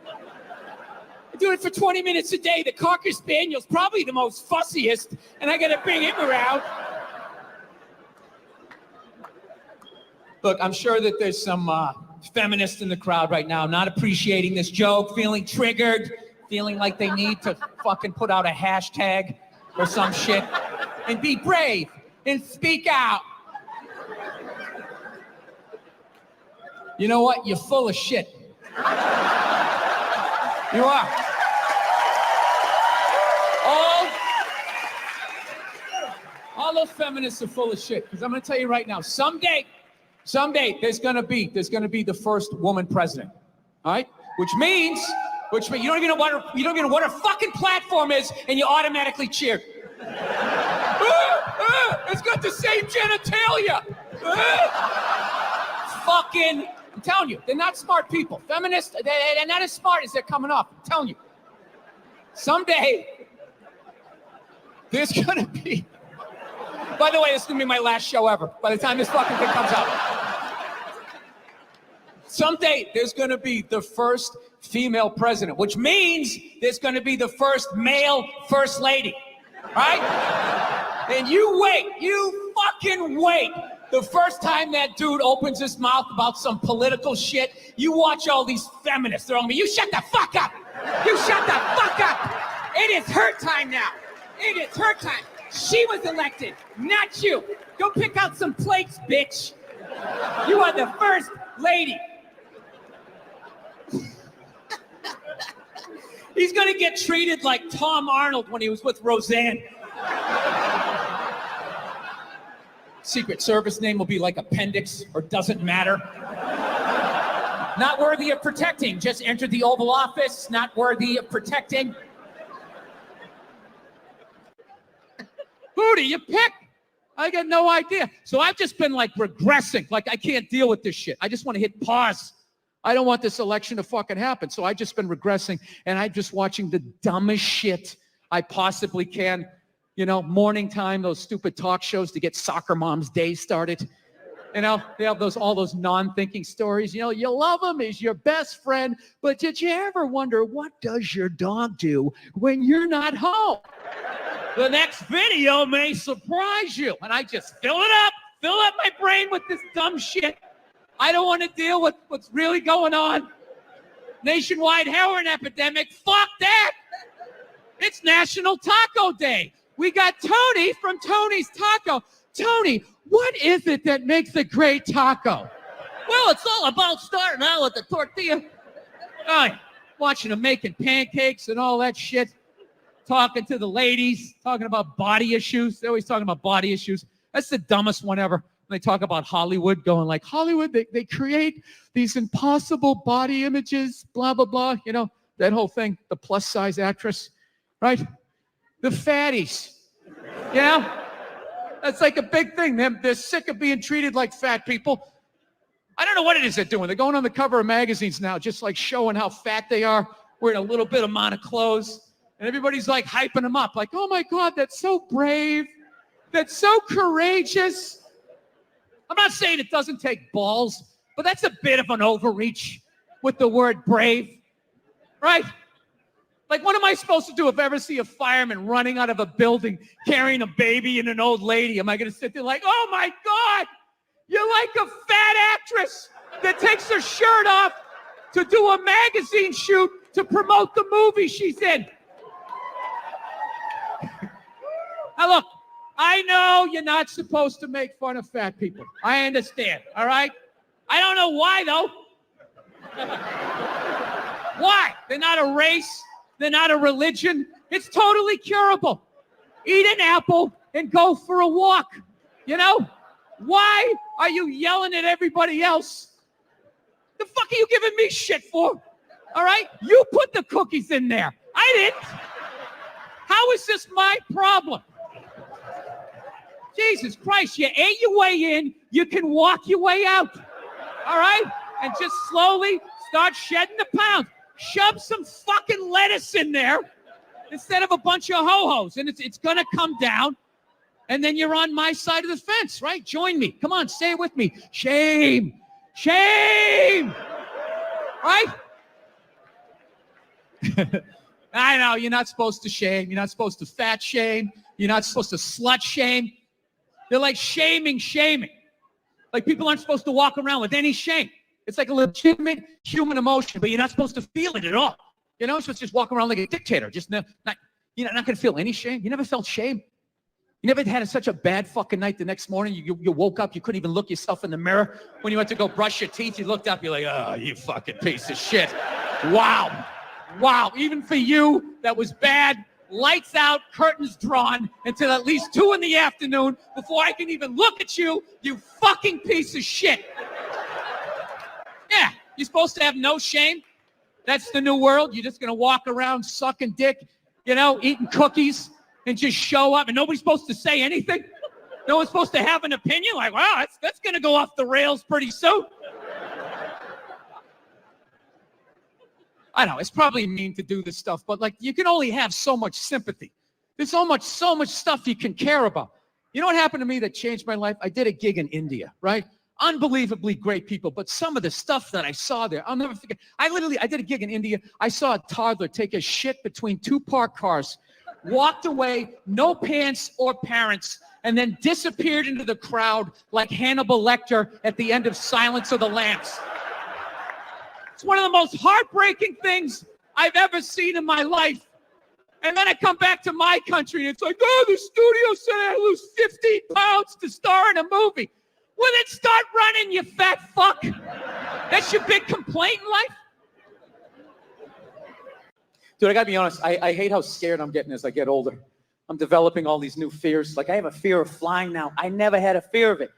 I do it for 20 minutes a day. The Cocker Spaniel's probably the most fussiest, and I gotta bring him around. Look, I'm sure that there's some feminists in the crowd right now not appreciating this joke, feeling triggered, feeling like they need to fucking put out a hashtag or some shit and be brave and speak out. You know what? You're full of shit. You are. All those feminists are full of shit. Because I'm going to tell you right now, someday, there's going to be the first woman president. All right? Which means you don't even know what her fucking platform is, and you automatically cheer. It's got the same genitalia. Fucking, I'm telling you, they're not smart people. Feminists, they're not as smart as they're coming off. I'm telling you. Someday, there's gonna be. By the way, this is gonna be my last show ever. By the time this fucking thing comes out. Someday, there's gonna be the first female president, which means there's gonna be the first male first lady. Right? And you fucking wait. The first time that dude opens his mouth about some political shit, you watch all these feminists. They're on me. You shut the fuck up. You shut the fuck up. It is her time now. It is her time. She was elected, not you. Go pick out some plates, bitch. You are the first lady. He's gonna get treated like Tom Arnold when he was with Roseanne. Secret Service name will be like Appendix or Doesn't Matter. Not worthy of protecting. Just entered the Oval Office. Not worthy of protecting. Who do you pick? I got no idea. So I've just been like regressing. Like I can't deal with this shit. I just want to hit pause. I don't want this election to fucking happen. So I've just been regressing and I'm just watching the dumbest shit I possibly can. You know, morning time, those stupid talk shows to get soccer mom's day started. You know, they have all those non-thinking stories. You know, you love him, he's your best friend, but did you ever wonder what does your dog do when you're not home? The next video may surprise you. And I just fill up my brain with this dumb shit. I don't want to deal with what's really going on. Nationwide heroin epidemic, fuck that. It's National Taco Day. We got Tony from Tony's Taco. Tony, what is it that makes a great taco? Well, it's all about starting out with the tortilla. Watching them making pancakes and all that shit. Talking to the ladies, talking about body issues. They're always talking about body issues. That's the dumbest one ever. They talk about Hollywood, going like, Hollywood, they create these impossible body images, blah, blah, blah. You know, that whole thing, the plus size actress, right? The fatties, you know? That's like a big thing. They're sick of being treated like fat people. I don't know what it is they're doing. They're going on the cover of magazines now, just like showing how fat they are, wearing a little bit amount of clothes. And everybody's like hyping them up, like, oh my God, that's so brave. That's so courageous. I'm not saying it doesn't take balls, but that's a bit of an overreach with the word brave, right? Like, what am I supposed to do if I ever see a fireman running out of a building carrying a baby and an old lady? Am I going to sit there like, oh my God, you're like a fat actress that takes her shirt off to do a magazine shoot to promote the movie she's in? Now look, I know you're not supposed to make fun of fat people. I understand, all right? I don't know why, though. Why? They're not a race. They're not a religion. It's totally curable. Eat an apple and go for a walk. You know? Why are you yelling at everybody else? The fuck are you giving me shit for? All right? You put the cookies in there. I didn't. How is this my problem? Jesus Christ, you ate your way in, you can walk your way out. All right? And just slowly start shedding the pounds. Shove some fucking lettuce in there instead of a bunch of ho-hos. And it's going to come down. And then you're on my side of the fence, right? Join me. Come on, say it with me. Shame. Shame. Right? I know, you're not supposed to shame. You're not supposed to fat shame. You're not supposed to slut shame. They're like shaming. Like people aren't supposed to walk around with any shame. It's like a legitimate human emotion, but you're not supposed to feel it at all. You're not supposed to just walk around like a dictator. You're not going to feel any shame. You never felt shame. You never had such a bad fucking night the next morning? You woke up, you couldn't even look yourself in the mirror. When you went to go brush your teeth, you looked up, you're like, oh, you fucking piece of shit. Wow. Wow. Even for you, that was bad. Lights out, curtains drawn until at least 2 in the afternoon before I can even look at you, you fucking piece of shit. Yeah, you're supposed to have no shame. That's the new world. You're just going to walk around sucking dick, you know, eating cookies and just show up and nobody's supposed to say anything. No one's supposed to have an opinion. Like, wow, that's going to go off the rails pretty soon. I know, it's probably mean to do this stuff, but like, you can only have so much sympathy. There's so much stuff you can care about. You know what happened to me that changed my life? I did a gig in India, right? Unbelievably great people, but some of the stuff that I saw there, I'll never forget. I did a gig in India. I saw a toddler take a shit between 2 parked cars, walked away, no pants or parents, and then disappeared into the crowd like Hannibal Lecter at the end of Silence of the Lambs. It's one of the most heartbreaking things I've ever seen in my life. And then I come back to my country and it's like, oh, the studio said I lose 15 pounds to star in a movie. Well, then start running, you fat fuck. That's your big complaint in life? Dude, I gotta be honest, I hate how scared I'm getting as I get older. I'm developing all these new fears. Like, I have a fear of flying now. I never had a fear of it.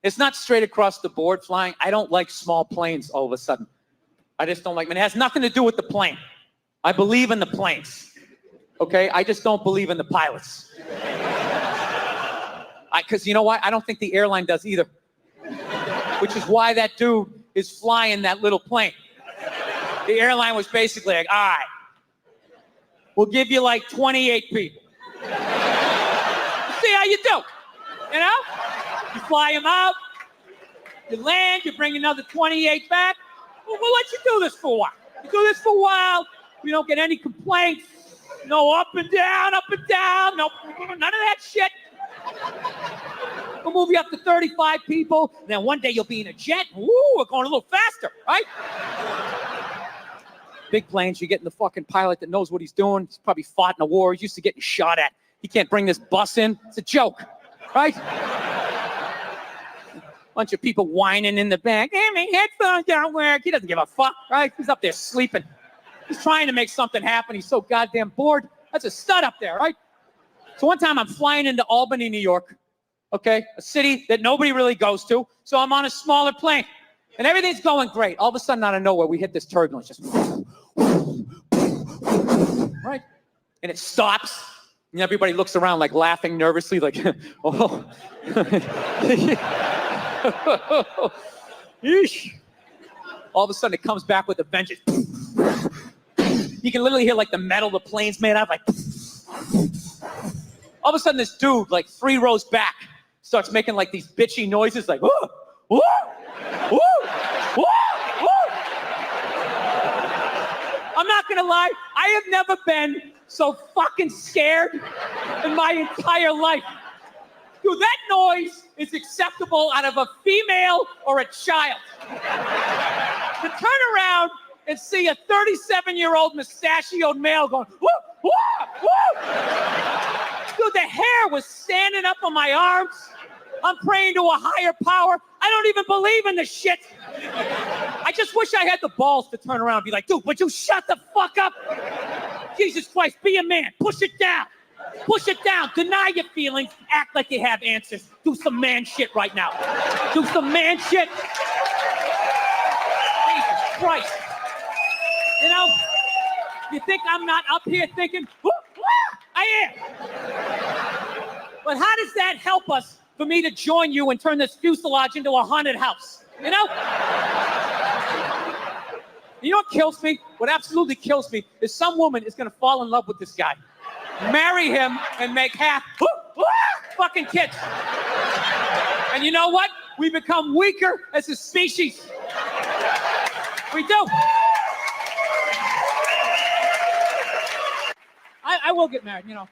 It's not straight across the board flying. I don't like small planes all of a sudden. I just don't like them. It has nothing to do with the plane. I believe in the planes, okay? I just don't believe in the pilots. Because you know what? I don't think the airline does either. Which is why that dude is flying that little plane. The airline was basically like, all right, we'll give you like 28 people. See how you do, you know? You fly them out, you land, you bring another 28 back. We'll let you do this for a while. You do this for a while, we don't get any complaints. No up and down, no, none of that shit. We'll move you up to 35 people, and then one day you'll be in a jet. Woo, we're going a little faster, right? Big planes, you get in the fucking pilot that knows what he's doing. He's probably fought in a war. He's used to getting shot at. He can't bring this bus in. It's a joke, right? Bunch of people whining in the back. Hey, my headphones don't work. He doesn't give a fuck, right? He's up there sleeping. He's trying to make something happen. He's so goddamn bored. That's a stud up there, right? So one time I'm flying into Albany, New York, okay? A city that nobody really goes to. So I'm on a smaller plane. And everything's going great. All of a sudden, out of nowhere, we hit this turbulence. Just right? And it stops. And everybody looks around like laughing nervously, like, oh. All of a sudden, it comes back with a vengeance. You can literally hear like the metal the plane's made out of, like. All of a sudden, this dude, like 3 rows back, starts making like these bitchy noises, like, woo, woo, woo, woo, woo. I'm not gonna lie, I have never been so fucking scared in my entire life. Dude, that noise is acceptable out of a female or a child. To turn around and see a 37-year-old mustachioed male going, woo, woo, woo. Dude, the hair was standing up on my arms. I'm praying to a higher power. I don't even believe in this shit. I just wish I had the balls to turn around and be like, dude, would you shut the fuck up? Jesus Christ, be a man. Push it down. Push it down. Deny your feelings. Act like you have answers. Do some man shit right now. Do some man shit. Jesus Christ. You know, you think I'm not up here thinking, woo, woo, I am. But how does that help us for me to join you and turn this fuselage into a haunted house? You know? You know what kills me? What absolutely kills me is some woman is going to fall in love with this guy, marry him, and make half fucking kids. And you know what? We become weaker as a species. We do. I will get married, you know.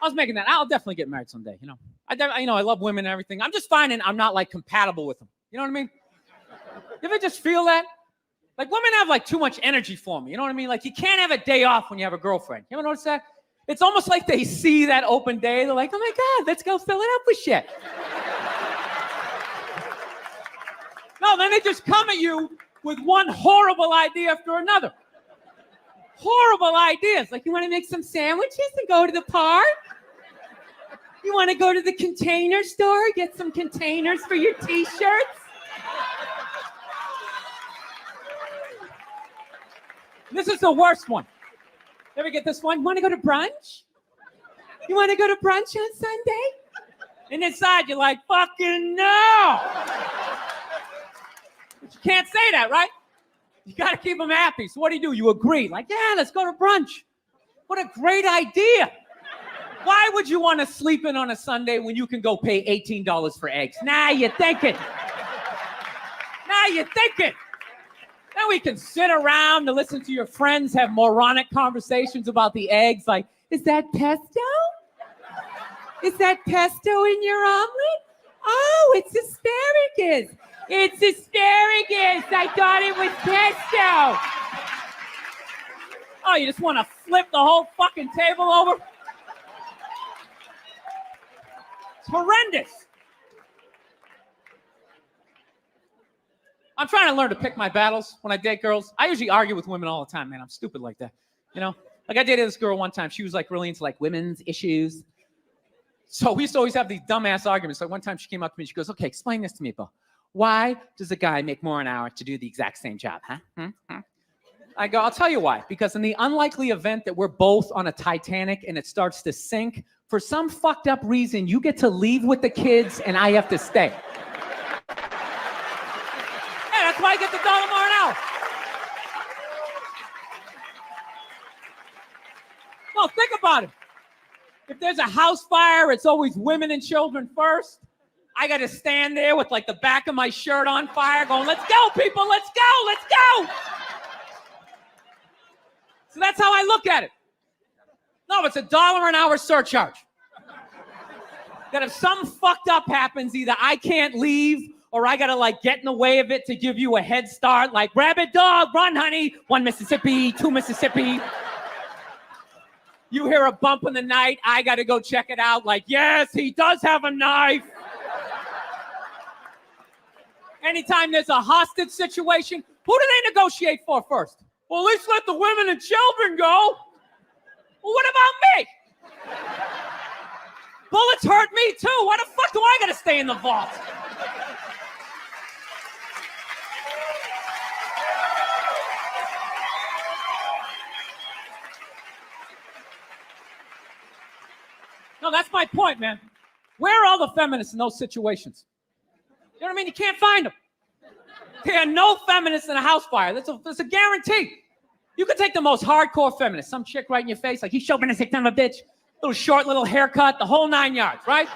I was making that. I'll definitely get married someday, you know. I love women and everything. I'm just finding I'm not, like, compatible with them. You know what I mean? You ever just feel that? Like, women have, like, too much energy for me. You know what I mean? Like, you can't have a day off when you have a girlfriend. You ever notice that? It's almost like they see that open day. They're like, oh my God, let's go fill it up with shit. No, then they just come at you with one horrible idea after another. Horrible ideas. Like, you want to make some sandwiches and go to the park? You want to go to the container store, get some containers for your t-shirts? This is the worst one. Ever get this one? You want to go to brunch? You want to go to brunch on Sunday? And inside you're like, fucking no! But you can't say that, right? You got to keep them happy. So what do? You agree. Like, yeah, let's go to brunch. What a great idea. Why would you want to sleep in on a Sunday when you can go pay $18 for eggs? Now you're thinking. Now you're thinking. Then we can sit around and listen to your friends have moronic conversations about the eggs. Like, is that pesto? Is that pesto in your omelet? Oh, it's asparagus. It's asparagus. I thought it was pesto. Oh, you just want to flip the whole fucking table over? It's horrendous. I'm trying to learn to pick my battles when I date girls. I usually argue with women all the time, man. I'm stupid like that. You know? Like, I dated this girl one time. She was like really into like women's issues. So we used to always have these dumbass arguments. So one time she came up to me and she goes, okay, explain this to me, Bill. Why does a guy make more an hour to do the exact same job, huh? I go, I'll tell you why. Because in the unlikely event that we're both on a Titanic and it starts to sink, for some fucked up reason, you get to leave with the kids and I have to stay. Hey, that's why I get the $1 more an hour. No, think about it. If there's a house fire, it's always women and children first. I got to stand there with like the back of my shirt on fire going, let's go, people, let's go, let's go. So that's how I look at it. No, it's $1 an hour surcharge. That if something fucked up happens, either I can't leave or I got to like get in the way of it to give you a head start. Like, rabid dog, run, honey. 1 Mississippi, 2 Mississippi. You hear a bump in the night, I got to go check it out. Like, yes, he does have a knife. Anytime there's a hostage situation, who do they negotiate for first? Well, at least let the women and children go. Well, what about me? Bullets hurt me too. Why the fuck do I gotta stay in the vault? No, that's my point, man. Where are all the feminists in those situations? You know what I mean? You can't find them. There are no feminists in a house fire. That's a guarantee. You could take the most hardcore feminist, some chick right in your face, like, he's chauvinistic son of a bitch, little short, little haircut, the whole 9 yards, right?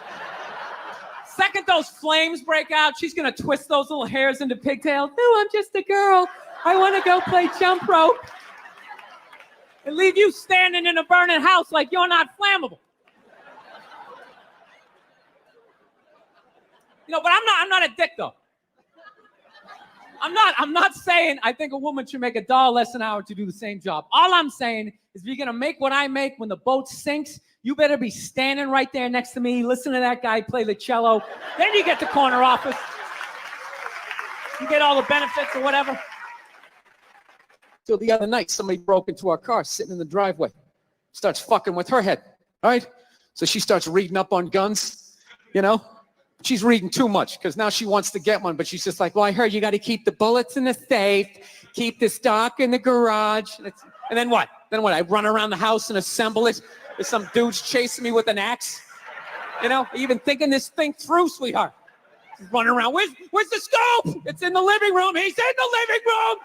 Second those flames break out, she's gonna twist those little hairs into pigtails. No, I'm just a girl. I wanna go play jump rope. And leave you standing in a burning house like you're not flammable. You know, but I'm not a dick though. I'm not saying I think a woman should make $1 less an hour to do the same job. All I'm saying is, if you're gonna make what I make when the boat sinks, you better be standing right there next to me, listen to that guy play the cello. Then you get the corner office. You get all the benefits or whatever. So the other night, somebody broke into our car sitting in the driveway. Starts fucking with her head, all right? So she starts reading up on guns, you know? She's reading too much because now she wants to get one, but she's just like, well, I heard you got to keep the bullets in the safe, keep the stock in the garage. And then what? Then what? I run around the house and assemble it. There's some dudes chasing me with an axe. You know, even thinking this thing through, sweetheart. She's running around. Where's the scope? It's in the living room. He's in the living room.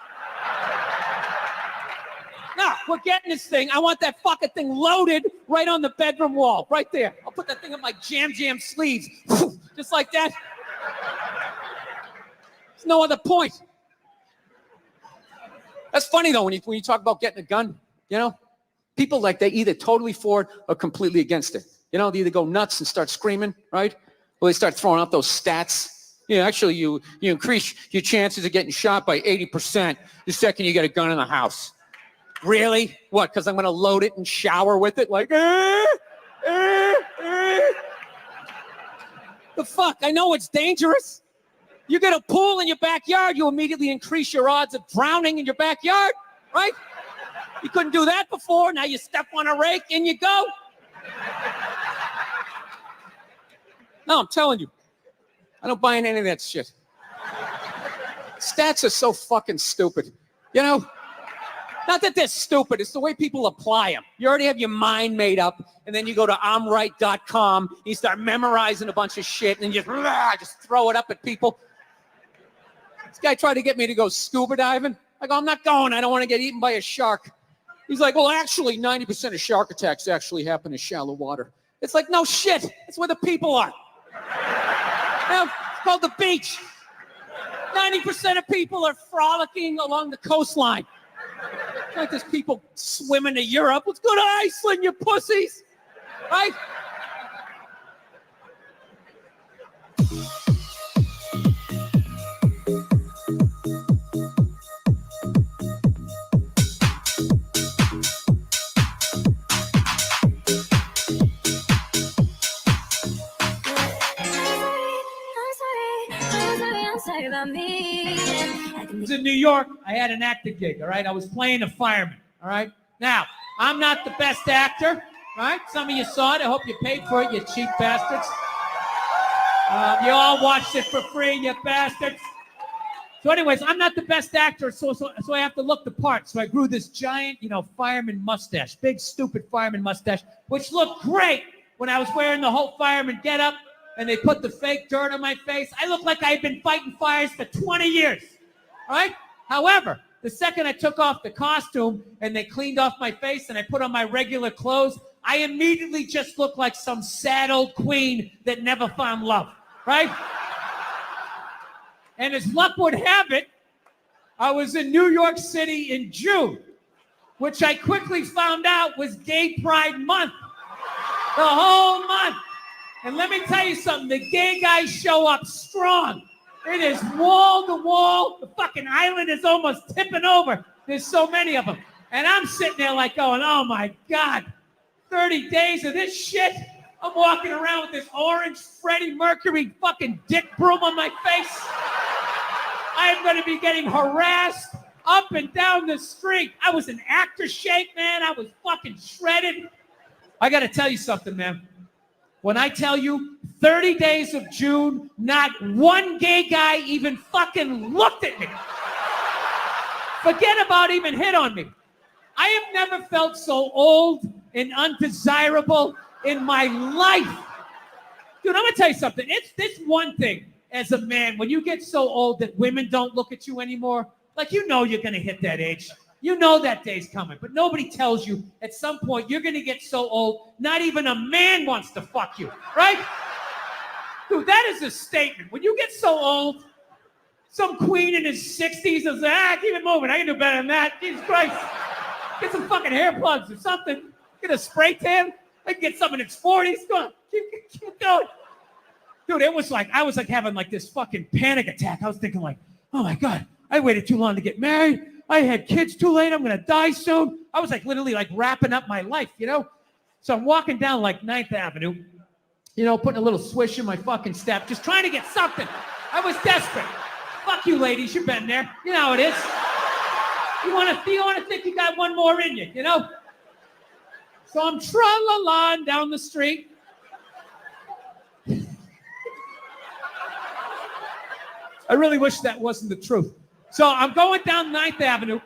No, we're getting this thing. I want that fucking thing loaded right on the bedroom wall, right there. I'll put that thing in my jam sleeves, just like that. There's no other point. That's funny though when you talk about getting a gun. You know, people like they either totally for it or completely against it. You know, they either go nuts and start screaming, right? Or they start throwing out those stats. Yeah, actually, you increase your chances of getting shot by 80% the second you get a gun in the house. Really? What, because I'm going to load it and shower with it? Like, The fuck? I know it's dangerous. You get a pool in your backyard, you immediately increase your odds of drowning in your backyard, right? You couldn't do that before. Now you step on a rake and you go. No, I'm telling you. I don't buy in any of that shit. Stats are so fucking stupid. You know? Not that they're stupid. It's the way people apply them. You already have your mind made up, and then you go to I'mRight.com, you start memorizing a bunch of shit, and you just throw it up at people. This guy tried to get me to go scuba diving. I go, I'm not going. I don't want to get eaten by a shark. He's like, well, actually, 90% of shark attacks actually happen in shallow water. It's like, no shit. It's where the people are. Now, it's called the beach. 90% of people are frolicking along the coastline. It's like there's people swimming to Europe. Let's go to Iceland, you pussies. Right? I was in New York. I had an acting gig, all right? I was playing a fireman, all right? Now, I'm not the best actor, right? Some of you saw it. I hope you paid for it, you cheap bastards. You all watched it for free, you bastards. So anyways, I'm not the best actor, so I have to look the part. So I grew this giant, fireman mustache, big, stupid fireman mustache, which looked great when I was wearing the whole fireman getup. And they put the fake dirt on my face. I looked like I had been fighting fires for 20 years, all right? However, the second I took off the costume and they cleaned off my face and I put on my regular clothes, I immediately just looked like some sad old queen that never found love, right? And as luck would have it, I was in New York City in June, which I quickly found out was Gay Pride Month, the whole month. And let me tell you something, the gay guys show up strong. It is wall to wall. The fucking island is almost tipping over. There's so many of them. And I'm sitting there like going, oh my God, 30 days of this shit. I'm walking around with this orange Freddie Mercury fucking dick broom on my face. I am going to be getting harassed up and down the street. I was in actor shape, man. I was fucking shredded. I got to tell you something, man. When I tell you 30 days of June, not one gay guy even fucking looked at me. Forget about even hit on me. I have never felt so old and undesirable in my life. Dude, I'm gonna tell you something. It's this one thing as a man, when you get so old that women don't look at you anymore, like you're gonna hit that age. You know that day's coming, but nobody tells you at some point you're going to get so old, not even a man wants to fuck you, right? Dude, that is a statement. When you get so old, some queen in his 60s is like, keep it moving. I can do better than that. Jesus Christ. Get some fucking hair plugs or something. Get a spray tan. I can get some in its 40s. Go on. Keep going. Dude, it was like, I was like having like this fucking panic attack. I was thinking like, oh my God, I waited too long to get married. I had kids too late. I'm going to die soon. I was like literally like wrapping up my life, So I'm walking down like 9th Avenue, putting a little swish in my fucking step, just trying to get something. I was desperate. Fuck you, ladies. You've been there. You know how it is. You want to think you got one more in you, So I'm tra-la-la down the street. I really wish that wasn't the truth. So I'm going down 9th Avenue,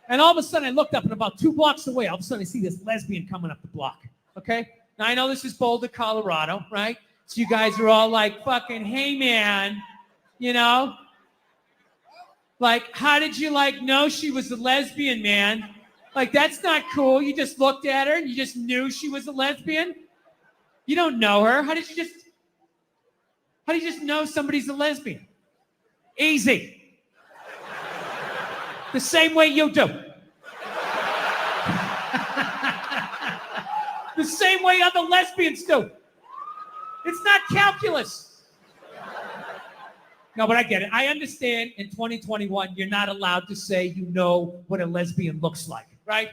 and all of a sudden I looked up, and about 2 blocks away, all of a sudden I see this lesbian coming up the block, okay? Now I know this is Boulder, Colorado, right? So you guys are all like, fucking, hey man, Like, how did you know she was a lesbian, man? Like, that's not cool. You just looked at her and you just knew she was a lesbian? You don't know her. How do you just know somebody's a lesbian? Easy. The same way you do. The same way other lesbians do. It's not calculus. No, but I get it. I understand in 2021, you're not allowed to say you know what a lesbian looks like, right?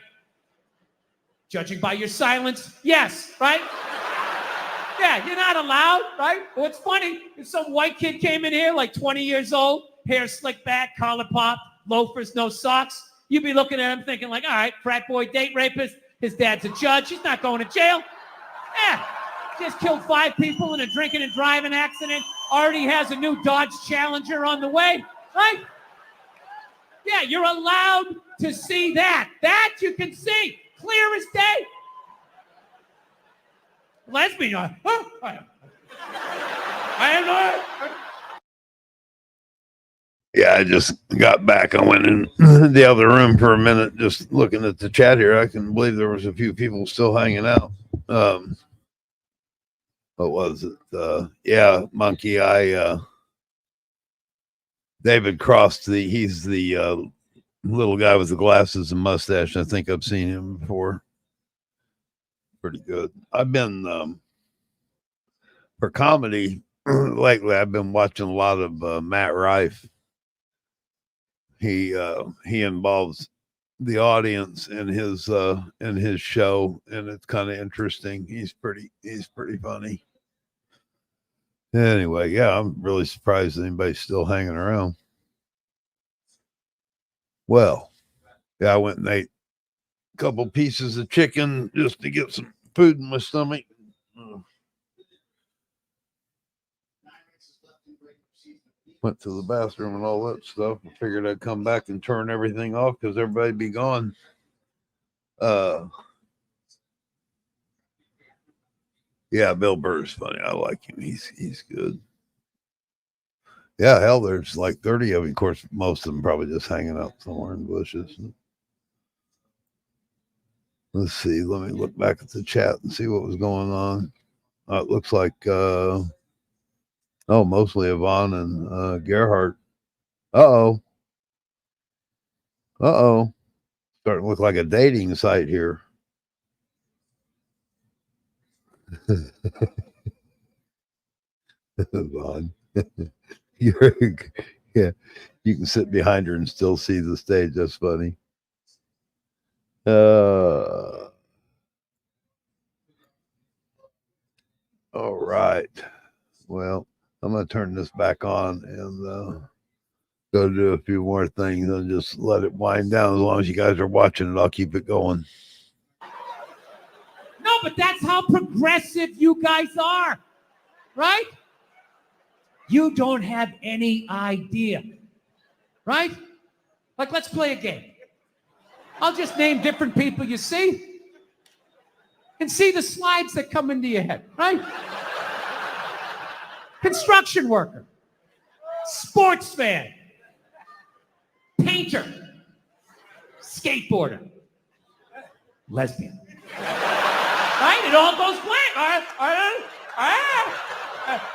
Judging by your silence, yes, right? Yeah, you're not allowed, right? What's funny, if some white kid came in here like 20 years old, hair slicked back, collar pop, loafers, no socks, you'd be looking at him thinking like, all right, frat boy, date rapist, his dad's a judge, he's not going to jail. Yeah, just killed 5 people in a drinking and driving accident, already has a new Dodge Challenger on the way, right? Yeah, you're allowed to see that. That you can see, clear as day. Lesbian, I am not. Yeah, I just got back. I went in the other room for a minute, just looking at the chat here. I can believe there was a few people still hanging out. What was it? Yeah, Monkey. David Cross. He's the little guy with the glasses and mustache. I think I've seen him before. Pretty good. I've been for comedy lately. I've been watching a lot of Matt Rife. He involves the audience in his show, and it's kind of interesting. He's pretty funny. Anyway, yeah, I'm really surprised anybody's still hanging around. Well, yeah, I went and ate a couple pieces of chicken just to get some food in my stomach. Went to the bathroom and all that stuff. I figured I'd come back and turn everything off because everybody'd be gone. Yeah, Bill Burr's funny. I like him. He's good. Yeah, hell, there's like 30 of them. Of course, most of them probably just hanging out somewhere in the bushes. Let's see. Let me look back at the chat and see what was going on. It looks like, mostly Yvonne and Gerhardt. Uh-oh. Starting to look like a dating site here. Yvonne. Yeah, you can sit behind her and still see the stage. That's funny. All right. Well, I'm going to turn this back on and go do a few more things and just let it wind down. As long as you guys are watching it, I'll keep it going. No, but that's how progressive you guys are, right? You don't have any idea, right? Like, let's play a game. I'll just name different people you see and see the slides that come into your head, right? Construction worker, sports fan, painter, skateboarder, lesbian. Right? It all goes blank.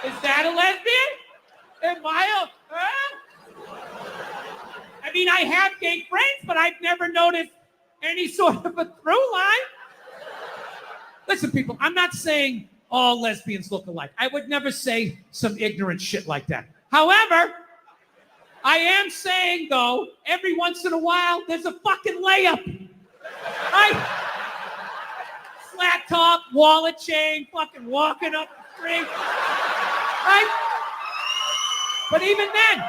Is that a lesbian? Am I I mean, I have gay friends, but I've never noticed any sort of a through line. Listen, people, I'm not saying all lesbians look alike. I would never say some ignorant shit like that. However, I am saying, though, every once in a while, there's a fucking layup. Right? Flat top, wallet chain, fucking walking up the street. Right? But even then,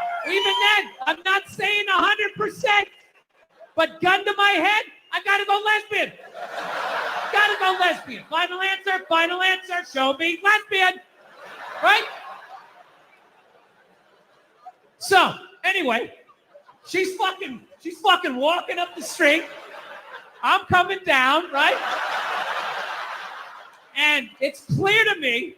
I'm not saying 100%. But gun to my head, I gotta go lesbian. Gotta go lesbian. Final answer, show me lesbian. Right? So, anyway, she's fucking walking up the street. I'm coming down, right? And it's clear to me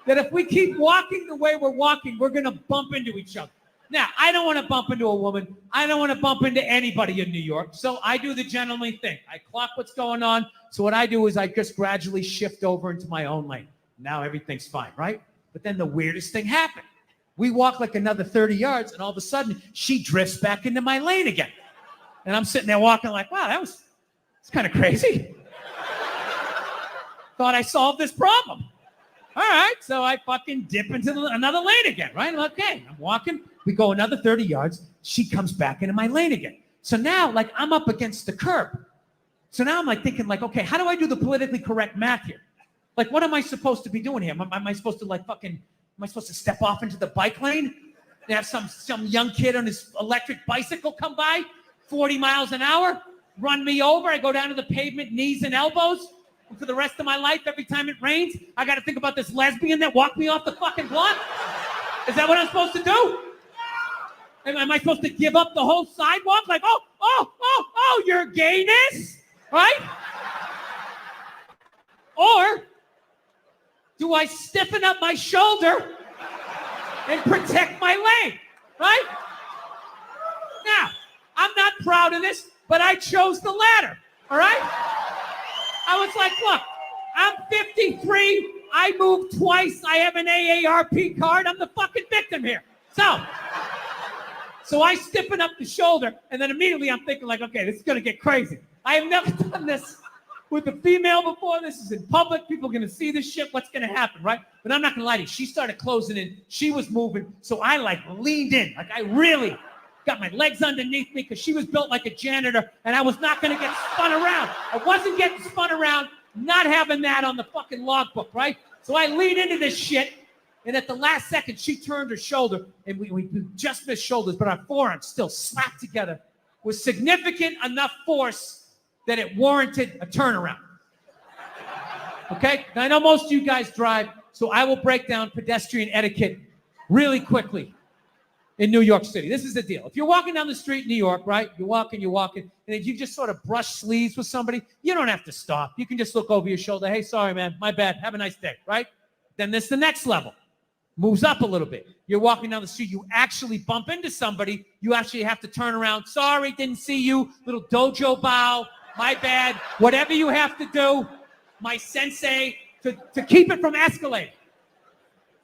that if we keep walking the way we're walking, we're going to bump into each other. Now, I don't want to bump into a woman. I don't want to bump into anybody in New York. So I do the gentlemanly thing. I clock what's going on. So what I do is I just gradually shift over into my own lane. Now everything's fine, right? But then the weirdest thing happened. We walk like another 30 yards, and all of a sudden, she drifts back into my lane again. And I'm sitting there walking like, wow, it's kind of crazy. Thought I solved this problem. All right, so I fucking dip into another lane again, right? Okay, I'm walking. We go another 30 yards. She comes back into my lane again. So now, like, I'm up against the curb. So now I'm like thinking, like, okay, how do I do the politically correct math here? Like, what am I supposed to be doing here? Am I supposed to am I supposed to step off into the bike lane and have some young kid on his electric bicycle come by, 40 miles an hour, run me over? I go down to the pavement, knees and elbows. And for the rest of my life, every time it rains, I got to think about this lesbian that walked me off the fucking block? Is that what I'm supposed to do? Am I supposed to give up the whole sidewalk? Like, oh, your gayness, right? Or do I stiffen up my shoulder and protect my lane, right? Now, I'm not proud of this, but I chose the latter, all right? I was like, look, I'm 53, I moved twice, I have an AARP card, I'm the fucking victim here. So I stiffen up the shoulder, and then immediately I'm thinking, like, okay, this is gonna get crazy. I have never done this with a female before. This is in public. People are gonna see this shit. What's gonna happen, right? But I'm not gonna lie to you. She started closing in. She was moving, so I like leaned in. Like I really got my legs underneath me because she was built like a janitor, and I was not gonna get spun around. I wasn't getting spun around. Not having that on the fucking logbook, right? So I leaned into this shit. And at the last second, she turned her shoulder, and we just missed shoulders, but our forearms still slapped together with significant enough force that it warranted a turnaround. Okay? Now, I know most of you guys drive, so I will break down pedestrian etiquette really quickly in New York City. This is the deal. If you're walking down the street in New York, right? You're walking, and if you just sort of brush sleeves with somebody, you don't have to stop. You can just look over your shoulder. Hey, sorry, man. My bad. Have a nice day, right? Then there's the next level. Moves up a little bit. You're walking down the street, you actually bump into somebody, you actually have to turn around. Sorry, didn't see you. Little dojo bow, my bad. Whatever you have to do, my sensei, to keep it from escalating.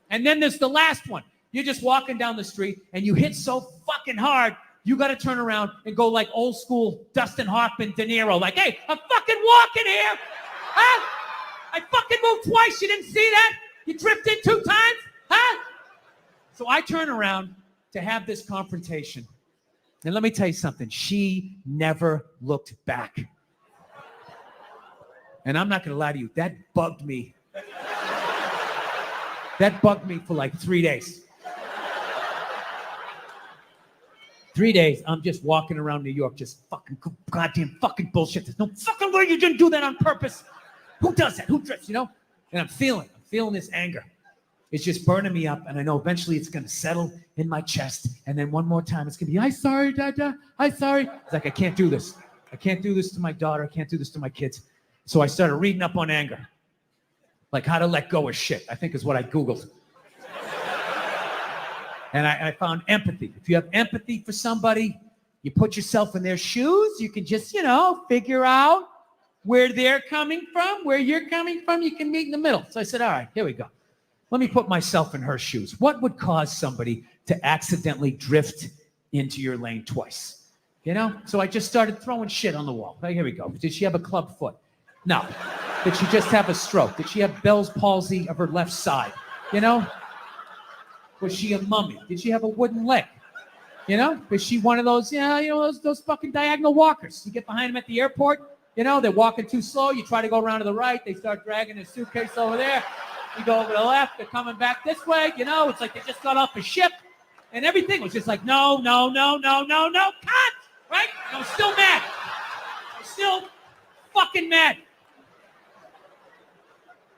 And then there's the last one. You're just walking down the street and you hit so fucking hard, you got to turn around and go like old school Dustin Hoffman, De Niro, like, hey, I'm fucking walking here. Huh? I fucking moved twice. You didn't see that? You drifted 2 times? Huh? So I turn around to have this confrontation. And let me tell you something. She never looked back. And I'm not going to lie to you. That bugged me. That bugged me for like 3 days. 3 days, I'm just walking around New York, just fucking goddamn fucking bullshit. There's no fucking way you didn't do that on purpose. Who does that? Who drifts, you know? And I'm feeling this anger. It's just burning me up, and I know eventually it's going to settle in my chest, and then one more time it's going to be, I'm sorry, Dada, I'm sorry. It's like, I can't do this. I can't do this to my daughter. I can't do this to my kids. So I started reading up on anger, like how to let go of shit, I think is what I Googled. And I found empathy. If you have empathy for somebody, you put yourself in their shoes, you can just, figure out where they're coming from, where you're coming from, you can meet in the middle. So I said, all right, here we go. Let me put myself in her shoes. What would cause somebody to accidentally drift into your lane twice? So I just started throwing shit on the wall. Right, here we go. Did she have a club foot? No. Did she just have a stroke? Did she have Bell's palsy of her left side? Was she a mummy? Did she have a wooden leg? Was she one of those, those fucking diagonal walkers? You get behind them at the airport, they're walking too slow. You try to go around to the right. They start dragging their suitcase over there. You go over to the left, they're coming back this way, it's like they just got off a ship, and everything was just like, no, cut, right? I was still mad. I was still fucking mad.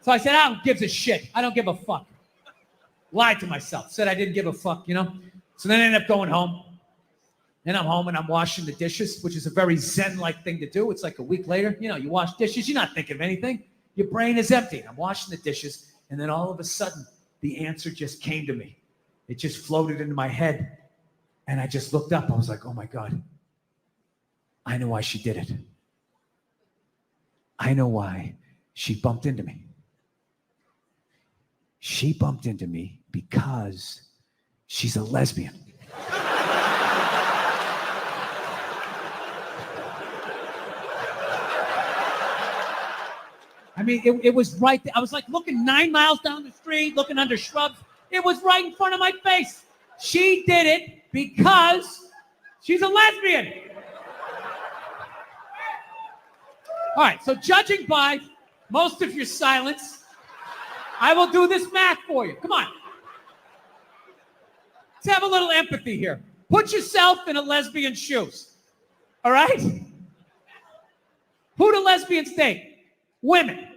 So I said, who gives a shit? I don't give a fuck. Lied to myself, said I didn't give a fuck, So then I ended up going home, and I'm home, and I'm washing the dishes, which is a very Zen-like thing to do. It's like a week later, you wash dishes, you're not thinking of anything. Your brain is empty. I'm washing the dishes. And then all of a sudden, the answer just came to me. It just floated into my head. And I just looked up. I was like, oh my God. I know why she did it. I know why she bumped into me. She bumped into me because she's a lesbian. I mean, it was right there. I was like looking 9 miles down the street, looking under shrubs. It was right in front of my face. She did it because she's a lesbian. All right, so judging by most of your silence, I will do this math for you. Come on. Let's have a little empathy here. Put yourself in a lesbian's shoes. All right? Who do lesbians date? Women.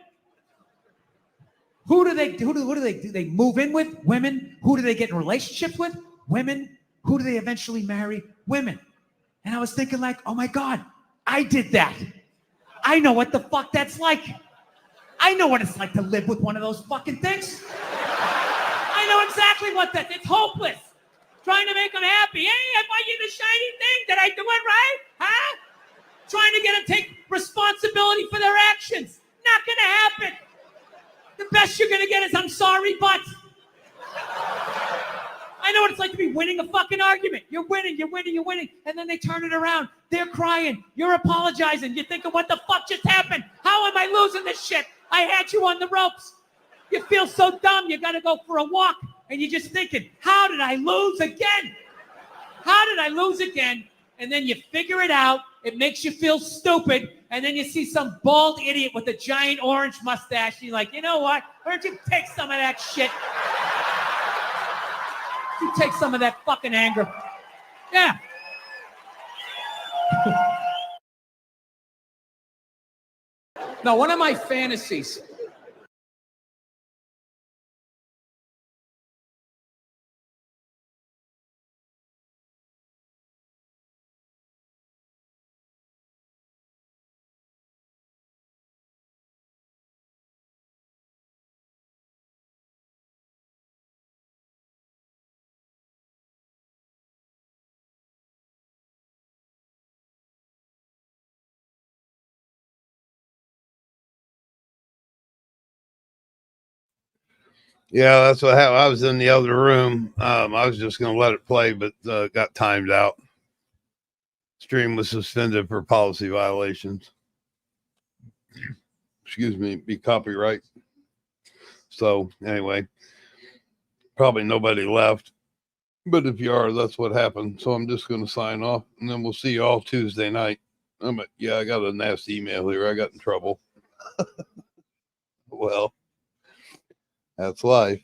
Who do they do they move in with? Women. Who do they get in relationships with? Women. Who do they eventually marry? Women. And I was thinking like, oh my God, I did that. I know what the fuck that's like. I know what it's like to live with one of those fucking things. I know exactly what that, it's hopeless. Trying to make them happy. Hey, I bought you the shiny thing. Did I do it right? Huh? Trying to get them to take responsibility for their actions. Not gonna happen. The best you're gonna get is I'm sorry, but. I know what it's like to be winning a fucking argument. You're winning. And then they turn it around. They're crying. You're apologizing. You're thinking, what the fuck just happened? How am I losing this shit? I had you on the ropes. You feel so dumb. You got to go for a walk. And you're just thinking, how did I lose again? How did I lose again? And then you figure it out. It makes you feel stupid. And then you see some bald idiot with a giant orange mustache. You're like, you know what? Why don't you take some of that shit? You take some of that fucking anger. Yeah. Now, one of my fantasies. Yeah, that's what happened. I was in the other room. I was just going to let it play, but got timed out. Stream was suspended for policy violations. Excuse me, be copyright. So anyway, probably nobody left. But if you are, that's what happened. So I'm just going to sign off, and then we'll see you all Tuesday night. Yeah, I got a nasty email here. I got in trouble. Well, that's life.